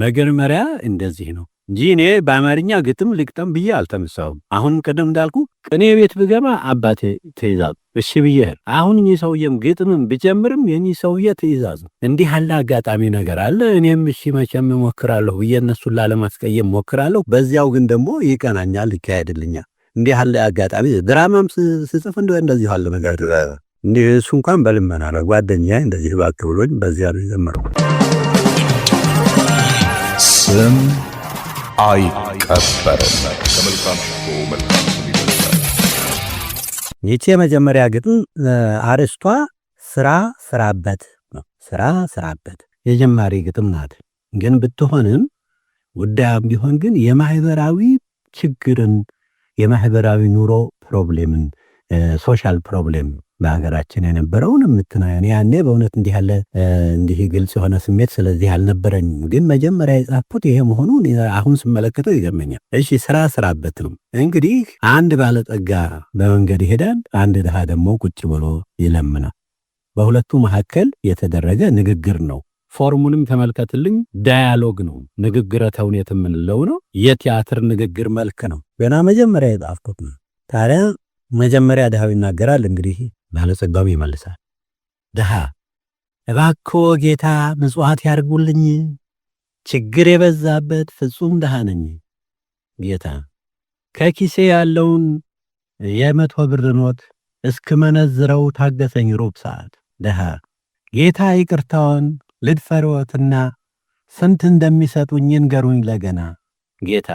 ነገር መሪያ እንደዚህ ነው እንጂ እኔ በአማርኛ ግጥም ልግጠም ብዬ አልተነሳሁም። አሁን ቀደም እንዳልኩ ቅኔ ቤት ብገባ አባቴ ትእዛዝ እሺ ብዬ አሁን እኚህ ሰውዬም ግጥምም ብጀምርም የኚህ ሰውዬ ትእዛዝ እንዲህ ያለ አጋጣሚ ነገር አለ። እኔም እሺ መቼም እሞክራለሁ ብዬ እነሱን ላለማስቀየም እሞክራለሁ። በዚያው ግን ደግሞ ይቀናኛል፣ ይካሄድልኛል። እንዲህ ያለ አጋጣሚ ድራማም ስጽፍ እንደዚህ ያለ ነገር እንዲህ እሱ እንኳን በልመና ነው ጓደኛዬ እንደዚህ እባክህ ብሎኝ በዚያ ነው የጀመርኩት። ስም አይቀበርም። ከመልካም ሽቶ መልካም ስም ይበልጣል። ይቺ የመጀመሪያ ግጥም አርስቷ ስራ ስራበት ነው። ስራ ስራበት የጀማሪ ግጥም ናት። ግን ብትሆንም ጉዳያም ቢሆን ግን የማህበራዊ ችግርን የማህበራዊ ኑሮ ፕሮብሌምን ሶሻል ፕሮብሌም በሀገራችን የነበረውን የምትናየን ያኔ በእውነት እንዲህ ግልጽ የሆነ ስሜት ስለዚህ አልነበረኝም። ግን መጀመሪያ የጻፍኩት ይሄ መሆኑን አሁን ስመለከተው ይገርመኛል። እሺ ስራ ስራበት ነው እንግዲህ አንድ ባለጠጋ በመንገድ ይሄዳል፣ አንድ ድሃ ደግሞ ቁጭ ብሎ ይለምናል። በሁለቱ መካከል የተደረገ ንግግር ነው። ፎርሙንም ተመልከትልኝ። ዳያሎግ ነው፣ ንግግረ ተውኔት የምንለው ነው። የቲያትር ንግግር መልክ ነው። ገና መጀመሪያ የጻፍኩት ነው። ታዲያ መጀመሪያ ድሃው ይናገራል፣ እንግዲህ ባለጸጋው ይመልሳል። ድሃ እባክዎ ጌታ ምጽዋት ያርጉልኝ፣ ችግር የበዛበት ፍጹም ድሃ ነኝ። ጌታ ከኪሴ ያለውን የ100 ብር ኖት እስክመነዝረው ታገሰኝ ሩብ ሰዓት። ድሃ ጌታ ይቅርታውን ልድፈርዎትና ስንት እንደሚሰጡኝ ንገሩኝ ለገና። ጌታ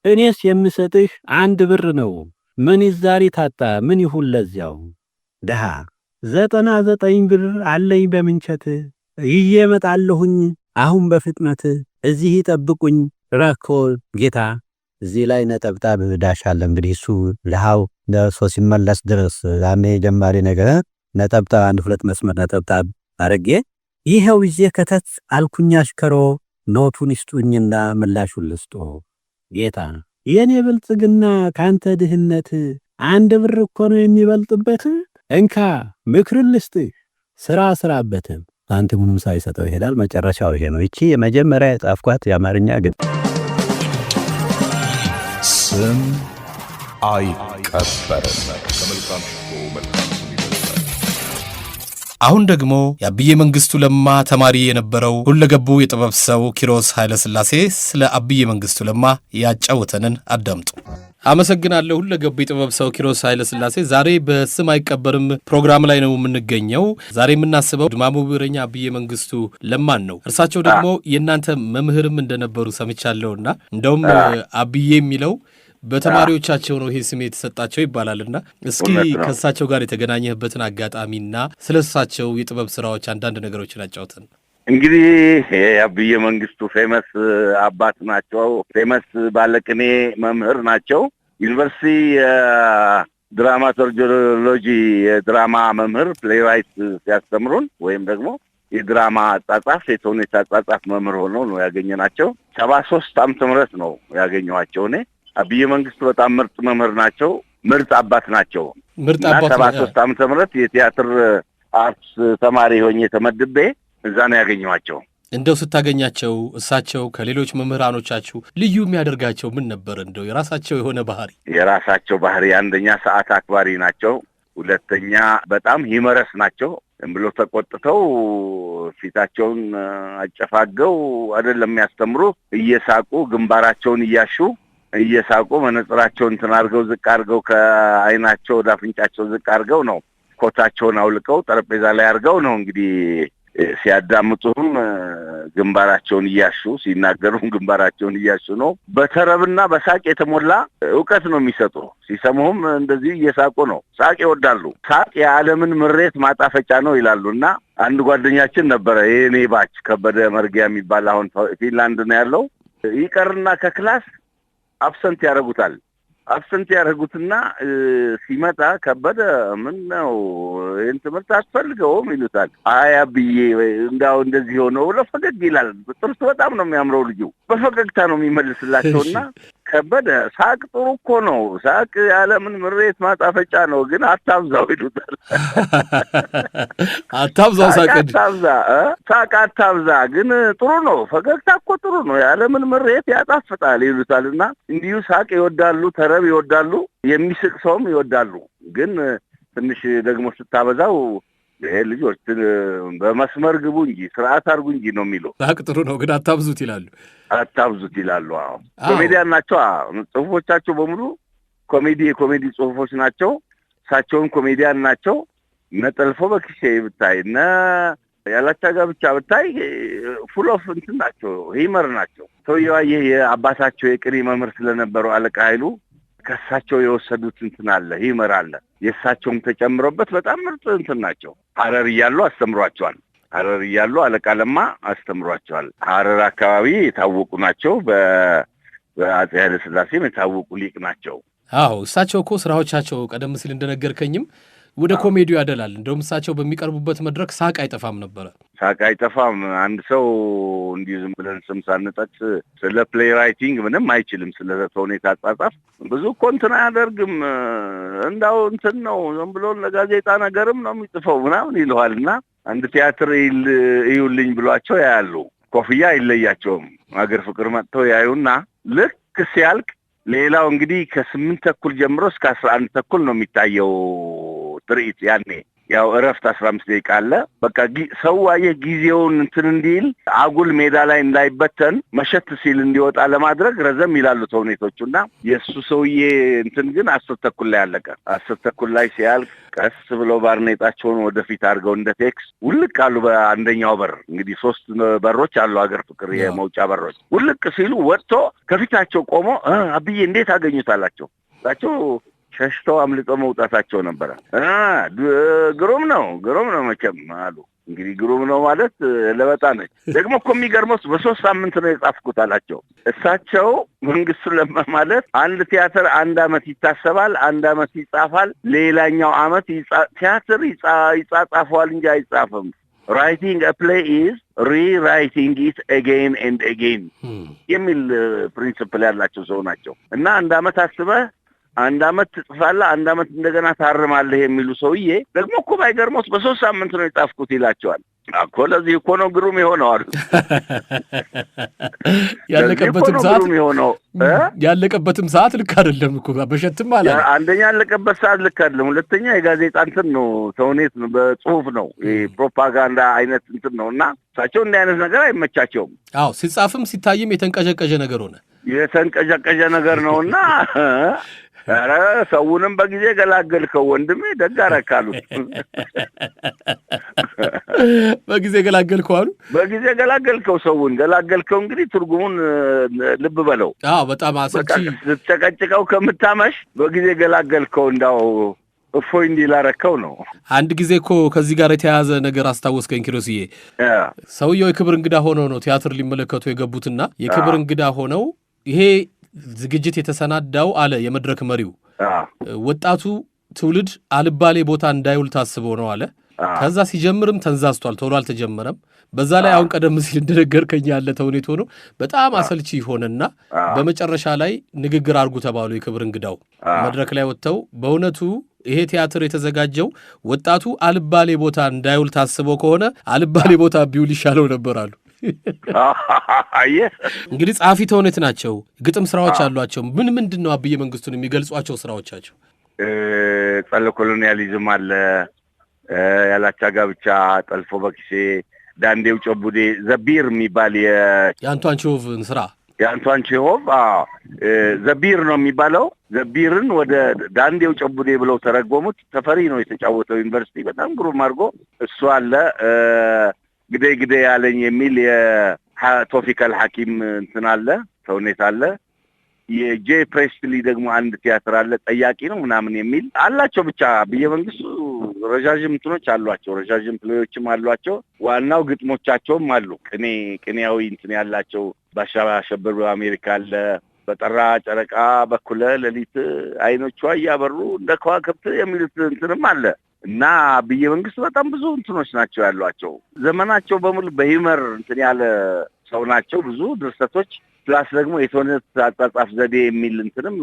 እኔስ የምሰጥህ 1 ብር ነው፣ ምን ይዛሪ ታጣ ምን ይሁን ለዚያው ደሃ 99 ብር አለኝ በምንቸት ይዤ እመጣለሁኝ አሁን በፍጥነት እዚህ ይጠብቁኝ ረኮ ጌታ። እዚህ ላይ ነጠብጣብ ዳሽ አለ እንግዲህ እሱ ለሃው ለሶ ሲመለስ ድረስ ያኔ ጀማሪ ነገር ነጠብጣብ አንድ ሁለት መስመር ነጠብጣብ አረጌ ይሄው ይዤ ከተት አልኩኝ አሽከሮ ኖቱን ይስጡኝና ምላሹን ልስጦ ጌታ። የኔ ብልጽግና ካንተ ድህነት አንድ ብር እኮ ነው የሚበልጥበት እንካ ምክርን ልስጥህ ስራ ስራበት። አንተ ምንም ሳይሰጠው ይሄዳል። መጨረሻው ይሄ ነው። እቺ የመጀመሪያ የጻፍኳት የአማርኛ ግን ስም አይቀበርም ከመልካም ሽቶ መልካም ስም ይበልጣል። አሁን ደግሞ የአብዬ መንግስቱ ለማ ተማሪ የነበረው ሁለገቡ የጥበብ ሰው ኪሮስ ኃይለሥላሴ ስለ አብዬ መንግስቱ ለማ ያጫወተንን አዳምጡ። አመሰግናለሁ። ሁለገቡ የጥበብ ሰው ኪሮስ ኃይለሥላሴ ዛሬ በስም አይቀበርም ፕሮግራም ላይ ነው የምንገኘው። ዛሬ የምናስበው ድማሙ ብዕረኛ አብዬ መንግስቱ ለማን ነው። እርሳቸው ደግሞ የእናንተ መምህርም እንደነበሩ ሰምቻለሁና እንደውም አብዬ የሚለው በተማሪዎቻቸው ነው ይሄ ስም የተሰጣቸው ይባላልና እስኪ ከእሳቸው ጋር የተገናኘህበትን አጋጣሚና ስለሳቸው የጥበብ ስራዎች አንዳንድ ነገሮችን አጫውተን። እንግዲህ የአብዬ መንግስቱ ፌመስ አባት ናቸው። ፌመስ ባለቅኔ መምህር ናቸው። ዩኒቨርሲቲ ድራማቶሎጂ የድራማ መምህር ፕሌይራይት ሲያስተምሩን ወይም ደግሞ የድራማ አጻጻፍ የተውኔት አጻጻፍ መምህር ሆነው ነው ያገኘናቸው። 73 ዓመተ ምህረት ነው ያገኘኋቸው እኔ። አብዬ መንግስቱ በጣም ምርጥ መምህር ናቸው። ምርጥ አባት ናቸው። ምርጥ አባት 73 ዓመተ ምህረት የቲያትር አርትስ ተማሪ ሆኜ ተመድቤ እዛ ነው ያገኘኋቸው። እንደው ስታገኛቸው እሳቸው ከሌሎች መምህራኖቻችሁ ልዩ የሚያደርጋቸው ምን ነበር? እንደው የራሳቸው የሆነ ባህሪ አንደኛ ሰዓት አክባሪ ናቸው። ሁለተኛ በጣም ሂመረስ ናቸው። ብሎ ተቆጥተው ፊታቸውን አጨፋገው አይደለም የሚያስተምሩ፣ እየሳቁ ግንባራቸውን እያሹ መነጽራቸውን እንትን አድርገው ዝቅ አድርገው ከአይናቸው ወደ አፍንጫቸው ዝቅ አድርገው ነው ኮታቸውን አውልቀው ጠረጴዛ ላይ አድርገው ነው እንግዲህ ሲያዳምጡም ግንባራቸውን እያሹ ሲናገሩም ግንባራቸውን እያሹ ነው። በተረብና በሳቅ የተሞላ ዕውቀት ነው የሚሰጡ። ሲሰሙም እንደዚህ እየሳቁ ነው። ሳቅ ይወዳሉ። ሳቅ የዓለምን ምሬት ማጣፈጫ ነው ይላሉና አንድ ጓደኛችን ነበረ የኔ ባች ከበደ መርጊያ የሚባል አሁን ፊንላንድ ነው ያለው። ይቀርና ከክላስ አብሰንት ያደረጉትና ሲመጣ ከበደ ምን ነው ይህን ትምህርት አስፈልገውም ይሉታል። አይ አብዬ እንዳው እንደዚህ ሆነው ለፈገግ ይላል። ጥርሱ በጣም ነው የሚያምረው ልጁ። በፈገግታ ነው የሚመልስላቸውና ከበደ ሳቅ ጥሩ እኮ ነው፣ ሳቅ የዓለምን ምሬት ማጣፈጫ ነው፣ ግን አታብዛው ይሉታል። ሳቅ አታብዛ፣ ግን ጥሩ ነው፣ ፈገግታ እኮ ጥሩ ነው፣ የዓለምን ምሬት ያጣፍጣል ይሉታልና እንዲሁ ሳቅ ይወዳሉ፣ ተረብ ይወዳሉ፣ የሚስቅ ሰውም ይወዳሉ። ግን ትንሽ ደግሞ ስታበዛው ይሄ ልጆች በመስመር ግቡ እንጂ ስርዓት አድርጉ እንጂ ነው የሚለው። ሳቅ ጥሩ ነው ግን አታብዙት ይላሉ። አዎ ኮሜዲያን ናቸው። ጽሁፎቻቸው በሙሉ የኮሜዲ ጽሁፎች ናቸው። እሳቸውም ኮሜዲያን ናቸው። ነጠልፎ በክሼ ብታይ ያላቻ ጋብቻ ብታይ ፉል ኦፍ እንትን ናቸው፣ ሂመር ናቸው። ሰውየው የአባታቸው የቅኔ መምህር ስለነበሩ አለቃ ኃይሉ ከእሳቸው የወሰዱት እንትን አለ፣ ሂመር አለ። የእሳቸውም ተጨምሮበት በጣም ምርጥ እንትን ናቸው። ሐረር እያሉ አስተምሯቸዋል። ሐረር እያሉ አለቃ ለማ አስተምሯቸዋል። ሐረር አካባቢ የታወቁ ናቸው። በአፄ ኃይለ ሥላሴም የታወቁ ሊቅ ናቸው። አዎ እሳቸው እኮ ስራዎቻቸው ቀደም ሲል እንደነገርከኝም ወደ ኮሜዲው ያደላል። እንደውም እሳቸው በሚቀርቡበት መድረክ ሳቅ አይጠፋም ነበረ። ሳቅ አይጠፋም። አንድ ሰው እንዲህ ዝም ብለን ስም ሳንጠቅስ ስለ ፕሌይ ራይቲንግ ምንም አይችልም። ስለ ተውኔት አጻጻፍ ብዙ እኮ እንትን አያደርግም። እንዳው እንትን ነው ዝም ብሎ ለጋዜጣ ነገርም ነው የሚጽፈው ምናምን ይለዋልና አንድ ቲያትር እዩልኝ ብሏቸው ያያሉ። ኮፍያ አይለያቸውም። አገር ፍቅር መጥተው ያዩና ልክ ሲያልቅ ሌላው እንግዲህ ከ8 ተኩል ጀምሮ እስከ 11 ተኩል ነው የሚታየው ትርኢት። ያኔ ያው እረፍት 15 ደቂቃ አለ። በቃ ሰው አየህ ጊዜውን እንትን እንዲል አጉል ሜዳ ላይ እንዳይበተን መሸት ሲል እንዲወጣ ለማድረግ ረዘም ይላሉ ተውኔቶቹና የእሱ ሰውዬ እንትን ግን 10 ተኩል ላይ አለቀ። 10 ተኩል ላይ ሲያልቅ ቀስ ብለው ባርኔጣቸውን ወደፊት አድርገው እንደ ቴክስ ውልቅ አሉ። በአንደኛው በር እንግዲህ 3 በሮች አሉ አገር ፍቅር የመውጫ በሮች። ውልቅ ሲሉ ወጥቶ ከፊታቸው ቆሞ አብዬ እንዴት አገኙታላቸው? እሳቸው ሸሽተው አምልጠው መውጣታቸው ነበረ። ግሩም ነው መቼም አሉ። እንግዲህ ግሩም ነው ማለት ለበጣ ነች። ደግሞ እኮ የሚገርመው በ3 ሳምንት ነው የጻፍኩት አላቸው። እሳቸው መንግስቱ ለማ ማለት አንድ ቲያትር 1 አመት ይታሰባል፣ 1 አመት ይጻፋል፣ ሌላኛው አመት ቲያትር ይጻጻፈዋል እንጂ አይጻፍም። writing a play is rewriting it again and again የሚል ፕሪንሲፕል ያላቸው ሰው ናቸው። እና 1 አመት አስበህ 1 አመት ትጽፋለህ፣ 1 አመት እንደገና ታርማለህ የሚሉ ሰውዬ ደግሞ እኮ ባይገርሞት በ3 ሳምንት ነው የጻፍኩት ይላቸዋል። እኮ ለዚህ እኮ ነው ግሩም የሆነው አሉ። ያለቀበትም ሰዓት ልክ አይደለም እኮ በሸትም አለ። አንደኛ ያለቀበት ሰዓት ልክ አይደለም፣ ሁለተኛ የጋዜጣ እንትን ነው፣ ተውኔት ነው፣ በጽሁፍ ነው፣ የፕሮፓጋንዳ አይነት እንትን ነውና እሳቸው እንዲህ አይነት ነገር አይመቻቸውም። አዎ ሲጻፍም ሲታይም የተንቀዠቀዠ ነገር ሆነ። የተንቀዠቀዠ ነገር ነውና ኧረ ሰውንም በጊዜ ገላገልከው ወንድሜ ደግ አደረካሉት። በጊዜ ገላገልከው አሉ። በጊዜ ገላገልከው፣ ሰውን ገላገልከው። እንግዲህ ትርጉሙን ልብ በለው። አዎ በጣም አሰልቺ ስትጨቀጭቀው ከምታመሽ በጊዜ ገላገልከው፣ እንዳው እፎይ እንዲላረከው ነው። አንድ ጊዜ እኮ ከዚህ ጋር የተያያዘ ነገር አስታወስከኝ ኪሮስዬ። ሰውየው የክብር እንግዳ ሆነው ነው ቲያትር ሊመለከቱ የገቡትና የክብር እንግዳ ሆነው ይሄ ዝግጅት የተሰናዳው አለ የመድረክ መሪው ወጣቱ ትውልድ አልባሌ ቦታ እንዳይውል ታስቦ ነው አለ። ከዛ ሲጀምርም ተንዛዝቷል፣ ቶሎ አልተጀመረም። በዛ ላይ አሁን ቀደም ሲል እንደነገርከኝ ያለ ተውኔት ሆኖ በጣም አሰልቺ ሆነና በመጨረሻ ላይ ንግግር አድርጉ ተባሉ። የክብር እንግዳው መድረክ ላይ ወጥተው በእውነቱ ይሄ ቲያትር የተዘጋጀው ወጣቱ አልባሌ ቦታ እንዳይውል ታስቦ ከሆነ አልባሌ ቦታ ቢውል ይሻለው ነበር አሉ። እንግዲህ ጸሐፊ ተውኔት ናቸው፣ ግጥም ስራዎች አሏቸው። ምንድን ነው አብዬ መንግስቱን የሚገልጿቸው ስራዎቻቸው? ጸረ ኮሎኒያሊዝም አለ፣ ያላቻ ጋብቻ፣ ጠልፎ በኪሴ፣ ዳንዴው ጨቡዴ፣ ዘቢር የሚባል የአንቷን ቼሆቭን ስራ የአንቷን ቼሆቭ ዘቢር ነው የሚባለው። ዘቢርን ወደ ዳንዴው ጨቡዴ ብለው ተረጎሙት። ተፈሪ ነው የተጫወተው ዩኒቨርሲቲ በጣም ግሩም አድርጎ። እሱ አለ። ግዴ ያለኝ የሚል የቶፊካል ሐኪም እንትን አለ፣ ተውኔት አለ። የጄ ፕሬስትሊ ደግሞ አንድ ቲያትር አለ፣ ጠያቂ ነው ምናምን የሚል አላቸው። ብቻ በየመንግስቱ ረጃጅም እንትኖች አሏቸው፣ ረጃጅም ፕሌዮችም አሏቸው። ዋናው ግጥሞቻቸውም አሉ፣ ቅኔያዊ እንትን ያላቸው። ባሻሸብር በአሜሪካ አለ፣ በጠራ ጨረቃ በኩለ ሌሊት አይኖቿ እያበሩ እንደ ከዋክብት የሚሉት እንትንም አለ። እና በየመንግስቱ በጣም ብዙ እንትኖች ናቸው ያሏቸው። ዘመናቸው በሙሉ በሂመር እንትን ያለ ሰው ናቸው። ብዙ ድርሰቶች ፕላስ ደግሞ የተውኔት አጻጻፍ ዘዴ የሚል እንትንም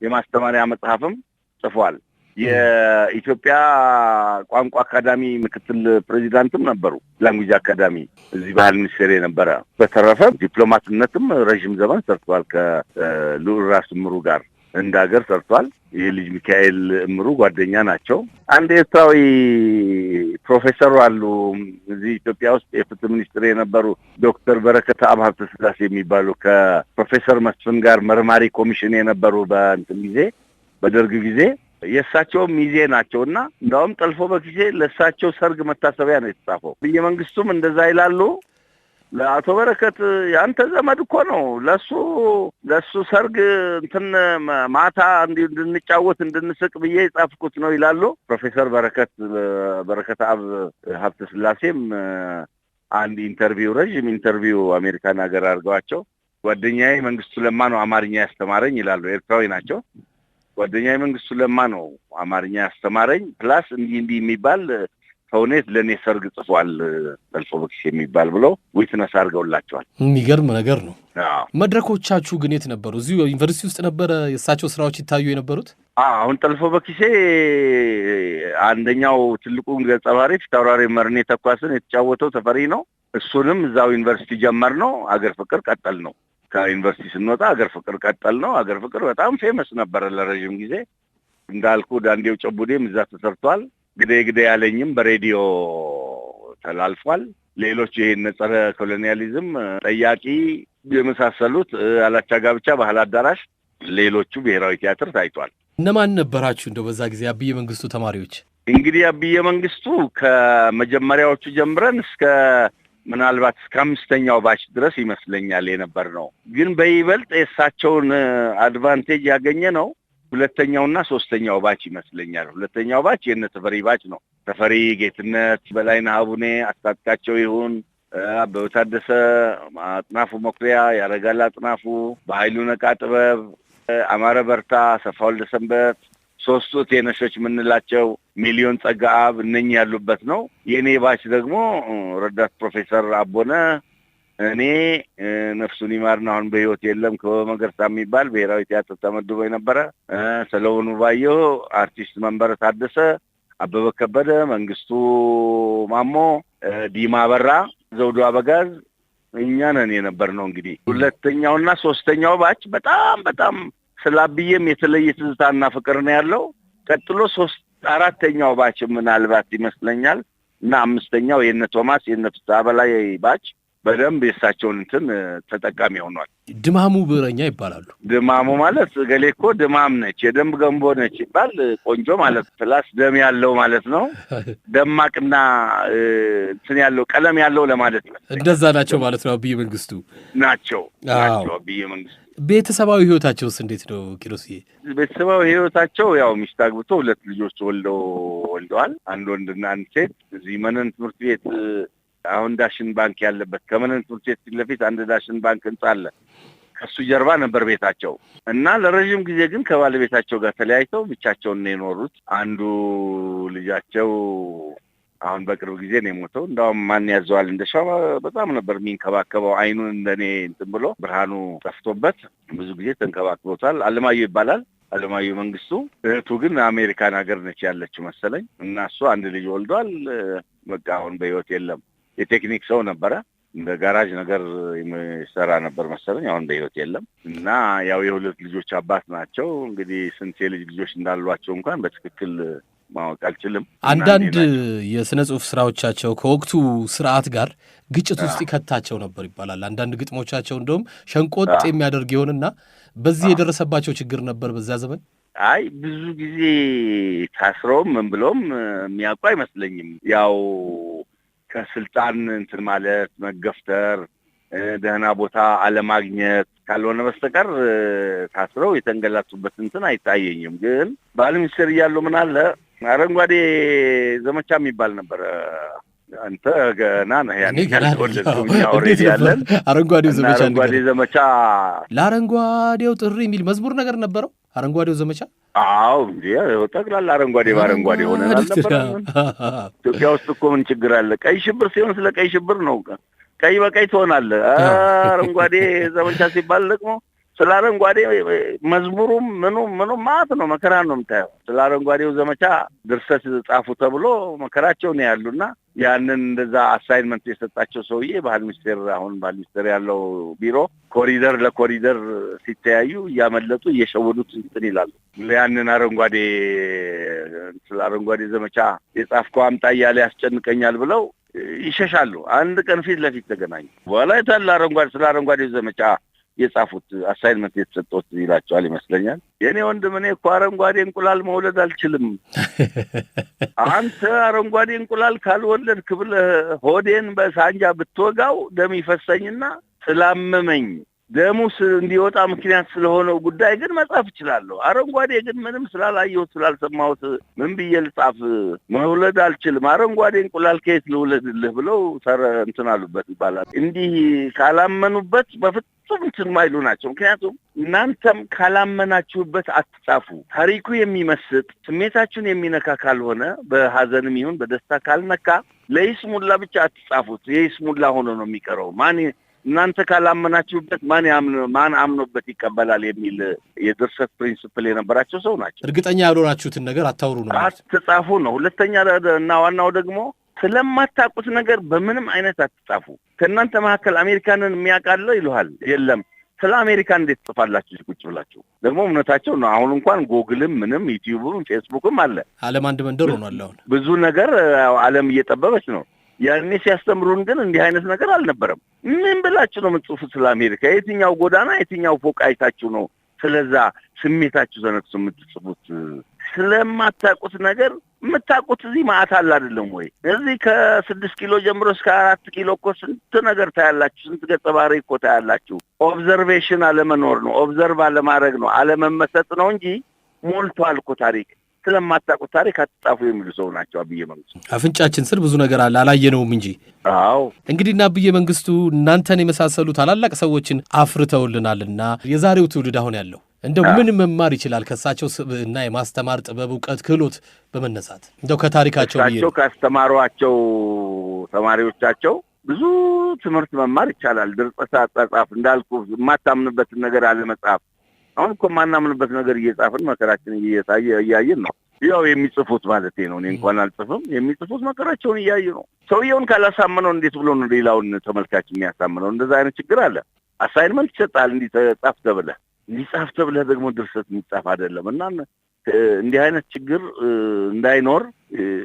የማስተማሪያ መጽሐፍም ጽፏል። የኢትዮጵያ ቋንቋ አካዳሚ ምክትል ፕሬዚዳንትም ነበሩ፣ ላንጉጅ አካዳሚ እዚህ ባህል ሚኒስቴር የነበረ። በተረፈ ዲፕሎማትነትም ረዥም ዘመን ሰርቷል ከልዑል ራስ እምሩ ጋር እንደ ሀገር ሰርቷል። የልጅ ሚካኤል እምሩ ጓደኛ ናቸው። አንድ ኤርትራዊ ፕሮፌሰር አሉ እዚህ ኢትዮጵያ ውስጥ የፍትህ ሚኒስትር የነበሩ ዶክተር በረከት አብ ሀብተ ስላሴ የሚባሉ ከፕሮፌሰር መስፍን ጋር መርማሪ ኮሚሽን የነበሩ በእንትን ጊዜ በደርግ ጊዜ የእሳቸውም ሚዜ ናቸውና እንዳውም ጠልፎ በኪሴ ለእሳቸው ሰርግ መታሰቢያ ነው የተጻፈው። በየመንግስቱም እንደዛ ይላሉ። ለአቶ በረከት ያንተ ዘመድ እኮ ነው፣ ለሱ ሰርግ እንትን ማታ እንድንጫወት እንድንስቅ ብዬ የጻፍኩት ነው ይላሉ። ፕሮፌሰር በረከት አብ ሀብተ ስላሴም አንድ ኢንተርቪው ረዥም ኢንተርቪው አሜሪካን ሀገር አድርገዋቸው ጓደኛዬ መንግስቱ ለማ ነው አማርኛ ያስተማረኝ ይላሉ። ኤርትራዊ ናቸው። ጓደኛዬ መንግስቱ ለማ ነው አማርኛ ያስተማረኝ ፕላስ እንዲህ የሚባል ተውኔት ለኔ ሰርግ ጽፏል ጠልፎ በኪሴ የሚባል ብለው ዊትነስ አድርገውላቸዋል። የሚገርም ነገር ነው። መድረኮቻችሁ ግን የት ነበሩ? እዚሁ ዩኒቨርሲቲ ውስጥ ነበረ የእሳቸው ስራዎች ይታዩ የነበሩት? አሁን ጠልፎ በኪሴ አንደኛው ትልቁን ገጸ ባህሪ ፊታውራሪ መርኔ ተኳስን የተጫወተው ተፈሪ ነው። እሱንም እዛው ዩኒቨርሲቲ ጀመር ነው። አገር ፍቅር ቀጠል ነው። ከዩኒቨርሲቲ ስንወጣ አገር ፍቅር ቀጠል ነው። አገር ፍቅር በጣም ፌመስ ነበረ ለረዥም ጊዜ። እንዳልኩ ዳንዴው ጨቡዴም እዛ ተሰርቷል። ግዴ ያለኝም በሬዲዮ ተላልፏል። ሌሎች ይሄን ጸረ ኮሎኒያሊዝም፣ ጠያቂ የመሳሰሉት አላቻ ጋብቻ፣ ባህል አዳራሽ፣ ሌሎቹ ብሔራዊ ቲያትር ታይቷል። እነማን ነበራችሁ እንደው በዛ ጊዜ አብዬ መንግስቱ ተማሪዎች? እንግዲህ አብዬ መንግስቱ ከመጀመሪያዎቹ ጀምረን ምናልባት እስከ 5ኛው ባች ድረስ ይመስለኛል የነበር ነው። ግን በይበልጥ የእሳቸውን አድቫንቴጅ ያገኘ ነው ሁለተኛውና ሶስተኛው ባች ይመስለኛል። ሁለተኛው ባች የነ ተፈሪ ባች ነው። ተፈሪ ጌትነት፣ በላይነህ አቡኔ፣ አስታጥቃቸው ይሁን፣ አበበ ታደሰ፣ አጥናፉ መኩሪያ፣ ያረጋል አጥናፉ፣ በኃይሉ ነቃ ጥበብ፣ አማረ በርታ፣ አሰፋ ወልደ ሰንበት፣ ሶስቱ ቴነሾች የምንላቸው ሚሊዮን ጸጋብ እነኚህ ያሉበት ነው። የኔ ባች ደግሞ ረዳት ፕሮፌሰር አቦነ፣ እኔ ነፍሱን ይማርና አሁን በህይወት የለም ከመገርሳ የሚባል ብሔራዊ ቲያትር ተመድቦ የነበረ፣ ሰለሞን ባየሁ፣ አርቲስት መንበረ ታደሰ፣ አበበ ከበደ፣ መንግስቱ ማሞ፣ ዲማ በራ፣ ዘውዱ አበጋዝ እኛ ነን የነበር ነው። እንግዲህ ሁለተኛውና ሶስተኛው ባች በጣም ስላብዬም የተለየ ትዝታና ፍቅር ነው ያለው። ቀጥሎ አራተኛው ባች ምናልባት ይመስለኛል እና አምስተኛው የነ ቶማስ የነ ፍስሐ በላይ ባች በደንብ የሳቸውን እንትን ተጠቃሚ ሆኗል። ድማሙ ብዕረኛ ይባላሉ። ድማሙ ማለት ገሌ እኮ ድማም ነች የደንብ ገንቦ ነች ይባል ቆንጆ ማለት ፕላስ ደም ያለው ማለት ነው። ደማቅና እንትን ያለው ቀለም ያለው ለማለት ነው። እንደዛ ናቸው ማለት ነው። አብይ መንግስቱ ናቸው። አብይ መንግስቱ ቤተሰባዊ ህይወታቸውስ እንዴት ነው ኪሮስዬ? ቤተሰባዊ ህይወታቸው ያው ሚስት አግብቶ 2 ልጆች ወልደዋል። አንድ ወንድና አንድ ሴት። እዚህ መነን ትምህርት ቤት አሁን ዳሽን ባንክ ያለበት ከመነን ትምህርት ቤት ፊት ለፊት አንድ ዳሽን ባንክ ህንጻ አለ። ከሱ ጀርባ ነበር ቤታቸው እና ለረጅም ጊዜ ግን ከባለቤታቸው ጋር ተለያይተው ብቻቸውን ነው የኖሩት። አንዱ ልጃቸው አሁን በቅርብ ጊዜ ነው የሞተው። እንዳውም ማን ያዘዋል እንደሻው በጣም ነበር የሚንከባከበው። አይኑን እንደኔ እንትን ብሎ ብርሃኑ ጠፍቶበት ብዙ ጊዜ ተንከባክቦታል። አለማየሁ ይባላል። አለማየሁ መንግስቱ። እህቱ ግን አሜሪካን ሀገር ነች ያለችው መሰለኝ እና እሱ አንድ ልጅ ወልዷል። በቃ አሁን በህይወት የለም። የቴክኒክ ሰው ነበረ። እንደ ጋራጅ ነገር ይሰራ ነበር መሰለኝ። አሁን በህይወት የለም እና ያው የ2 ልጆች አባት ናቸው። እንግዲህ ስንት የልጅ ልጆች እንዳሏቸው እንኳን በትክክል ማወቅ አልችልም። አንዳንድ የስነ ጽሁፍ ስራዎቻቸው ከወቅቱ ስርዓት ጋር ግጭት ውስጥ ይከታቸው ነበር ይባላል። አንዳንድ ግጥሞቻቸው እንደውም ሸንቆጥ የሚያደርግ ይሆንና በዚህ የደረሰባቸው ችግር ነበር በዛ ዘመን። አይ ብዙ ጊዜ ታስረውም ምን ብለውም የሚያውቁ አይመስለኝም። ያው ከስልጣን እንትን ማለት መገፍተር፣ ደህና ቦታ አለማግኘት ካልሆነ በስተቀር ታስረው የተንገላቱበት እንትን አይታየኝም። ግን ባል ሚኒስትር እያሉ ምን አለ አረንጓዴ ዘመቻ የሚባል ነበር። አንተ ገና ነህ ያኔ ያለን አረንጓዴ ዘመቻ ለአረንጓዴው ጥሪ የሚል መዝሙር ነገር ነበረው። አረንጓዴው ዘመቻ አዎ እንዴ ጠቅላላ አረንጓዴ ባረንጓዴ ሆነ ነበር። ኢትዮጵያ ውስጥ እኮ ምን ችግር አለ? ቀይ ሽብር ሲሆን ስለ ቀይ ሽብር ነው። ቀይ በቀይ ትሆናለህ። አረንጓዴ ዘመቻ ሲባል ደግሞ ስለ አረንጓዴ መዝሙሩም ምኑም ማለት ነው። መከራ ነው የምታየው። ስለ አረንጓዴው ዘመቻ ድርሰት ጻፉ ተብሎ መከራቸው ነው ያሉና ያንን እንደዛ አሳይንመንት የሰጣቸው ሰውዬ ባህል ሚኒስቴር አሁን ባህል ሚኒስቴር ያለው ቢሮ ኮሪደር ለኮሪደር ሲተያዩ እያመለጡ እየሸወዱት እንትን ይላሉ። ያንን አረንጓዴ ስለ አረንጓዴ ዘመቻ የጻፍከው አምጣ እያለ ያስጨንቀኛል ብለው ይሸሻሉ። አንድ ቀን ፊት ለፊት ተገናኙ። በኋላ የታለ አረንጓዴ ስለ አረንጓዴ ዘመቻ የጻፉት አሳይንመንት የተሰጠውት ይላቸዋል ይመስለኛል። የኔ ወንድም እኔ እኮ አረንጓዴ እንቁላል መውለድ አልችልም። አንተ አረንጓዴ እንቁላል ካልወለድክ ብለህ ሆዴን በሳንጃ ብትወጋው ደም ይፈሰኝና ስላመመኝ ደሙስ እንዲወጣ ምክንያት ስለሆነው ጉዳይ ግን መጻፍ እችላለሁ። አረንጓዴ ግን ምንም ስላላየሁት ስላልሰማሁት ምን ብዬ ልጻፍ? መውለድ አልችልም። አረንጓዴ እንቁላል ከየት ልውለድልህ ብለው እንትን አሉበት ይባላል። እንዲህ ካላመኑበት በፍጹም እንትን ማይሉ ናቸው። ምክንያቱም እናንተም ካላመናችሁበት አትጻፉ። ታሪኩ የሚመስጥ ስሜታችሁን የሚነካ ካልሆነ በሐዘንም ይሁን በደስታ ካልነካ ለይስሙላ ብቻ አትጻፉት። የይስሙላ ሆኖ ነው የሚቀረው። እናንተ ካላመናችሁበት ማን አምኖበት ይቀበላል የሚል የድርሰት ፕሪንሲፕል የነበራቸው ሰው ናቸው። እርግጠኛ ያልሆናችሁትን ነገር አታውሩ ነው፣ አትጻፉ ነው። ሁለተኛ እና ዋናው ደግሞ ስለማታውቁት ነገር በምንም አይነት አትጻፉ። ከእናንተ መካከል አሜሪካንን የሚያውቃለ ይሉሃል። የለም። ስለ አሜሪካ እንዴት ጽፋላችሁ ቁጭ ብላችሁ? ደግሞ እውነታቸው ነው። አሁን እንኳን ጎግልም ምንም ዩቲዩብም ፌስቡክም አለ። ዓለም አንድ መንደር ሆኗል። አሁን ብዙ ነገር ዓለም እየጠበበች ነው። ያኔ ሲያስተምሩን ግን እንዲህ አይነት ነገር አልነበረም። ምን ብላችሁ ነው የምትጽፉት ስለ አሜሪካ? የትኛው ጎዳና የትኛው ፎቅ አይታችሁ ነው ስለዛ ስሜታችሁ ተነክቶ የምትጽፉት? ስለማታውቁት ነገር የምታውቁት እዚህ ማዕት አለ አይደለም ወይ? እዚህ ከ6 ኪሎ ጀምሮ እስከ 4 ኪሎ እኮ ስንት ነገር ታያላችሁ። ስንት ገጸ ባህሪ እኮ ታያላችሁ። ኦብዘርቬሽን አለመኖር ነው። ኦብዘርቭ አለማድረግ ነው። አለመመሰጥ ነው እንጂ ሞልቷል እኮ ታሪክ። ስለማታውቁት ታሪክ አትጻፉ የሚሉ ሰው ናቸው አብዬ መንግስቱ። አፍንጫችን ስር ብዙ ነገር አለ አላየነውም እንጂ። አዎ እንግዲህ አብዬ መንግስቱ እናንተን የመሳሰሉ ታላላቅ ሰዎችን አፍርተውልናልና የዛሬው ትውልድ አሁን ያለው እንደው ምን መማር ይችላል ከሳቸው እና የማስተማር ጥበብ፣ ዕውቀት፣ ክህሎት በመነሳት እንደው ከታሪካቸው እሳቸው ካስተማሯቸው ተማሪዎቻቸው ብዙ ትምህርት መማር ይቻላል። ድርጸት አጻጻፍ እንዳልኩ የማታምንበትን ነገር አለ መጽሐፍ። አሁን እኮ ማናምንበት ነገር እየጻፍን መከራችን እያየን ነው። ያው የሚጽፉት ማለት ነው። እኔ እንኳን አልጽፍም። የሚጽፉት መከራቸውን እያዩ ነው። ሰውየውን ካላሳመነው እንዴት ብሎ ነው ሌላውን ተመልካች የሚያሳምነው? እንደዛ አይነት ችግር አለ። አሳይንመንት ይሰጣል እንዲህ ጻፍ ተብለህ እንዲጻፍ ተብለህ ደግሞ ድርሰት የሚጻፍ አይደለም። እና እንዲህ አይነት ችግር እንዳይኖር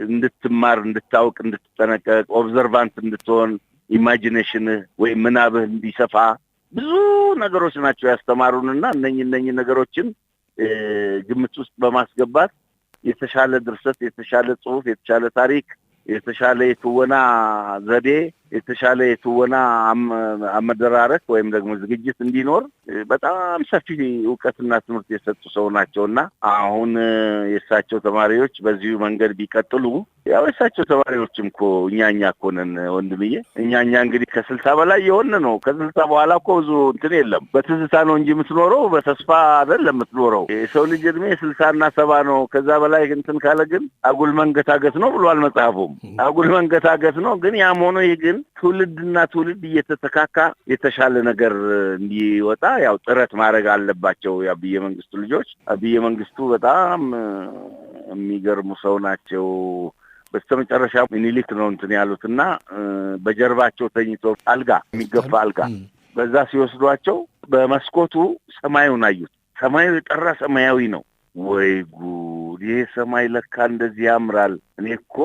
እንድትማር፣ እንድታውቅ፣ እንድትጠነቀቅ፣ ኦብዘርቫንት እንድትሆን፣ ኢማጂኔሽንህ ወይም ምናብህ እንዲሰፋ ብዙ ነገሮች ናቸው ያስተማሩንና እነኚህ ነገሮችን ግምት ውስጥ በማስገባት የተሻለ ድርሰት፣ የተሻለ ጽሑፍ፣ የተሻለ ታሪክ፣ የተሻለ የትወና ዘዴ፣ የተሻለ የትወና አመደራረክ ወይም ደግሞ ዝግጅት እንዲኖር በጣም ሰፊ ዕውቀትና ትምህርት የሰጡ ሰው ናቸውና አሁን የእሳቸው ተማሪዎች በዚሁ መንገድ ቢቀጥሉ ያው የእሳቸው ተማሪዎችም እኮ እኛ እኮ ነን ወንድምዬ። እኛ እንግዲህ ከ60 በላይ የሆነ ነው። ከ60 በኋላ እኮ ብዙ እንትን የለም። በትዝታ ነው እንጂ የምትኖረው በተስፋ አይደለም የምትኖረው። የሰው ልጅ እድሜ 60 እና 70 ነው። ከዛ በላይ እንትን ካለ ግን አጉል መንገታገት ነው ብሏል መጽሐፉም። አጉል መንገታገት ነው። ግን ያም ሆኖ ይህ ግን ትውልድና ትውልድ እየተተካካ የተሻለ ነገር እንዲወጣ ያው ጥረት ማድረግ አለባቸው የአብዬ መንግስቱ ልጆች። አብዬ መንግስቱ በጣም የሚገርሙ ሰው ናቸው። በስተመጨረሻ ሚኒሊክ ነው እንትን ያሉትና በጀርባቸው ተኝቶ አልጋ የሚገፋ አልጋ በዛ ሲወስዷቸው በመስኮቱ ሰማዩን አዩት። ሰማዩ የጠራ ሰማያዊ ነው። ወይ ጉድ! ይሄ ሰማይ ለካ እንደዚህ ያምራል። እኔ እኮ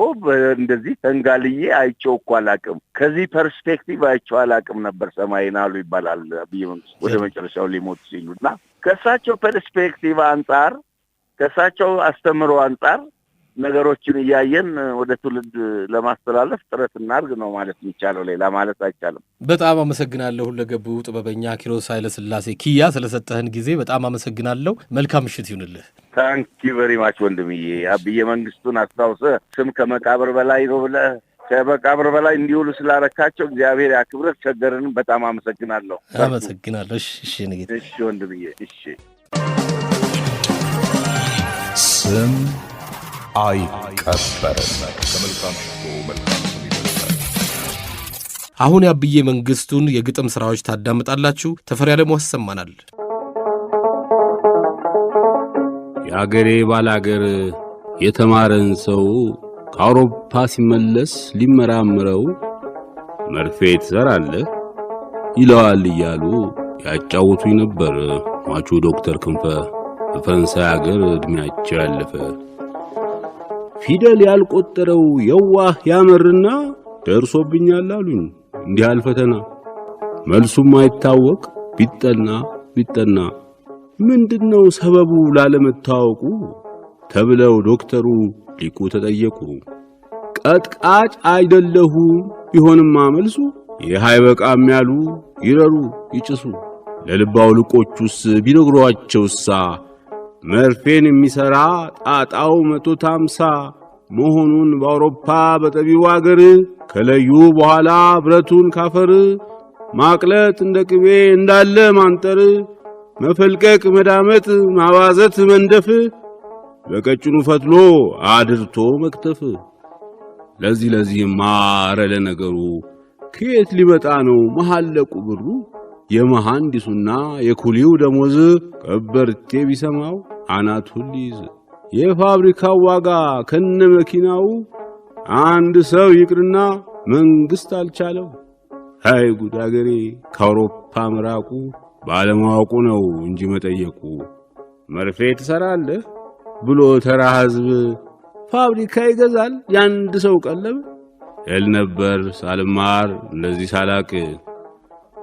እንደዚህ ተንጋልዬ አይቼው እኮ አላቅም፣ ከዚህ ፐርስፔክቲቭ አይቼው አላቅም ነበር ሰማይን አሉ ይባላል አብዬ መንግስቱ ወደ መጨረሻው ሊሞት ሲሉና ከሳቸው ፐርስፔክቲቭ አንጻር ከሳቸው አስተምሮ አንጻር ነገሮችን እያየን ወደ ትውልድ ለማስተላለፍ ጥረት እናድርግ ነው ማለት የሚቻለው። ሌላ ማለት አይቻልም። በጣም አመሰግናለሁ ለገቡ ጥበበኛ ኪሮስ ኃይለሥላሴ ኪያ ስለሰጠህን ጊዜ በጣም አመሰግናለሁ። መልካም ምሽት ይሁንልህ። ታንኪ ቨሪ ማች ወንድምዬ። አብዬ መንግስቱን አስታውሰህ ስም ከመቃብር በላይ ነው ብለህ ከመቃብር በላይ እንዲውሉ ስላረካቸው እግዚአብሔር ያክብረህ። ቸገርን በጣም አመሰግናለሁ። አመሰግናለሁ። እሺ ንጌት። እሺ ወንድምዬ። እሺ ስም አይቀበርም። ከመልካም ሽቶ መልካም ስም ይበልጣል። አሁን የአብዬ መንግስቱን የግጥም ስራዎች ታዳምጣላችሁ። ተፈሪ ዓለሙ ያሰማናል። የአገሬ ባላገር የተማረን ሰው ከአውሮፓ ሲመለስ ሊመራምረው መርፌ ትሰራለህ ይለዋል እያሉ ያጫውቱኝ ነበር ሟቹ ዶክተር ክንፈ በፈረንሳይ አገር እድሜያቸው ያለፈ። ፊደል ያልቆጠረው የዋህ ያመርና ደርሶብኛል አሉኝ እንዲህ ያለ ፈተና። መልሱም አይታወቅ ቢጠና ምንድነው ሰበቡ ላለመታወቁ ተብለው ዶክተሩ ሊቁ ተጠየቁ። ቀጥቃጭ አይደለሁም ቢሆንማ መልሱ የሃይ በቃም ያሉ ይረሩ ይጭሱ። ለልባው ልቆቹስ ቢነግሯቸውሳ መርፌን የሚሰራ ጣጣው 150 መሆኑን በአውሮፓ በጠቢው አገር ከለዩ በኋላ ብረቱን ካፈር ማቅለጥ እንደ ቅቤ እንዳለ ማንጠር መፈልቀቅ መዳመጥ ማባዘት መንደፍ በቀጭኑ ፈትሎ አድርቶ መክተፍ። ለዚህማ ኧረ ለነገሩ ከየት ሊመጣ ነው መሐለቁ ብሩ? የመሐንዲሱና የኩሊው ደሞዝ ከበርቴ ቢሰማው አናቱን ሊይዝ የፋብሪካው ዋጋ ከነ መኪናው አንድ ሰው ይቅርና መንግስት አልቻለው። አይ ጉድ አገሬ ከአውሮፓ መራቁ ባለማወቁ ነው እንጂ መጠየቁ። መርፌ ትሰራለህ ብሎ ተራ ሕዝብ ፋብሪካ ይገዛል ያንድ ሰው ቀለብ እል ነበር ሳልማር እንደዚህ ሳላቅ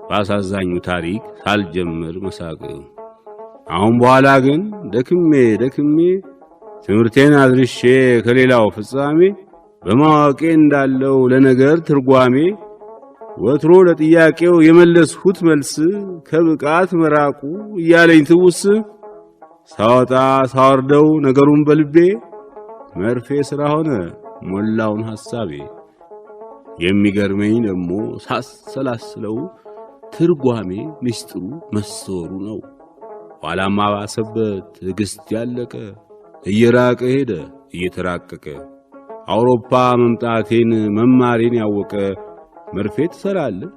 ባሳዛኙ ታሪክ ሳልጀምር መሳቅ። አሁን በኋላ ግን ደክሜ ትምህርቴን አድርሼ ከሌላው ፍጻሜ በማወቄ እንዳለው ለነገር ትርጓሜ ወትሮ ለጥያቄው የመለስሁት መልስ ከብቃት መራቁ እያለኝ ትውስ ሳወጣ ሳወርደው ነገሩን በልቤ መርፌ ሥራ ሆነ ሞላውን ሐሳቤ። የሚገርመኝ ደግሞ ሳሰላስለው ትርጓሜ ምስጢሩ መሰወሩ ነው። ኋላማ ባሰበት ትዕግስት ያለቀ እየራቀ ሄደ እየተራቀቀ አውሮፓ መምጣቴን መማሬን ያወቀ መርፌ ትሰራለህ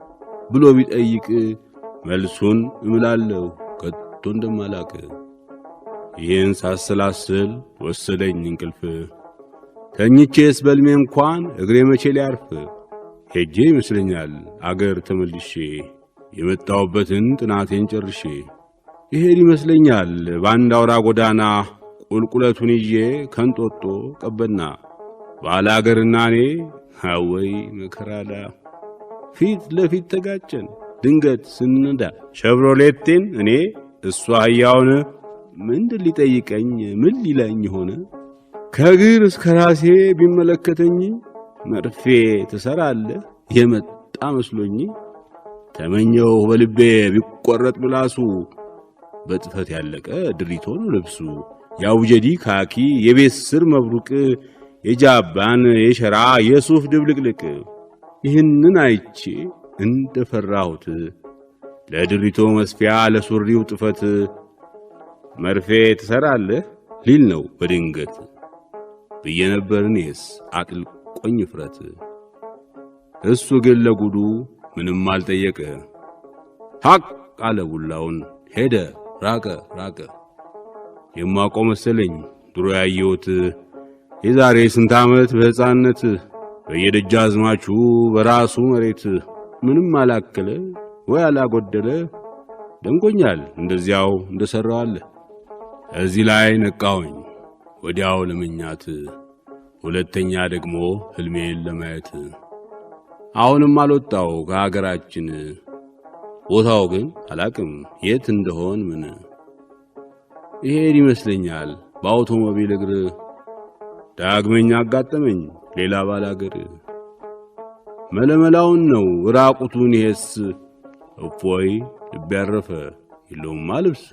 ብሎ ቢጠይቅ መልሱን እምላለሁ ከቶ እንደማላቅ። ይህን ሳሰላስል ወሰደኝ እንቅልፍ ተኝቼስ በልሜ እንኳን እግሬ መቼ ሊያርፍ ሄጄ ይመስለኛል አገር ተመልሼ የመጣሁበትን ጥናቴን ጨርሼ ይሄድ ይመስለኛል በአንድ አውራ ጎዳና ቁልቁለቱን ይዤ ከንጦጦ ቀበና ባላገርና እኔ አወይ መከራዳ ፊት ለፊት ተጋጨን ድንገት ስንነዳ ሸቭሮሌቴን እኔ እሷ አህያውን ምንድን ሊጠይቀኝ ምን ሊለኝ ሆነ ከግር እስከ ራሴ ቢመለከተኝ መርፌ ትሰራለህ የመጣ መስሎኝ ተመኘው በልቤ ቢቆረጥ ምላሱ በጥፈት ያለቀ ድሪቶ ነው ልብሱ ያውጀዲ ካኪ የቤት ስር መብሩቅ የጃባን የሸራ የሱፍ ድብልቅልቅ ይህንን አይቼ እንደፈራሁት ለድሪቶ መስፊያ ለሱሪው ጥፈት መርፌ ትሰራለህ ሊል ነው በድንገት ብዬ ነበር እኔስ አጥልቆኝ ፍረት። እሱ ግን ለጉዱ ምንም አልጠየቀ ሐቅ አለ ቡላውን ሄደ ራቀ ራቀ። የማውቀው መሰለኝ ድሮ ያየሁት የዛሬ ስንት ዓመት በሕፃንነት በየደጃዝማቹ በራሱ መሬት ምንም አላከለ ወይ አላጎደለ ደንቆኛል እንደዚያው እንደሰራው አለ። እዚህ ላይ ነቃሁኝ ወዲያው ለመኛት ሁለተኛ ደግሞ ህልሜን ለማየት። አሁንም አልወጣው ከሀገራችን ቦታው ግን አላቅም የት እንደሆን ምን ይሄድ ይመስለኛል በአውቶሞቢል እግር ዳግመኛ አጋጠመኝ ሌላ ባላገር መለመላውን ነው ራቁቱን ይሄስ እፎይ ልብ ያረፈ የለውም ልብስ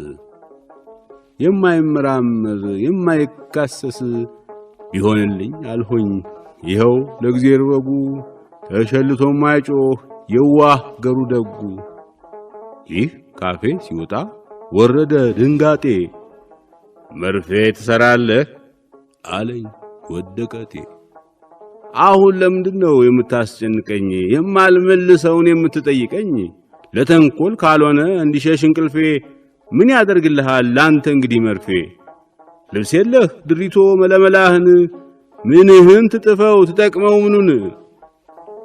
የማይመራመር የማይካሰስ ቢሆንልኝ አልሆኝ ይኸው ለእግዚአብሔር በጉ ተሸልቶ ማይጮህ የዋህ ገሩ ደጉ። ይህ ካፌ ሲወጣ ወረደ ድንጋጤ መርፌ ትሰራለህ አለኝ ወደቀቴ። አሁን ለምንድነው የምታስጨንቀኝ የማልመልሰውን የምትጠይቀኝ? ለተንኮል ካልሆነ እንዲሸሽ እንቅልፌ ምን ያደርግልሃል ላንተ እንግዲህ መርፌ? ልብስ የለህ ድሪቶ መለመላህን ምንህን ትጥፈው ትጠቅመው ምኑን?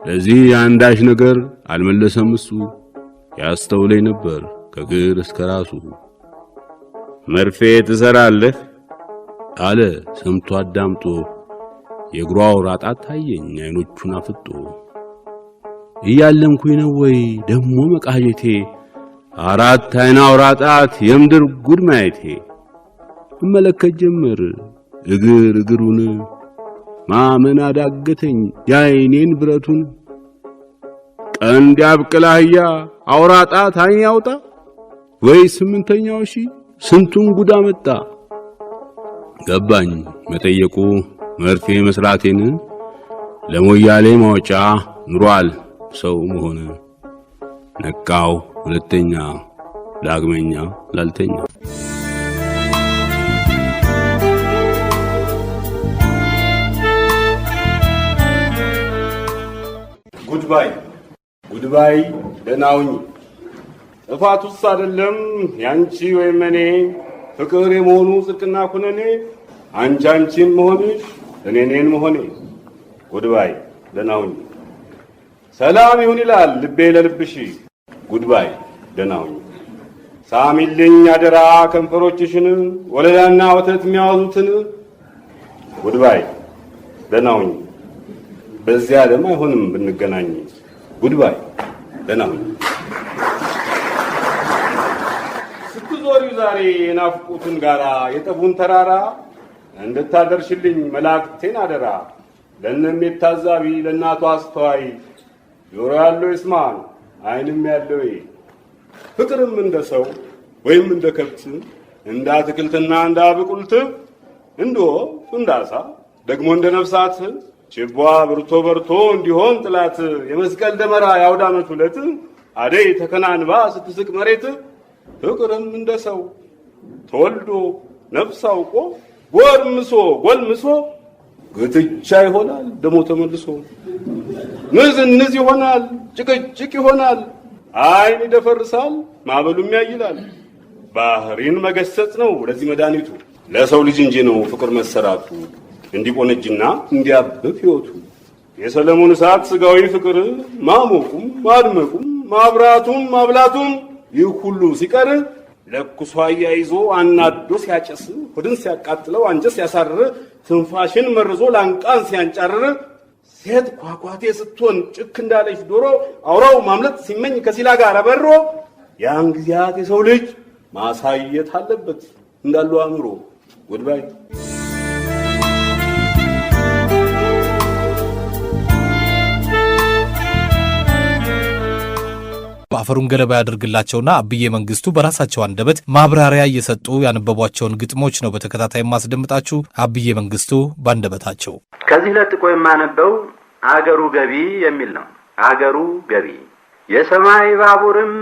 ለዚህ አንዳች ነገር አልመለሰም እሱ ያስተውለኝ ነበር ከግር እስከ ራሱ። መርፌ ትሰራለህ አለ ሰምቶ አዳምጦ የእግሯ አውራጣት ታየኝ አይኖቹን አፍጦ። እያለምኩኝ ነው ወይ ደሞ መቃጀቴ አራት አይና አውራጣት የምድር ጉድ ማየቴ። እመለከት ጀመር እግር እግሩን ማመን አዳገተኝ ያይኔን ብረቱን። ቀንድ ያብቅላህያ አውራጣት አይን ያውጣ ወይ ስምንተኛው ሺ ስንቱን ጉዳ መጣ። ገባኝ መጠየቁ መርፌ መስራቴን ለሞያሌ ማውጫ ኑሯል ሰው መሆን። ነቃው ሁለተኛ ዳግመኛ ላልተኛ። ጉድባይ ጉድባይ ደናውኝ ጥፋቱስ አይደለም ያንቺ ወይም እኔ ፍቅር የመሆኑ ጽድቅና ኩነኔ አንቺን መሆንሽ እኔን መሆኔ። ጉድባይ ደናውኝ ሰላም ይሁን ይላል ልቤ ለልብሽ። ጉድባይ ደናውኝ ሳሚልኝ አደራ ከንፈሮችሽን ወለላና ወተት የሚያወዙትን። ጉድባይ ደናውኝ በዚያ ዓለም አይሆንም ብንገናኝ። ጉድባይ ደናውኝ ስትዞሪው ዛሬ የናፍቁትን ጋራ የጠቡን ተራራ እንድታደርሽልኝ መላእክቴን አደራ። ለእነም የታዛቢ ለእናቱ አስተዋይ ጆሮ ያለው ይስማ አይንም ያለው ፍቅርም እንደ ሰው ወይም እንደ ከብት እንደ አትክልትና እንደ አብቁልት እንደ ወፍ እንደ ዓሣ ደግሞ እንደ ነፍሳት ችቧ በርቶ እንዲሆን ጥላት የመስቀል ደመራ የአውደ ዓመት ዕለት አደይ ተከናንባ ስትስቅ መሬት ፍቅርም እንደ ሰው ተወልዶ ነፍስ አውቆ ጎልምሶ ግትቻ ይሆናል ደሞ ተመልሶ ንዝንዝ ይሆናል ጭቅጭቅ ይሆናል አይን ይደፈርሳል ማዕበሉም ያይላል። ባህሪን መገሰጽ ነው ለዚህ መድኃኒቱ ለሰው ልጅ እንጂ ነው ፍቅር መሰራቱ እንዲቆነጅና እንዲያብብ ሕይወቱ። የሰለሞን እሳት ስጋዊ ፍቅር ማሞቁም ማድመቁም ማብራቱም ማብላቱም ይህ ሁሉ ሲቀር ለኩሷ አያይዞ አናዶ ሲያጨስ ሆድን ሲያቃጥለው አንጀት ሲያሳርር ትንፋሽን መርዞ ላንቃን ሲያንጫርር ሴት ኳኳቴ ስትሆን ጭክ እንዳለች ዶሮ አውራው ማምለጥ ሲመኝ ከሲላ ጋር በሮ ያን ጊዜያት የሰው ልጅ ማሳየት አለበት እንዳለው አእምሮ። ጉድባይ አፈሩን ገለባ ያደርግላቸውና አብዬ መንግስቱ በራሳቸው አንደበት ማብራሪያ እየሰጡ ያነበቧቸውን ግጥሞች ነው በተከታታይ ማስደምጣችሁ። አብዬ መንግስቱ ባንደበታቸው ከዚህ ለጥቆ የማነበው አገሩ ገቢ የሚል ነው። አገሩ ገቢ የሰማይ ባቡርም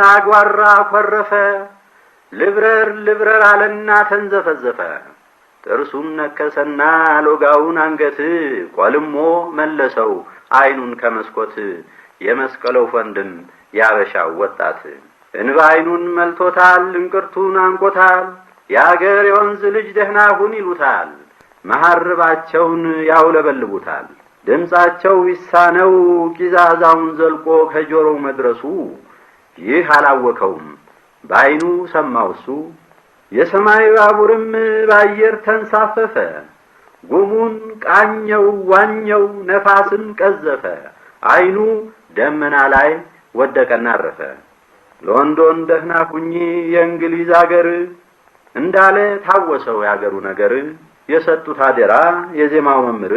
አጓራ ኮረፈ ልብረር አለና ተንዘፈዘፈ ጥርሱን ነከሰና ሎጋውን አንገት ቆልሞ መለሰው አይኑን ከመስኮት የመስቀለው ፈንድም ያበሻው ወጣት እንባ አይኑን መልቶታል እንቅርቱን አንቆታል የአገር የወንዝ ልጅ ደህና ሁን ይሉታል መሐርባቸውን ያውለበልቡታል ድምጻቸው ይሳነው ቂዛዛውን ዘልቆ ከጆሮው መድረሱ ይህ አላወቀውም ባይኑ ሰማው እሱ የሰማይ ባቡርም ባየር ተንሳፈፈ ጉሙን ቃኘው ዋኘው ነፋስን ቀዘፈ አይኑ ደመና ላይ ወደቀና አረፈ ሎንዶን ደህና ሁኚ የእንግሊዝ አገር እንዳለ ታወሰው ያገሩ ነገር የሰጡት አደራ የዜማው መምር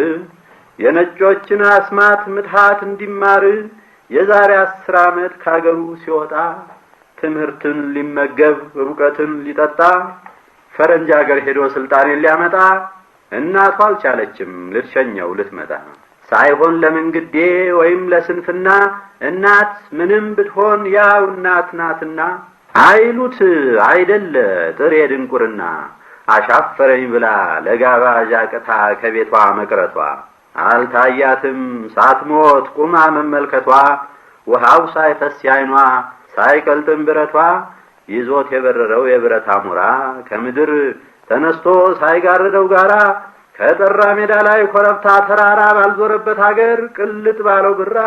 የነጮችን አስማት ምትሃት እንዲማር የዛሬ 10 ዓመት ካገሩ ሲወጣ ትምህርትን ሊመገብ ሩቀትን ሊጠጣ ፈረንጅ አገር ሄዶ ስልጣኔን ሊያመጣ እናቷ አልቻለችም ልትሸኘው ልትመጣ ሳይሆን ለምንግዴ ወይም ለስንፍና እናት ምንም ብትሆን ያው እናት ናትና አይሉት አይደለ ጥሬ ድንቁርና አሻፈረኝ ብላ ለጋባዥ አቅታ ከቤቷ መቅረቷ አልታያትም ሳትሞት ቁማ መመልከቷ ውሃው ሳይፈስ አይኗ ሳይቀልጥም ብረቷ ይዞት የበረረው የብረት አሞራ ከምድር ተነስቶ ሳይጋርደው ጋራ ከጠራ ሜዳ ላይ ኮረብታ ተራራ ባልዞረበት ሀገር ቅልጥ ባለው ብራ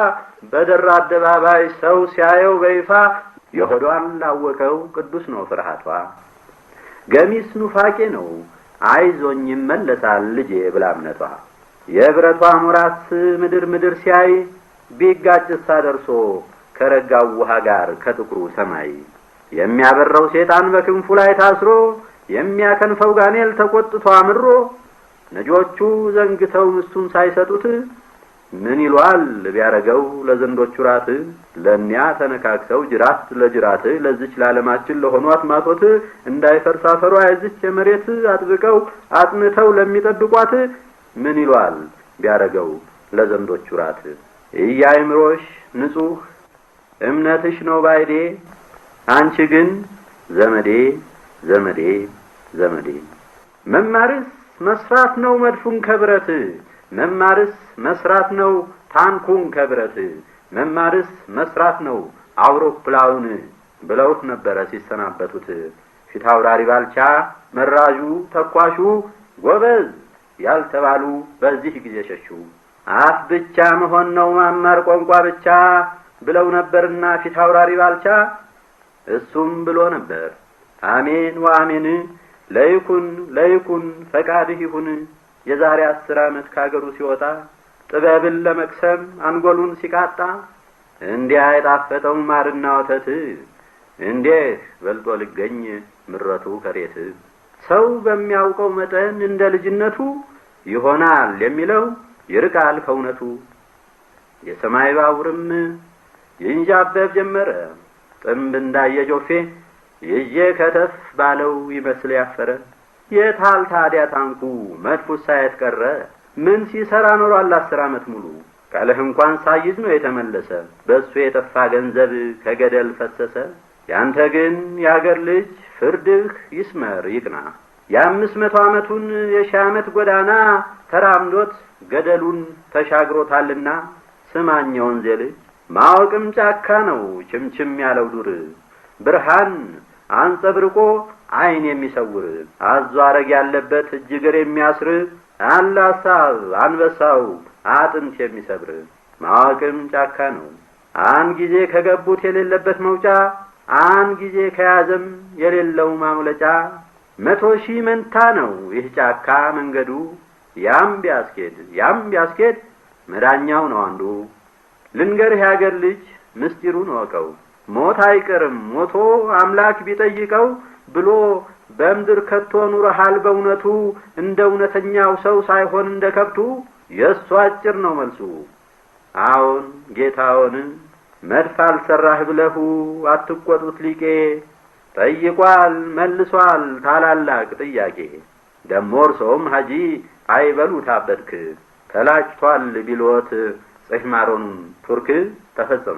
በደራ አደባባይ ሰው ሲያየው በይፋ የሆዷን ላወቀው ቅዱስ ነው ፍርሃቷ ገሚስ ኑፋቄ ነው አይዞኝ ይመለሳል ልጄ ብላ እምነቷ የብረቷ አሞራስ ምድር ሲያይ ቢጋጭሳ ደርሶ ከረጋው ውሃ ጋር ከጥቁሩ ሰማይ የሚያበረው ሴጣን በክንፉ ላይ ታስሮ የሚያከንፈው ጋኔል ተቆጥቶ አምሮ ነጆቹ ዘንግተው ምስቱን ሳይሰጡት ምን ይሏል ቢያረገው ለዘንዶቹ ራት ለኛ ተነካክተው ጅራት ለጅራት ለዚች ለዓለማችን ለሆኗት ማቶት እንዳይፈርስ አፈሯ ያዝች የመሬት አጥብቀው አጥንተው ለሚጠብቋት ምን ይሏል ቢያረገው ለዘንዶቹ ራት እያይምሮሽ ንጹህ እምነትሽ ነው ባይዴ አንቺ ግን ዘመዴ መማርስ መስራት ነው መድፉን ከብረት መማርስ መስራት ነው ታንኩን ከብረት መማርስ መስራት ነው አውሮፕላኑን ብለውት ነበረ ሲሰናበቱት ፊት አውራሪ ባልቻ መራዡ ተኳሹ ጎበዝ ያልተባሉ በዚህ ጊዜ ሸሹ አፍ ብቻ መሆን ነው ማማር ቋንቋ ብቻ ብለው ነበርና ፊት አውራሪ ባልቻ እሱም ብሎ ነበር አሜን ወአሜን ለይኩን ፈቃድህ ይሁን የዛሬ 10 ዓመት ካገሩ ሲወጣ ጥበብን ለመቅሰም አንጎሉን ሲቃጣ እንዲያ የጣፈጠው ማርና ወተት እንዴት በልጦ ልገኝ ምረቱ ከሬት ሰው በሚያውቀው መጠን እንደ ልጅነቱ ይሆናል የሚለው ይርቃል ከእውነቱ የሰማይ ባቡርም ይንጃበብ ጀመረ ጥምብ እንዳየ ጆፌ ይዤ ከተፍ ባለው ይመስል ያፈረ የታል ታዲያ ታንኩ መድፉ ሳይት ቀረ ምን ሲሰራ ኖሯል 10 ዓመት ሙሉ ቃልህ እንኳን ሳይዝ ነው የተመለሰ በሱ የጠፋ ገንዘብ ከገደል ፈሰሰ ያንተ ግን ያገር ልጅ ፍርድህ ይስመር ይቅና የ500 ዓመቱን የ1000 ዓመት ጎዳና ተራምዶት ገደሉን ተሻግሮታልና ስማኛው ወንዜ ልጅ ማወቅም ጫካ ነው ችምችም ያለው ዱር ብርሃን አንጸብርቆ አይን የሚሰውር አዟረግ ያለበት እጅግር የሚያስር አላሳብ አንበሳው አጥንት የሚሰብር ማወቅም ጫካ ነው አን ጊዜ ከገቡት የሌለበት መውጫ አን ጊዜ ከያዘም የሌለው ማምለጫ 100,000 መንታ ነው ይህ ጫካ መንገዱ ያም ቢያስኬድ መዳኛው ነው አንዱ ልንገርህ ያገር ልጅ ምስጢሩን ወቀው ሞት አይቀርም ሞቶ አምላክ ቢጠይቀው ብሎ በምድር ከቶ ኑረሃል በእውነቱ እንደ እውነተኛው ሰው ሳይሆን እንደ ከብቱ የሱ አጭር ነው መልሱ አሁን ጌታውን መድፍ አልሰራህ ብለሁ አትቆጡት ሊቄ ጠይቋል መልሷል ታላላቅ ጥያቄ ደሞርሶም ሀጂ አይበሉት አበድክ ተላጭቷል ቢሎት ጽህማሮን ቱርክ ተፈጸመ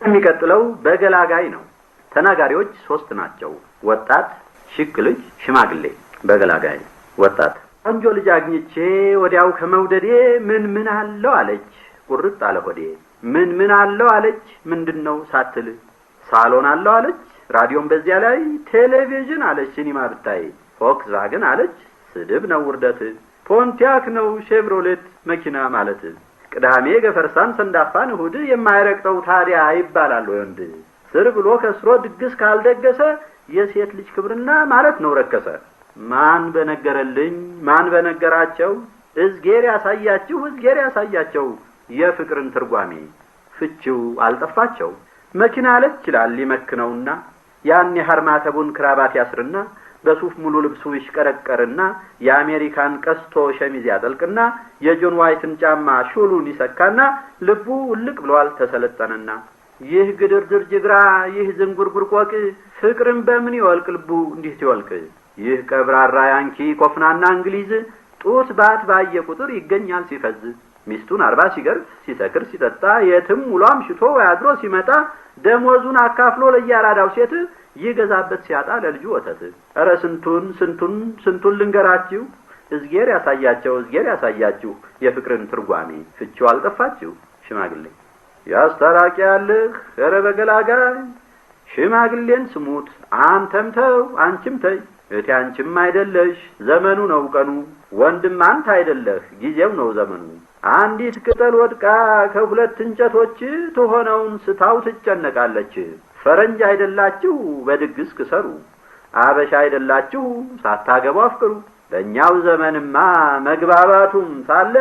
የሚቀጥለው በገላጋይ ነው ተናጋሪዎች 3 ናቸው ወጣት ሽክ ልጅ ሽማግሌ በገላጋይ ወጣት አንጆ ልጅ አግኝቼ ወዲያው ከመውደዴ ምን አለው አለች ቁርጥ አለ ሆዴ ምን አለው አለች ምንድነው ሳትል ሳሎን አለው አለች ራዲዮም በዚያ ላይ ቴሌቪዥን አለች ሲኒማ ብታይ ፎክስዋገን አለች ስድብ ነው ውርደት ፖንቲያክ ነው ሼቭሮሌት መኪና ማለት ቅዳሜ ገፈርሳን ሰንዳፋን እሁድ የማይረቅጠው ታዲያ ይባላል ወንድ ስር ብሎ ከስሮ ድግስ ካልደገሰ የሴት ልጅ ክብርና ማለት ነው ረከሰ ማን በነገረልኝ ማን በነገራቸው እዝጌር ያሳያቸው የፍቅርን ትርጓሜ ፍቺው አልጠፋቸው መኪና አለች ይችላል ሊመክነውና ያን የሐርማተቡን ክራባት ያስርና በሱፍ ሙሉ ልብሱ ይሽቀረቀርና የአሜሪካን ቀስቶ ሸሚዝ ያጠልቅና የጆን ዋይትን ጫማ ሹሉን ይሰካና ልቡ ውልቅ ብሏል ተሰለጠነና ይህ ግድርድር ጅግራ ይህ ዝንጉርጉር ቆቅ ፍቅርን በምን ይወልቅ ልቡ እንዲህ ሲወልቅ ይህ ቀብራራ ያንኪ ኮፍናና እንግሊዝ ጡት ባት ባየ ቁጥር ይገኛል ሲፈዝ ሚስቱን 40 ሲገርፍ ሲሰክር ሲጠጣ የትም ሙሏም ሽቶ ያድሮ ሲመጣ ደሞዙን አካፍሎ ለያራዳው ሴት ይገዛበት ሲያጣ ለልጁ ወተት አረ ስንቱን ልንገራችሁ እዝጌር ያሳያችሁ የፍቅርን ትርጓሜ ፍቺው አልጠፋችሁ ሽማግሌ ያስተራቂያለህ አረ በገላጋይ ሽማግሌን ስሙት አንተም ተው አንቺም ተይ እቴ አንቺም አይደለሽ ዘመኑ ነው ቀኑ ወንድም አንተ አይደለህ ጊዜው ነው ዘመኑ አንዲት ቅጠል ወድቃ ከሁለት እንጨቶች ተሆነውን ስታው ትጨነቃለች ፈረንጅ አይደላችሁ በድግስ ክሰሩ አበሻ አይደላችሁ ሳታገቡ አፍቅሩ በእኛው ዘመንማ መግባባቱም ሳለ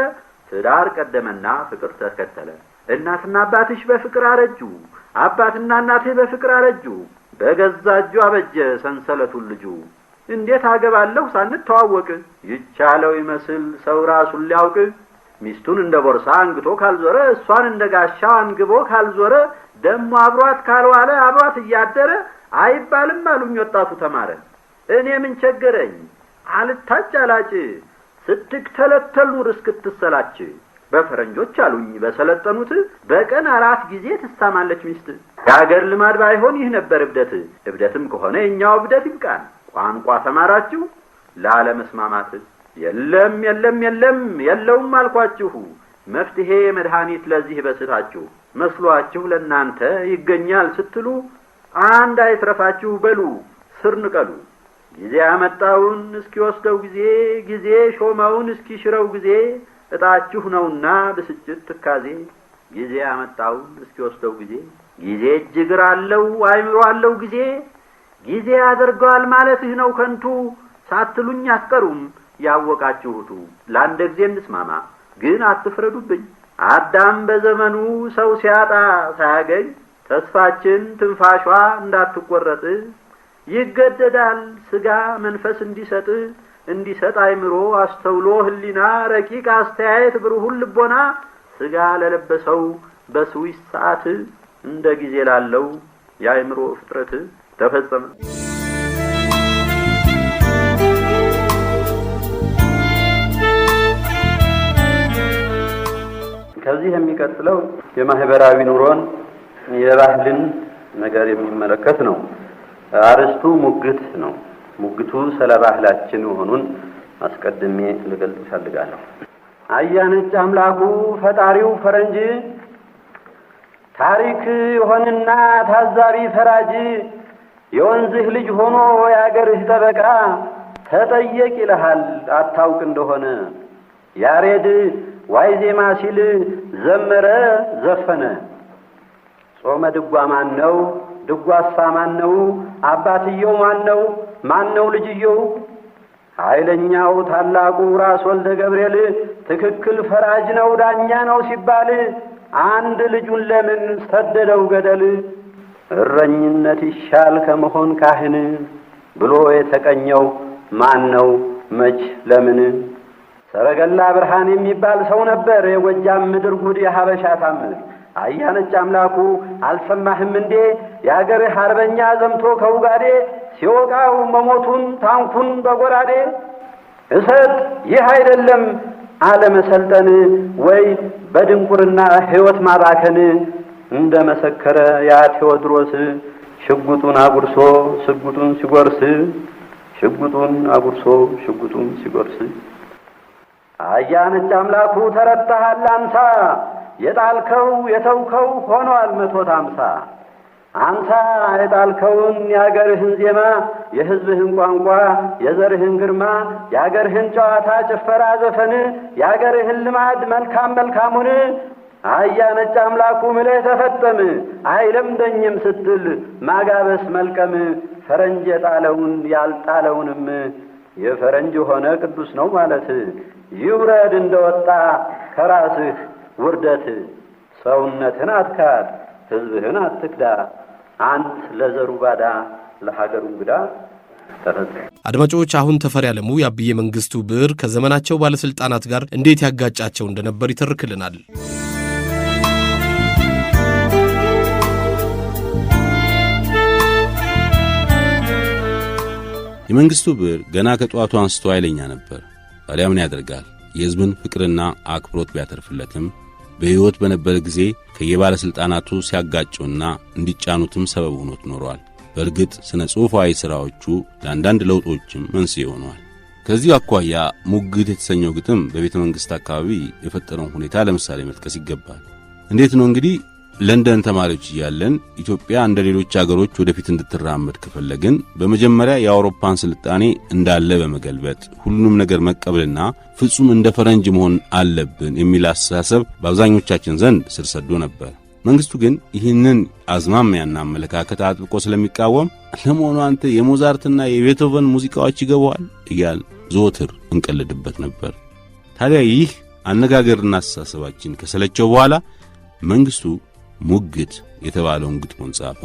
ትዳር ቀደመና ፍቅር ተከተለ እናትና አባትሽ በፍቅር አረጁ አባትና እናቴ በፍቅር አረጁ በገዛ እጁ አበጀ ሰንሰለቱን ልጁ እንዴት አገባለሁ ሳንተዋወቅ ይቻለው ይመስል ሰው ራሱን ሊያውቅ ሚስቱን እንደ ቦርሳ አንግቶ ካልዞረ እሷን እንደ ጋሻው አንግቦ ካልዞረ ደሞ አብሯት ካልዋለ አብሯት እያደረ አይባልም አሉኝ ወጣቱ ተማረ እኔ ምን ቸገረኝ አልታጫላጭ ስትክተለተሉ እስክትሰላች በፈረንጆች አሉኝ በሰለጠኑት በቀን 4 ጊዜ ትሳማለች ሚስት ያገር ልማድ ባይሆን ይህ ነበር እብደትም ከሆነ እኛው እብደት ይብቃን ቋንቋ ተማራችሁ ለዓለመስማማት የለውም አልኳችሁ መፍትሄ መድኃኒት ለዚህ በስታችሁ መስሏችሁ ለናንተ ይገኛል ስትሉ አንድ አይትረፋችሁ በሉ ስር ንቀሉ ጊዜ ያመጣውን እስኪወስደው ጊዜ ሾመውን እስኪሽረው ጊዜ እጣችሁ ነውና ብስጭት ትካዜ ጊዜ ያመጣውን እስኪወስደው ጊዜ እጅግር አለው አይምሮ አለው ጊዜ ያደርገዋል ማለትህ ነው ከንቱ ሳትሉኝ አትቀሩም ያወቃችሁቱ ለአንድ ጊዜ እንስማማ ግን አትፍረዱብኝ አዳም በዘመኑ ሰው ሲያጣ ሳያገኝ ተስፋችን ትንፋሿ እንዳትቆረጥ ይገደዳል ስጋ መንፈስ እንዲሰጥ እንዲሰጥ አይምሮ አስተውሎ ህሊና ረቂቅ አስተያየት ብሩህ ልቦና ስጋ ለለበሰው በስዊስ ሰዓት እንደ ጊዜ ላለው የአይምሮ ፍጥረት ተፈጸመ። ከዚህ የሚቀጥለው የማህበራዊ ኑሮን የባህልን ነገር የሚመለከት ነው። አርስቱ ሙግት ነው። ሙግቱ ስለ ባህላችን መሆኑን አስቀድሜ ልገልጽ ፈልጋለሁ። አያነች አምላኩ ፈጣሪው ፈረንጅ ታሪክ ሆንና ታዛቢ ፈራጅ የወንዝህ ልጅ ሆኖ ያገርህ ጠበቃ ተጠየቅ ይልሃል አታውቅ እንደሆነ ያሬድ ዋይዜማ ሲል ዘመረ ዘፈነ። ጾመ ድጓ ማን ነው? ድጓሳ ማን ነው? አባትየው ማን ነው? ማን ነው ልጅየው? ኃይለኛው ታላቁ ራስ ወልደ ገብርኤል ትክክል ፈራጅ ነው ዳኛ ነው ሲባል አንድ ልጁን ለምን ሰደደው ገደል? እረኝነት ይሻል ከመሆን ካህን ብሎ የተቀኘው ማን ነው መች ለምን? ሰረገላ ብርሃን የሚባል ሰው ነበር የጎጃም ምድር ጉድ የሀበሻ ታምር። አያነች አምላኩ አልሰማህም እንዴ? የአገርህ አርበኛ ዘምቶ ከውጋዴ ሲወቃው መሞቱን ታንኩን በጎራዴ። እሰጥ ይህ አይደለም አለመሰልጠን ወይ በድንቁርና ሕይወት ማባከን። እንደ መሰከረ ያ ቴዎድሮስ ሽጉጡን አጉርሶ ሽጉጡን ሲጎርስ ሽጉጡን አጉርሶ ሽጉጡን ሲጎርስ። አያነች አምላኩ ተረታሃል አንሳ የጣልከው የተውከው ሆኗል 150 አንሳ የጣልከውን የአገርህን ዜማ የሕዝብህን ቋንቋ የዘርህን ግርማ የአገርህን ጨዋታ ጭፈራ ዘፈን የአገርህን ልማድ መልካም መልካሙን። አያነች አምላኩ ምለህ ተፈጠም አይለምደኝም ስትል ማጋበስ መልቀም። ፈረንጅ የጣለውን ያልጣለውንም የፈረንጅ ሆነ ቅዱስ ነው ማለት ይውረድ እንደወጣ ከራስህ ውርደት። ሰውነትን አትካድ ሕዝብህን አትክዳ አንት ለዘሩ ባዳ ለሀገሩ እንግዳ ተፈጸመ። አድማጮች፣ አሁን ተፈሪ ዓለሙ የአብዬ መንግስቱ ብዕር ከዘመናቸው ባለስልጣናት ጋር እንዴት ያጋጫቸው እንደነበር ይተርክልናል። የመንግስቱ ብዕር ገና ከጧቱ አንስቶ ኃይለኛ ነበር። ታዲያ ምን ያደርጋል? የሕዝብን ፍቅርና አክብሮት ቢያተርፍለትም በሕይወት በነበረ ጊዜ ከየባለሥልጣናቱ ሲያጋጩና እንዲጫኑትም ሰበብ ሆኖት ኖሯል። በእርግጥ ስነ ጽሑፋዊ ሥራዎቹ ለአንዳንድ ለውጦችም መንስኤ ሆነዋል። ከዚሁ አኳያ ሙግት የተሰኘው ግጥም በቤተ መንግሥት አካባቢ የፈጠረውን ሁኔታ ለምሳሌ መጥቀስ ይገባል። እንዴት ነው እንግዲህ ለንደን ተማሪዎች እያለን ኢትዮጵያ እንደ ሌሎች አገሮች ወደፊት እንድትራመድ ከፈለግን በመጀመሪያ የአውሮፓን ስልጣኔ እንዳለ በመገልበጥ ሁሉንም ነገር መቀበልና ፍጹም እንደ ፈረንጅ መሆን አለብን የሚል አስተሳሰብ በአብዛኞቻችን ዘንድ ስር ሰዶ ነበር። መንግስቱ ግን ይህንን አዝማሚያና አመለካከት አጥብቆ ስለሚቃወም ለመሆኑ አንተ የሞዛርትና የቤቶቨን ሙዚቃዎች ይገባዋል እያል ዘወትር እንቀልድበት ነበር። ታዲያ ይህ አነጋገርና አስተሳሰባችን ከሰለቸው በኋላ መንግስቱ ሙግት የተባለውን ግጥሙን ጻፈ።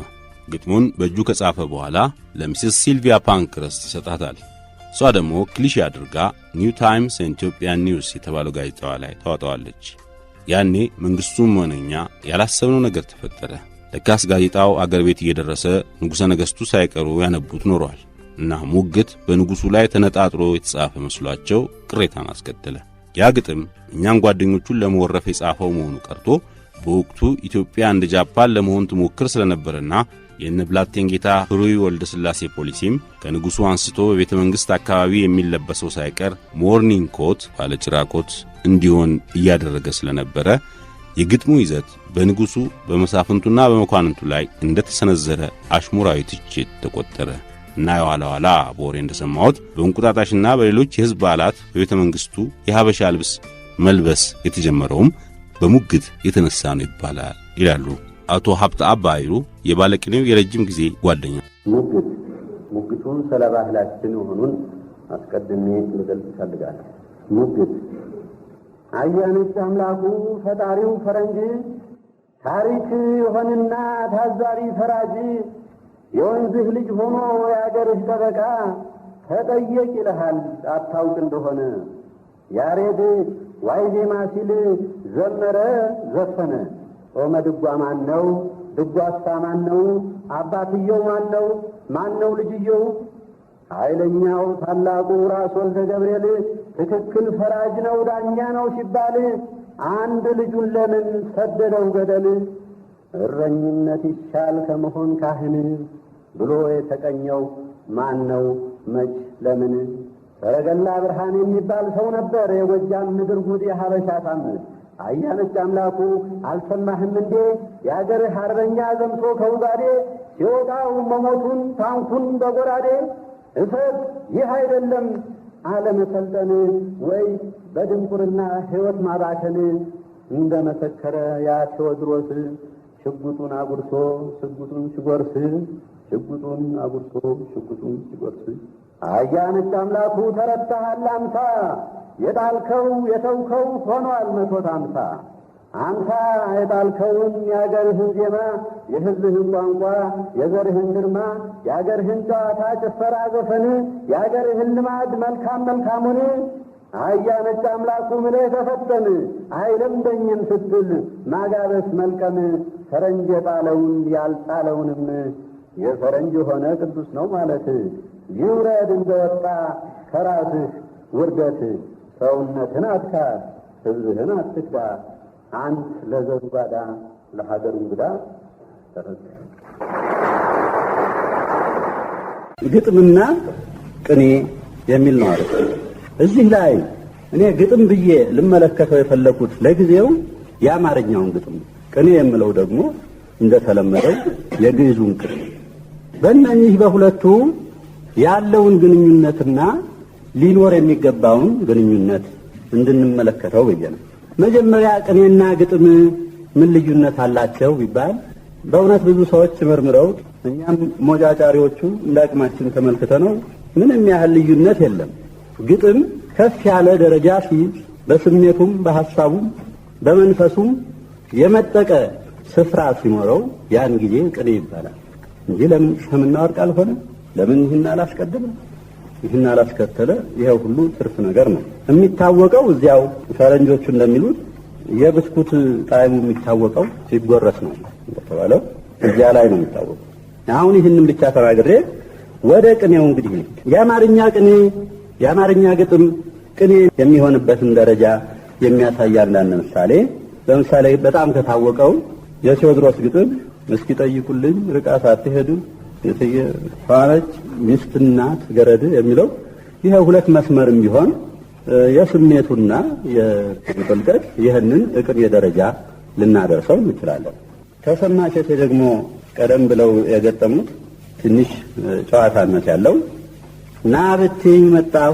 ግጥሙን በእጁ ከጻፈ በኋላ ለሚስስ ሲልቪያ ፓንክረስት ይሰጣታል። እሷ ደግሞ ክሊሼ አድርጋ ኒው ታይምስ ኢትዮጵያን ኒውስ የተባለው ጋዜጣዋ ላይ ታወጣዋለች። ያኔ መንግስቱም ሆነኛ ያላሰብነው ነገር ተፈጠረ። ለካስ ጋዜጣው አገር ቤት እየደረሰ ንጉሠ ነገሥቱ ሳይቀሩ ያነቡት ኖሯል እና ሙግት በንጉሡ ላይ ተነጣጥሮ የተጻፈ መስሏቸው ቅሬታን አስከተለ። ያ ግጥም እኛን ጓደኞቹን ለመወረፍ የጻፈው መሆኑ ቀርቶ በወቅቱ ኢትዮጵያ እንደ ጃፓን ለመሆን ትሞክር ስለነበረና የነብላቴን ጌታ ህሩይ ወልደ ሥላሴ ፖሊሲም ከንጉሡ አንስቶ በቤተ መንግሥት አካባቢ የሚለበሰው ሳይቀር ሞርኒንግ ኮት ባለጭራ ኮት እንዲሆን እያደረገ ስለነበረ የግጥሙ ይዘት በንጉሡ በመሳፍንቱና በመኳንንቱ ላይ እንደተሰነዘረ አሽሙራዊ ትችት ተቆጠረ እና የኋላ ኋላ በወሬ እንደሰማሁት በእንቁጣጣሽና በሌሎች የሕዝብ በዓላት በቤተ መንግሥቱ የሀበሻ ልብስ መልበስ የተጀመረውም በሙግት የተነሳ ነው ይባላል ይላሉ አቶ ሀብተ አባይሩ የባለቅኔው የረጅም ጊዜ ጓደኛ። ሙግቱን ስለ ባህላችን መሆኑን አስቀድሜ ልገልጽ እፈልጋለሁ። ሙግት አያነች አምላኩ ፈጣሪው ፈረንጅ ታሪክ የሆንና ታዛቢ ፈራጅ የወንዝህ ልጅ ሆኖ የአገርህ ጠበቃ ተጠየቅ ይልሃል አታውቅ እንደሆነ። ያሬድ ዋይ ዜማ ሲል ዘመረ ዘፈነ። ጾመ ድጓ ማን ነው? ድጓሳ ማን ነው? አባትየው ማን ነው? ማን ነው ልጅየው? ኃይለኛው ታላቁ ራስ ወልደ ገብርኤል ትክክል ፈራጅ ነው ዳኛ ነው ሲባል አንድ ልጁን ለምን ሰደደው ገደል? እረኝነት ይሻል ከመሆን ካህን ብሎ የተቀኘው ማን ነው? መች ለምን? ሰረገላ ብርሃን የሚባል ሰው ነበር የጎጃም ምድር ጉድ የሀበሻ ታምር። አያነጭ አምላኩ አልሰማህም እንዴ? የአገርህ አርበኛ ዘምቶ ከውጋዴ ሲወጣው መሞቱን ታንኩን በጎራዴ። እሰት ይህ አይደለም አለመሰልጠን ወይ በድንቁርና ሕይወት ማባከን። እንደ መሰከረ ያ ቴዎድሮስ ሽጉጡን አጉርሶ ሽጉጡን ሲጎርስ ሽጉጡን አጉርሶ ሽጉጡን ሲጎርስ። አያነጭ አምላኩ ተረታሃል አምሳ የጣልከው የተውከው ሆኗል 150። አንተ የጣልከውን የአገርህን ዜማ የሕዝብህን ቋንቋ የዘርህን ግርማ የአገርህን ጨዋታ ጭፈራ ዘፈን የአገርህን ልማድ መልካም መልካሙን አያነጭ አምላኩ ምለህ ተፈተን። አይለምደኝም ስትል ማጋበስ መልቀም ፈረንጅ የጣለውን ያልጣለውንም የፈረንጅ ሆነ ቅዱስ ነው ማለት። ይውረድ እንደወጣ ከራስህ ውርደት። ሰውነትን አትካድ ሕዝብህን አትክዳ። አንት ለዘሩ ባዳ ለሀገሩ እንግዳ። ግጥምና ቅኔ የሚል ነው አለ። እዚህ ላይ እኔ ግጥም ብዬ ልመለከተው የፈለኩት ለጊዜው የአማርኛውን ግጥም፣ ቅኔ የምለው ደግሞ እንደተለመደው የግዕዙን ቅኔ። በእነኚህ በሁለቱ ያለውን ግንኙነትና ሊኖር የሚገባውን ግንኙነት እንድንመለከተው ብዬ ነው። መጀመሪያ ቅኔና ግጥም ምን ልዩነት አላቸው ቢባል በእውነት ብዙ ሰዎች መርምረው እኛም ሞጫጫሪዎቹ እንዳቅማችን ተመልክተነው ምንም ያህል ልዩነት የለም። ግጥም ከፍ ያለ ደረጃ ሲይዝ በስሜቱም በሐሳቡም በመንፈሱም የመጠቀ ስፍራ ሲኖረው ያን ጊዜ ቅኔ ይባላል እንጂ ለምን ሰምና ወርቅ አልሆነ? ለምን ይህን አላስቀደመ? ይህን አላስከተለ? ይሄው ሁሉ ትርፍ ነገር ነው። የሚታወቀው እዚያው ፈረንጆቹ እንደሚሉት የብስኩት ጣዕሙ የሚታወቀው ሲጎረስ ነው እንደተባለው እዚያ ላይ ነው የሚታወቀው። አሁን ይህንን ብቻ ተናግሬ ወደ ቅኔው እንግዲህ የአማርኛ ቅኔ የአማርኛ ግጥም ቅኔ የሚሆንበትን ደረጃ የሚያሳይ አንዳንድ ምሳሌ ለምሳሌ በጣም ከታወቀው የቴዎድሮስ ግጥም እስኪ ጠይቁልኝ ርቃ ሳትሄዱ የትየ ፋረች ሚስትና ገረድ የሚለው ይሄ ሁለት መስመርም ቢሆን የስሜቱና የጥልቀት ይህንን ቅኔ ደረጃ ልናደርሰው እንችላለን። ተሰማ እሸቴ ደግሞ ቀደም ብለው የገጠሙት ትንሽ ጨዋታነት ያለው ና ብትይኝ መጣሁ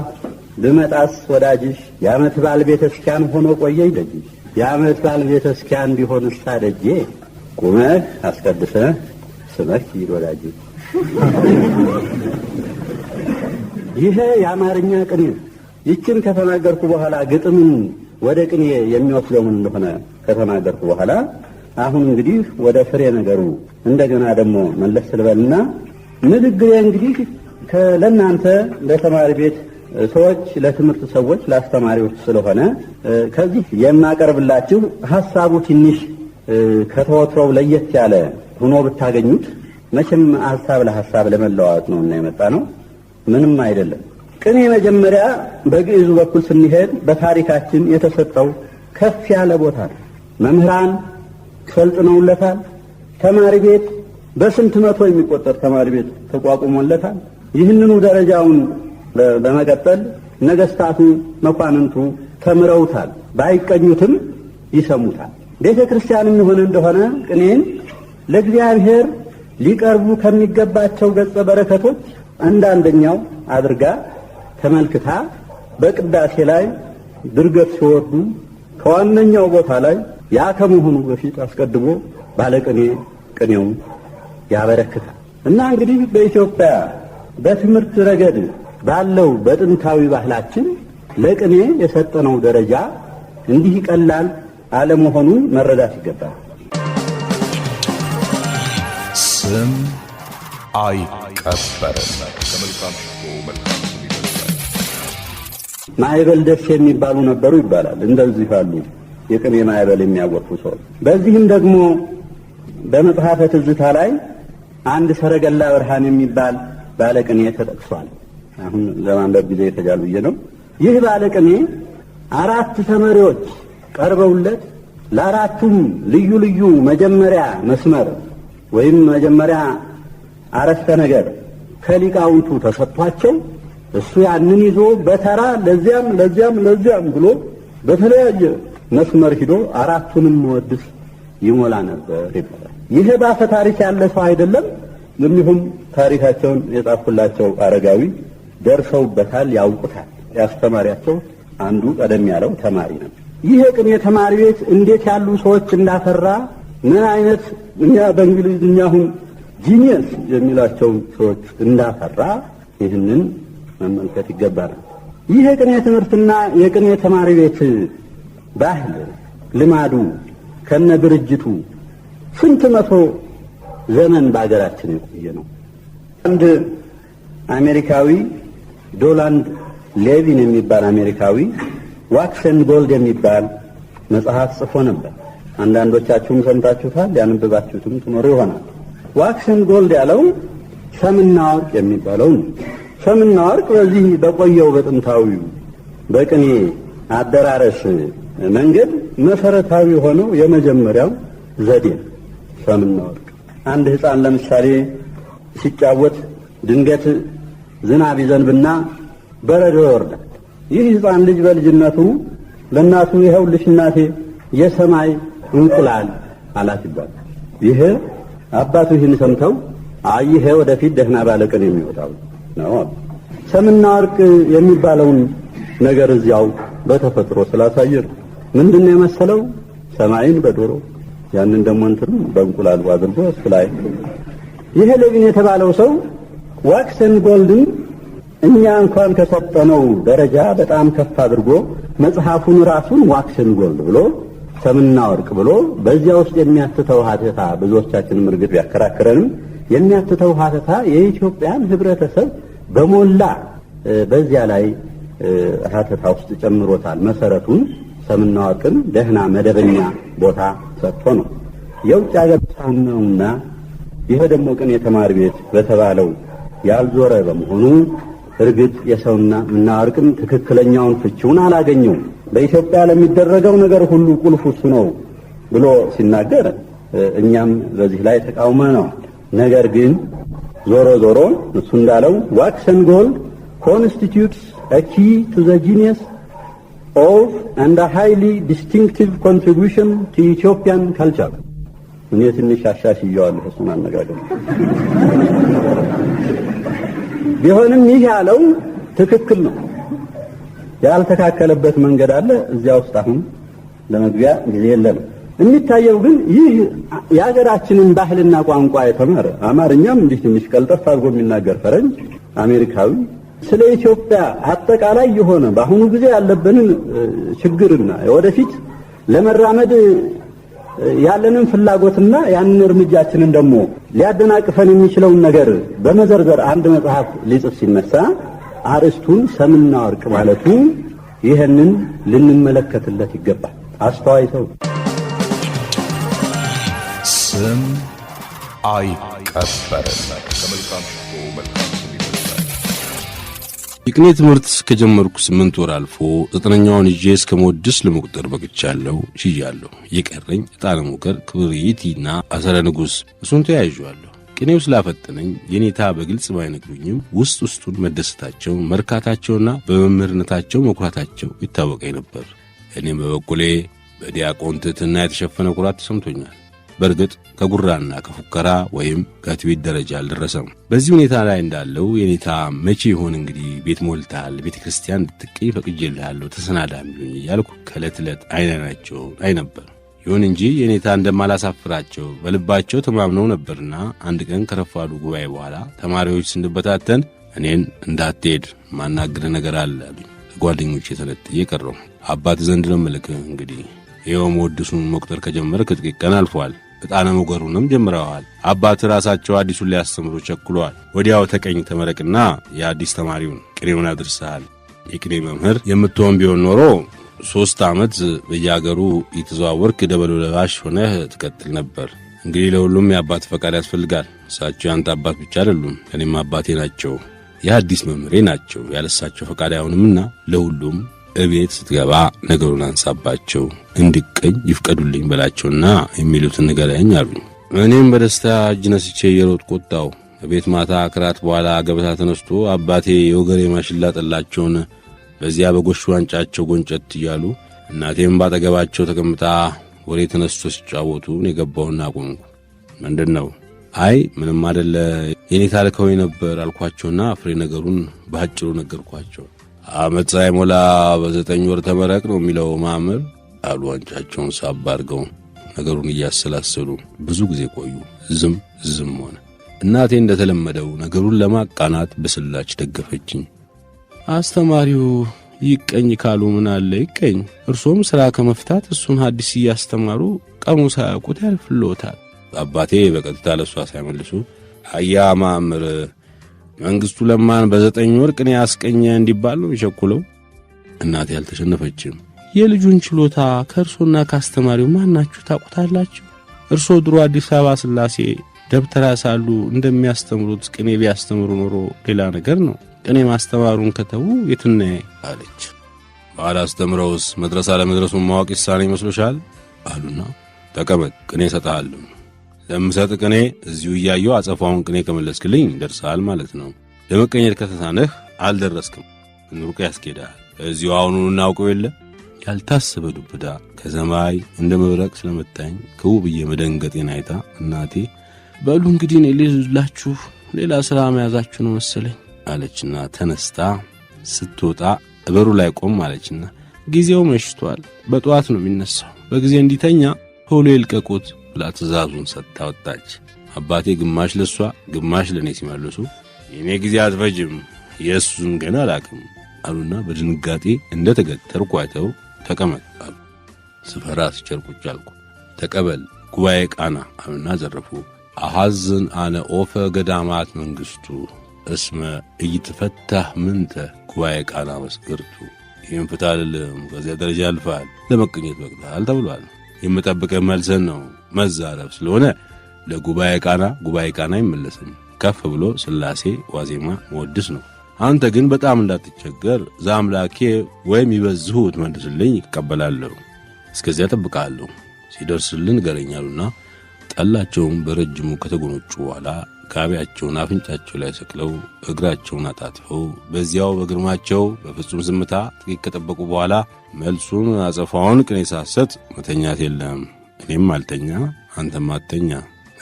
ብመጣስ ወዳጅሽ የዓመት በዓል ቤተክርስቲያን ሆኖ ቆየኝ ደጅሽ የዓመት በዓል ቤተክርስቲያን ቢሆንስ ደጄ ቁመህ አስቀድሰህ ስመህ ይል ወዳጅ። ይሄ የአማርኛ ቅኔ። ይችን ከተናገርኩ በኋላ ግጥምን ወደ ቅኔ የሚወስደው ምን እንደሆነ ከተናገርኩ በኋላ አሁን እንግዲህ ወደ ፍሬ ነገሩ እንደገና ደግሞ መለስ ልበልና ንግግሬ እንግዲህ ለእናንተ ለተማሪ ቤት ሰዎች፣ ለትምህርት ሰዎች፣ ለአስተማሪዎች ስለሆነ ከዚህ የማቀርብላችሁ ሐሳቡ ትንሽ ከተወትሮው ለየት ያለ ሆኖ ብታገኙት መቼም ሐሳብ ለሐሳብ ለመለዋወጥ ነውና የመጣ ነው፣ ምንም አይደለም። ቅኔ መጀመሪያ በግዕዙ በኩል ስንሄድ በታሪካችን የተሰጠው ከፍ ያለ ቦታ ነው። መምህራን ሰልጥነውለታል። ተማሪ ቤት በስንት መቶ የሚቆጠር ተማሪ ቤት ተቋቁሞለታል። ይህንኑ ደረጃውን በመቀጠል ነገስታቱ፣ መኳንንቱ ተምረውታል። ባይቀኙትም ይሰሙታል። ቤተ ክርስቲያን የሆነ እንደሆነ ቅኔን ለእግዚአብሔር ሊቀርቡ ከሚገባቸው ገጸ በረከቶች አንደኛው አድርጋ ተመልክታ በቅዳሴ ላይ ድርገት ሲወርዱ ከዋነኛው ቦታ ላይ ያ ከመሆኑ በፊት አስቀድሞ ባለቅኔ ቅኔውን ያበረክታል። እና እንግዲህ በኢትዮጵያ በትምህርት ረገድ ባለው በጥንታዊ ባህላችን ለቅኔ የሰጠነው ደረጃ እንዲህ ቀላል አለመሆኑን መረዳት ይገባል። ስም አይቀበርም። ከመልካም ሽቶ መልካም ስም ማዕበል ደስ የሚባሉ ነበሩ ይባላል። እንደዚህ ያሉ የቅኔ ማዕበል የሚያጎርፉ ሰዎች። በዚህም ደግሞ በመጽሐፈ ትዝታ ላይ አንድ ሰረገላ ብርሃን የሚባል ባለቅኔ ተጠቅሷል። አሁን ለማንበብ ጊዜ ይፈጃል ብዬ ነው። ይህ ባለቅኔ 4 ተማሪዎች ቀርበውለት ለአራቱም ልዩ ልዩ መጀመሪያ መስመር ወይም መጀመሪያ አረፍተ ነገር ከሊቃውንቱ ተሰጥቷቸው እሱ ያንን ይዞ በተራ ለዚያም ብሎ በተለያየ መስመር ሂዶ 4ቱንም መወድስ ይሞላ ነበር ይባላል። ይሄ ባፈ ታሪክ ያለ ሰው አይደለም። እንዲሁም ታሪካቸውን የጻፉላቸው አረጋዊ ደርሰውበታል፣ ያውቁታል። ያስተማሪያቸው አንዱ ቀደም ያለው ተማሪ ነው። ይሄ ቅኔ ተማሪ ቤት እንዴት ያሉ ሰዎች እንዳፈራ ምን አይነት እኛ በእንግሊዝኛ አሁን ጂኒየስ የሚላቸው ሰዎች እንዳፈራ ይህንን መመልከት ይገባናል። ይህ የቅኔ ትምህርትና የቅኔ ተማሪ ቤት ባህል ልማዱ ከነ ድርጅቱ ስንት መቶ ዘመን በአገራችን የቆየ ነው። አንድ አሜሪካዊ ዶላንድ ሌቪን የሚባል አሜሪካዊ ዋክስ ኤንድ ጎልድ የሚባል መጽሐፍ ጽፎ ነበር። አንዳንዶቻችሁም ሰምታችሁታል፣ ያንብባችሁትም ትኖሩ ይሆናል። ዋክስ ኤንድ ጎልድ ያለው ሰምና ወርቅ የሚባለው ነው። ሰምና ወርቅ በዚህ በቆየው በጥንታዊው በቅኔ አደራረስ መንገድ መሰረታዊ ሆነው የመጀመሪያው ዘዴ ሰምና ወርቅ። አንድ ሕፃን ለምሳሌ ሲጫወት ድንገት ዝናብ ይዘንብና በረዶ ይወርዳል። ይህ ሕፃን ልጅ በልጅነቱ ለእናቱ ይኸውልሽ እናቴ የሰማይ እንቁላል አላት ይባላል። ይሄ አባቱ ይህን ሰምተው ይሄ ወደፊት ደህና ባለቅኔ የሚወጣው ነው። ሰምና ወርቅ የሚባለውን ነገር እዚያው በተፈጥሮ ስላሳየ ነው። ምንድነው የመሰለው? ሰማይን በዶሮ ያንን ደግሞ እንትኑ በእንቁላል አድርጎ ስላይ ይሄ ሌቪን የተባለው ሰው ዋክስ ኤንድ ጎልድን እኛ እንኳን ከሰጠነው ደረጃ በጣም ከፍ አድርጎ መጽሐፉን ራሱን ዋክስ ኤንድ ጎልድ ብሎ ሰምና ወርቅ ብሎ በዚያ ውስጥ የሚያትተው ሀተታ ብዙዎቻችንም እርግጥ ቢያከራክረንም የሚያትተው ሀተታ የኢትዮጵያን ህብረተሰብ በሞላ በዚያ ላይ ሀተታ ውስጥ ጨምሮታል። መሰረቱን ሰምና ወርቅን ደህና መደበኛ ቦታ ሰጥቶ ነው። የውጭ ሀገር ሰው ነውና ይሄ ደግሞ ቅኔ ተማሪ ቤት በተባለው ያልዞረ በመሆኑ እርግጥ የሰውና ወርቅን ትክክለኛውን ፍቺውን አላገኘውም። በኢትዮጵያ ለሚደረገው ነገር ሁሉ ቁልፉ እሱ ነው ብሎ ሲናገር እኛም በዚህ ላይ ተቃውሞ ነው። ነገር ግን ዞሮ ዞሮ እሱ እንዳለው wax and gold constitutes a key to the genius of and a highly distinctive contribution to Ethiopian culture. እኔ ትንሽ አሻሽየዋለሁ እሱን አነጋገር ቢሆንም ይህ ያለው ትክክል ነው። ያልተካከለበት መንገድ አለ እዚያ ውስጥ አሁን ለመግቢያ ጊዜ የለም። የሚታየው ግን ይህ የሀገራችንን ባህልና ቋንቋ የተማረ አማርኛም እንዲህ ትንሽ ቀልጠፍ አድርጎ የሚናገር ፈረንጅ አሜሪካዊ ስለ ኢትዮጵያ አጠቃላይ የሆነ በአሁኑ ጊዜ ያለብንን ችግርና ወደፊት ለመራመድ ያለንን ፍላጎትና ያንን እርምጃችንን ደግሞ ሊያደናቅፈን የሚችለውን ነገር በመዘርዘር አንድ መጽሐፍ ሊጽፍ ሲነሳ አርስቱን ሰምና ወርቅ ማለቱ ይህንን ልንመለከትለት ይገባል። አስተዋይ ሰው ስም አይቀበርም። ከመልካም ሽቶ መልካም ስም ይበዛል። የቅኔ ትምህርት ከጀመርኩ 8 ወር አልፎ 9ኛውን ይዤ እስከ መወድስ ለመቁጠር በቅቻለሁ፣ ሽያለሁ። የቀረኝ ዕጣነ ሞገር፣ ክብሪቲና አሰረ ንጉሥ እሱን ተያይዣለሁ። ቅኔው ስላፈጠነኝ የኔታ በግልጽ ባይነግሩኝም ውስጥ ውስጡን መደሰታቸው፣ መርካታቸውና በመምህርነታቸው መኩራታቸው ይታወቀኝ ነበር። እኔም በበኩሌ በዲያቆን ትሕትና የተሸፈነ ኩራት ተሰምቶኛል። በእርግጥ ከጉራና ከፉከራ ወይም ከትዕቢት ደረጃ አልደረሰም። በዚህ ሁኔታ ላይ እንዳለው የኔታ መቼ ይሆን እንግዲህ ቤት ሞልታል፣ ቤተ ክርስቲያን እንድትቀኝ ፈቅጄልሃለሁ፣ ተሰናዳ የሚሉኝ እያልኩ ከዕለት ዕለት አይናቸው አይ ነበር። ይሁን እንጂ የኔታ እንደማላሳፍራቸው በልባቸው ተማምነው ነበርና አንድ ቀን ከረፋዱ ጉባኤ በኋላ ተማሪዎች ስንበታተን እኔን እንዳትሄድ ማናገር ነገር አለ አሉኝ። ጓደኞቼ ተነጥዬ ቀረሁ። አባት ዘንድ ነው መልእክህ እንግዲህ ይኸው መወድሱን መቁጠር ከጀመርክ ጥቂት ቀን አልፏል። ዕጣነ ሞገሩንም ጀምረዋል። አባት ራሳቸው አዲሱን ሊያስተምሩ ቸኩለዋል። ወዲያው ተቀኝ ተመረቅና የአዲስ ተማሪውን ቅኔውን አድርሰሃል። የቅኔ መምህር የምትሆን ቢሆን ኖሮ 3 ዓመት በየሀገሩ የተዘዋወርክ ደበሎ ለባሽ ሆነህ ትቀጥል ነበር። እንግዲህ ለሁሉም የአባት ፈቃድ ያስፈልጋል። እሳቸው ያንተ አባት ብቻ አይደሉም፣ እኔም አባቴ ናቸው። የሐዲስ መምህሬ ናቸው። ያለሳቸው ፈቃድ አይሆንምና ለሁሉም እቤት ስትገባ ነገሩን አንሳባቸው፣ እንድቀኝ ይፍቀዱልኝ በላቸውና የሚሉትን ንገረኝ አሉኝ። እኔም በደስታ እጅ ነስቼ እየሮጥኩ ወጣሁ። ቤት ማታ ከራት በኋላ ገበታ ተነስቶ አባቴ የወገሬ ማሽላ ጠላቸውን በዚያ በጎሽ ዋንጫቸው ጎንጨት እያሉ እናቴም ባጠገባቸው ተቀምጣ ወሬ ተነስቶ ሲጫወቱ የገባውና ቆምኩ። ምንድነው? አይ ምንም አይደለ፣ የኔታ ልከው ነበር አልኳቸውና ፍሬ ነገሩን ባጭሩ ነገርኳቸው። ዓመት ሳይሞላ በ9 ወር ተመረቅ ነው የሚለው ማመር አሉ ዋንጫቸውን ሳብ አድርገው ነገሩን እያሰላሰሉ ብዙ ጊዜ ቆዩ። ዝም ሆነ። እናቴ እንደተለመደው ነገሩን ለማቃናት በስላች ደገፈችኝ። አስተማሪው ይቀኝ ካሉ ምን አለ ይቀኝ፣ እርሶም ሥራ ከመፍታት እሱን ሐዲስ እያስተማሩ ቀሙ ሳያውቁት ያልፍልዎታል። አባቴ በቀጥታ ለሷ ሳይመልሱ አያ ማምር መንግስቱ ለማን በ9 ወር ቅኔ ያስቀኘ እንዲባል ነው ይቸኩለው። እናቴ አልተሸነፈችም። የልጁን ችሎታ ከእርሶና ካስተማሪው ማናችሁ ታውቁታላችሁ? እርሶ ድሮ አዲስ አበባ ስላሴ ደብተራ ሳሉ እንደሚያስተምሩት ቅኔ ቢያስተምሩ ኖሮ ሌላ ነገር ነው። ቅኔ ማስተማሩን ከተው የትና አለች። ባላስተምረውስ መድረስ አለመድረሱን ማወቅ ይሳነ ይመስሎሻል? አሉና ተቀመጥ ቅኔ ሰጣለሁ። ለምሰጥ ቅኔ እዚሁ እያየው አጸፋውን ቅኔ ከመለስክልኝ ደርሰሃል ማለት ነው። ለመቀኘት ከተሳነህ አልደረስክም፣ እንሩቅ ያስኬዳል። እዚሁ አሁኑን እናውቀው የለ። ያልታሰበ ዱብዳ ከሰማይ እንደ መብረቅ ስለመጣኝ ክው ብዬ መደንገጤን አይታ እናቴ በሉ እንግዲህ እኔ ልላችሁ ሌላ ሥራ መያዛችሁ ነው መሰለኝ አለችና ተነስታ ስትወጣ በሩ ላይ ቆም አለችና ጊዜው መሽቷል፣ በጠዋት ነው የሚነሳው፣ በጊዜ እንዲተኛ ቶሎ ይልቀቁት ብላ ትእዛዙን ሰጥታ ወጣች። አባቴ ግማሽ ለሷ ግማሽ ለኔ ሲመልሱ የኔ ጊዜ አትፈጅም የሱን ገና አላቅም አሉና በድንጋጤ እንደ ተገተርኩ አይተው ተቀመጥ አሉ። ስፈራ ስጨርቁጭ አልኩ። ተቀበል ጉባኤ ቃና አሉና ዘረፉ። አሐዝን አነ ኦፈ ገዳማት መንግስቱ እስመ እይትፈታህ ምንተ ጉባኤ ቃና መስገርቱ። ይህም ፍታልልም ከዚያ ደረጃ አልፋል፣ ለመቀኘት በቅታል ተብሏል። የምጠብቀህ መልሰን ነው። መዛረፍ ስለሆነ ለጉባኤ ቃና አይመለስም። ከፍ ብሎ ስላሴ ዋዜማ መወድስ ነው። አንተ ግን በጣም እንዳትቸገር ዘአምላኬ ወይም ይበዝሁ ትመልስልኝ ይቀበላለሁ። እስከዚያ ጠብቃለሁ። ሲደርስልን ገረኛሉና ጠላቸውን በረጅሙ ከተጎኖጩ በኋላ ካቢያቸውን አፍንጫቸው ላይ ሰቅለው እግራቸውን አጣጥፈው በዚያው በግርማቸው በፍጹም ዝምታ ጥቂት ከጠበቁ በኋላ መልሱን አጸፋውን ቅኔ ሳሰጥ መተኛት የለም፣ እኔም አልተኛ አንተም አትተኛ፣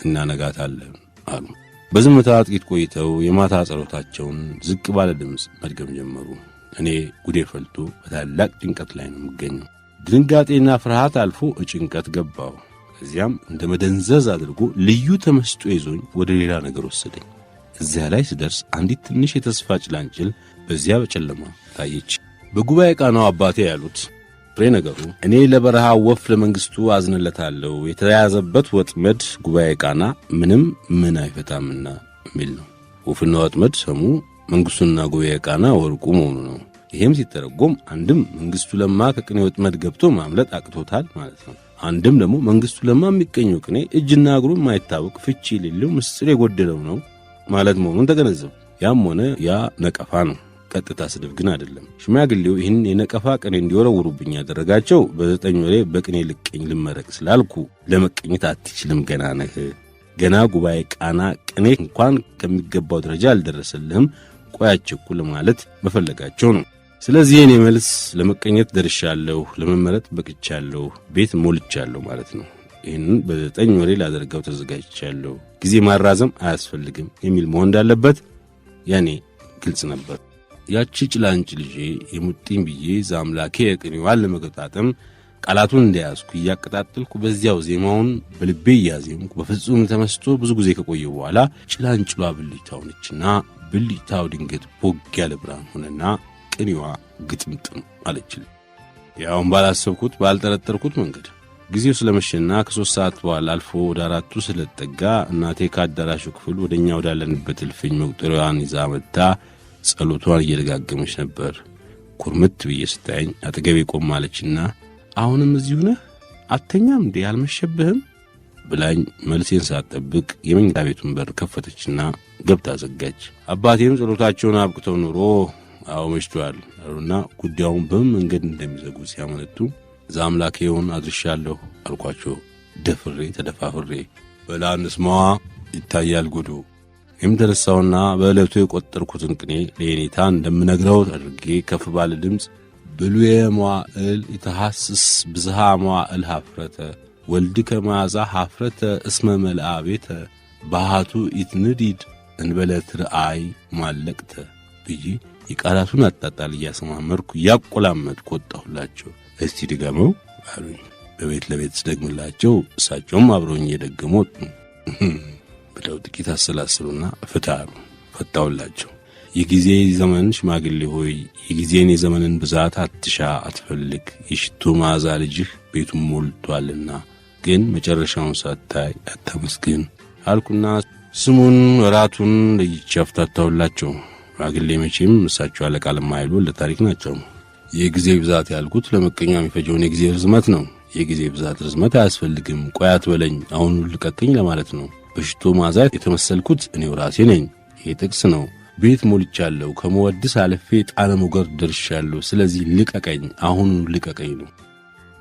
እናነጋታለን አሉ። በዝምታ ጥቂት ቆይተው የማታ ጸሎታቸውን ዝቅ ባለ ድምፅ መድገም ጀመሩ። እኔ ጉዴ ፈልቶ በታላቅ ጭንቀት ላይ ነው የምገኘው። ድንጋጤና ፍርሃት አልፎ ጭንቀት ገባው። እዚያም እንደ መደንዘዝ አድርጎ ልዩ ተመስጦ ይዞኝ ወደ ሌላ ነገር ወሰደኝ። እዚያ ላይ ስደርስ አንዲት ትንሽ የተስፋ ጭላንጭል በዚያ በጨለማ ታየች። በጉባኤ ቃናው አባቴ ያሉት ፍሬ ነገሩ እኔ ለበረሃ ወፍ ለመንግስቱ አዝንለታለሁ፣ የተያዘበት ወጥመድ ጉባኤ ቃና ምን አይፈታምና የሚል ነው። ወፍና ወጥመድ ሰሙ መንግስቱና ጉባኤ ቃና ወርቁ መሆኑ ነው። ይሄም ሲተረጎም አንድም መንግስቱ ለማ ከቅኔ ወጥመድ ገብቶ ማምለጥ አቅቶታል ማለት ነው። አንድም ደግሞ መንግስቱ ለማ የሚቀኘው ቅኔ እጅና እግሩ የማይታወቅ ፍቺ የሌለው ምስጢር የጎደለው ነው ማለት መሆኑን ተገነዘቡ። ያም ሆነ ያ ነቀፋ ነው፣ ቀጥታ ስድብ ግን አይደለም። ሽማግሌው ይህን የነቀፋ ቅኔ እንዲወረውሩብኝ ያደረጋቸው በ9 ወሬ በቅኔ ልቀኝ ልመረቅ ስላልኩ ለመቀኘት አትችልም፣ ገና ነህ፣ ገና ጉባኤ ቃና ቅኔ እንኳን ከሚገባው ደረጃ አልደረሰልህም፣ ቆያቸኩል ማለት መፈለጋቸው ነው። ስለዚህ እኔ መልስ ለመቀኘት ደርሻለሁ፣ ለመመረጥ በቅቻለሁ፣ ቤት ሞልቻለሁ ማለት ነው። ይህንን በ9 ወሬ ላደርገው ተዘጋጅቻለሁ፣ ጊዜ ማራዘም አያስፈልግም የሚል መሆን እንዳለበት ያኔ ግልጽ ነበር። ያቺ ጭላንጭ ልጄ የሙጥኝ ብዬ ዘአምላኬ ቅኔዋን ለመገጣጠም ቃላቱን እንደያዝኩ እያቀጣጠልኩ በዚያው ዜማውን በልቤ እያዜምኩ በፍጹም ተመስጦ ብዙ ጊዜ ከቆየ በኋላ ጭላንጭሏ ብልጭታው ነችና ብልጭታው ድንገት ቦግ ያለ ብርሃን ሆነና ቅኔዋ ግጥምጥም አለችልኝ። ያውን ባላሰብኩት ባልጠረጠርኩት መንገድ ጊዜው ስለመሸና ከ3 ሰዓት በኋላ አልፎ ወደ 4ቱ ስለተጠጋ እናቴ ከአዳራሹ ክፍል ወደኛ ወዳለንበት እልፍኝ መቁጠሪያዋን ይዛ መጥታ ጸሎቷን እየደጋገመች ነበር። ኩርምት ብዬ ስታየኝ አጠገቤ ቆማለችና አሁንም እዚሁ ነህ አተኛም እንዴ አልመሸብህም ብላኝ መልሴን ሳትጠብቅ የመኝታ ቤቱን በር ከፈተችና ገብታ ዘጋች። አባቴም ጸሎታቸውን አብቅተው ኑሮ አዎ መሽቷል አሉና ጉዳዩን በምን መንገድ እንደሚዘጉ ሲያመነቱ ዛምላኬውን አድርሻለሁ አልኳቸው። ደፍሬ ተደፋፍሬ በላንስማዋ ይታያል ጉዱ የምተነሳውና በዕለቱ የቆጠርኩትን ቅኔ ለየኔታ እንደምነግረው አድርጌ ከፍ ባለ ድምፅ ብሉየ መዋዕል ይተሐስስ ብዝሃ መዋዕል ሀፍረተ ወልድከ መዓዛ ሀፍረተ እስመ መልአ ቤተ ባህቱ ይትንዲድ እንበለት ርአይ ማለቅተ ብዬ የቃላቱን አጣጣል እያሰማመርኩ ያቆላመጥኩ ወጣሁላቸው። እስቲ ድገመው አሉኝ። በቤት ለቤት ስደግምላቸው እሳቸውም አብረውኝ የደገሙት ብለው ጥቂት አሰላስሉና ፍታ አሉ። ፈታውላቸው። የጊዜ ዘመን ሽማግሌ ሆይ የጊዜን የዘመንን ብዛት አትሻ አትፈልግ፣ የሽቱ መዓዛ ልጅህ ቤቱን ሞልቷልና ግን መጨረሻውን ሳታይ አታመስግን አልኩና ስሙን ወራቱን ለይቼ አፍታታውላቸው። ሽማግሌ መቼም እሳቸው አለቃ ለማይሉ ለታሪክ ናቸው። የጊዜ ብዛት ያልኩት ለመቀኛ የሚፈጀውን የጊዜ ርዝመት ነው። የጊዜ ብዛት ርዝመት አያስፈልግም፣ ቆያት በለኝ አሁን ልቀቀኝ ለማለት ነው። በሽቶ መዓዛ የተመሰልኩት እኔው ራሴ ነኝ። ይሄ ጥቅስ ነው። ቤት ሞልቻለሁ፣ ከመወድስ አልፌ ጣነ ሞገር ደርሻለሁ፣ ስለዚህ ልቀቀኝ አሁን ልቀቀኝ ነው።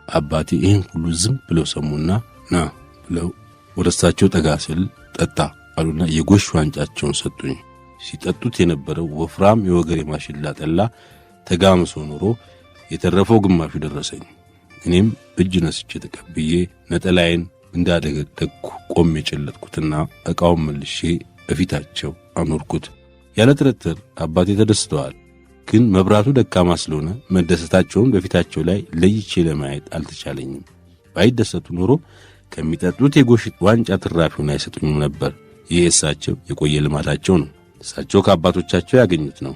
አባቴ ይህን ሁሉ ዝም ብለው ሰሙና ና ብለው ወደ እሳቸው ጠጋ ስል ጠጣ አሉና የጎሽ ዋንጫቸውን ሰጡኝ። ሲጠጡት የነበረው ወፍራም የወገር የማሽላ ጠላ ተጋምሶ ኖሮ የተረፈው ግማሹ ደረሰኝ። እኔም እጅ ነስቼ ተቀብዬ ነጠላዬን እንዳደገደግኩ ቆሜ የጨለጥኩትና ዕቃውን መልሼ በፊታቸው አኖርኩት። ያለ ጥርጥር አባቴ ተደስተዋል። ግን መብራቱ ደካማ ስለሆነ መደሰታቸውን በፊታቸው ላይ ለይቼ ለማየት አልተቻለኝም። ባይደሰቱ ኖሮ ከሚጠጡት የጎሽ ዋንጫ ትራፊውን አይሰጡኝም ነበር። ይህ እሳቸው የቆየ ልማዳቸው ነው። እሳቸው ከአባቶቻቸው ያገኙት ነው።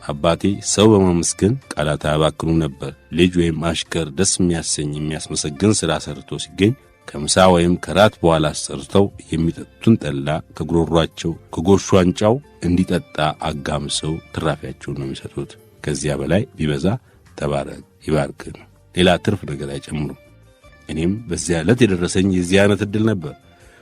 አባቴ ሰው በማመስገን ቃላት አያባክኑም ነበር። ልጅ ወይም አሽከር ደስ የሚያሰኝ የሚያስመሰግን ሥራ ሰርቶ ሲገኝ ከምሳ ወይም ከራት በኋላ ሰርተው የሚጠጡትን ጠላ ከጉሮሯቸው ከጎሽ ዋንጫው እንዲጠጣ አጋምሰው ትራፊያቸውን ነው የሚሰጡት። ከዚያ በላይ ቢበዛ ተባረክ ይባርክ፣ ሌላ ትርፍ ነገር አይጨምሩም። እኔም በዚያ ዕለት የደረሰኝ የዚህ አይነት ዕድል ነበር።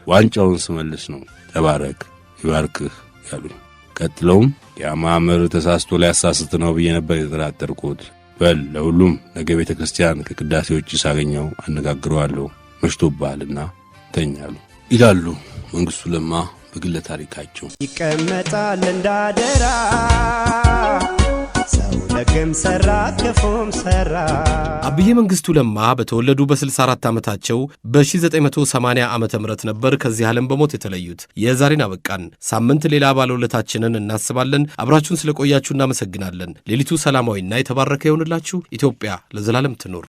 ዋንጫውን ስመልስ ነው ተባረክ ይባርክህ ያሉኝ። ቀጥለውም የማመር ተሳስቶ ሊያሳስት ነው ብዬ ነበር የተጠራጠርኩት። በል ለሁሉም ነገ ቤተ ክርስቲያን ከቅዳሴ ውጭ ሳገኘው አነጋግረዋለሁ፣ መሽቶብሃልና ተኛሉ ይላሉ መንግስቱ ለማ በግለ ታሪካቸው። ይቀመጣል እንዳደራ ሰው ደግም ሰራ ክፉም ሰራ። አብዬ መንግስቱ ለማ በተወለዱ በ64 ዓመታቸው በ1980 ዓመተ ምህረት ነበር ከዚህ ዓለም በሞት የተለዩት። የዛሬን አበቃን። ሳምንት ሌላ ባለውለታችንን እናስባለን። አብራችሁን ስለቆያችሁ እናመሰግናለን። ሌሊቱ ሰላማዊና የተባረከ ይሁንላችሁ። ኢትዮጵያ ለዘላለም ትኑር።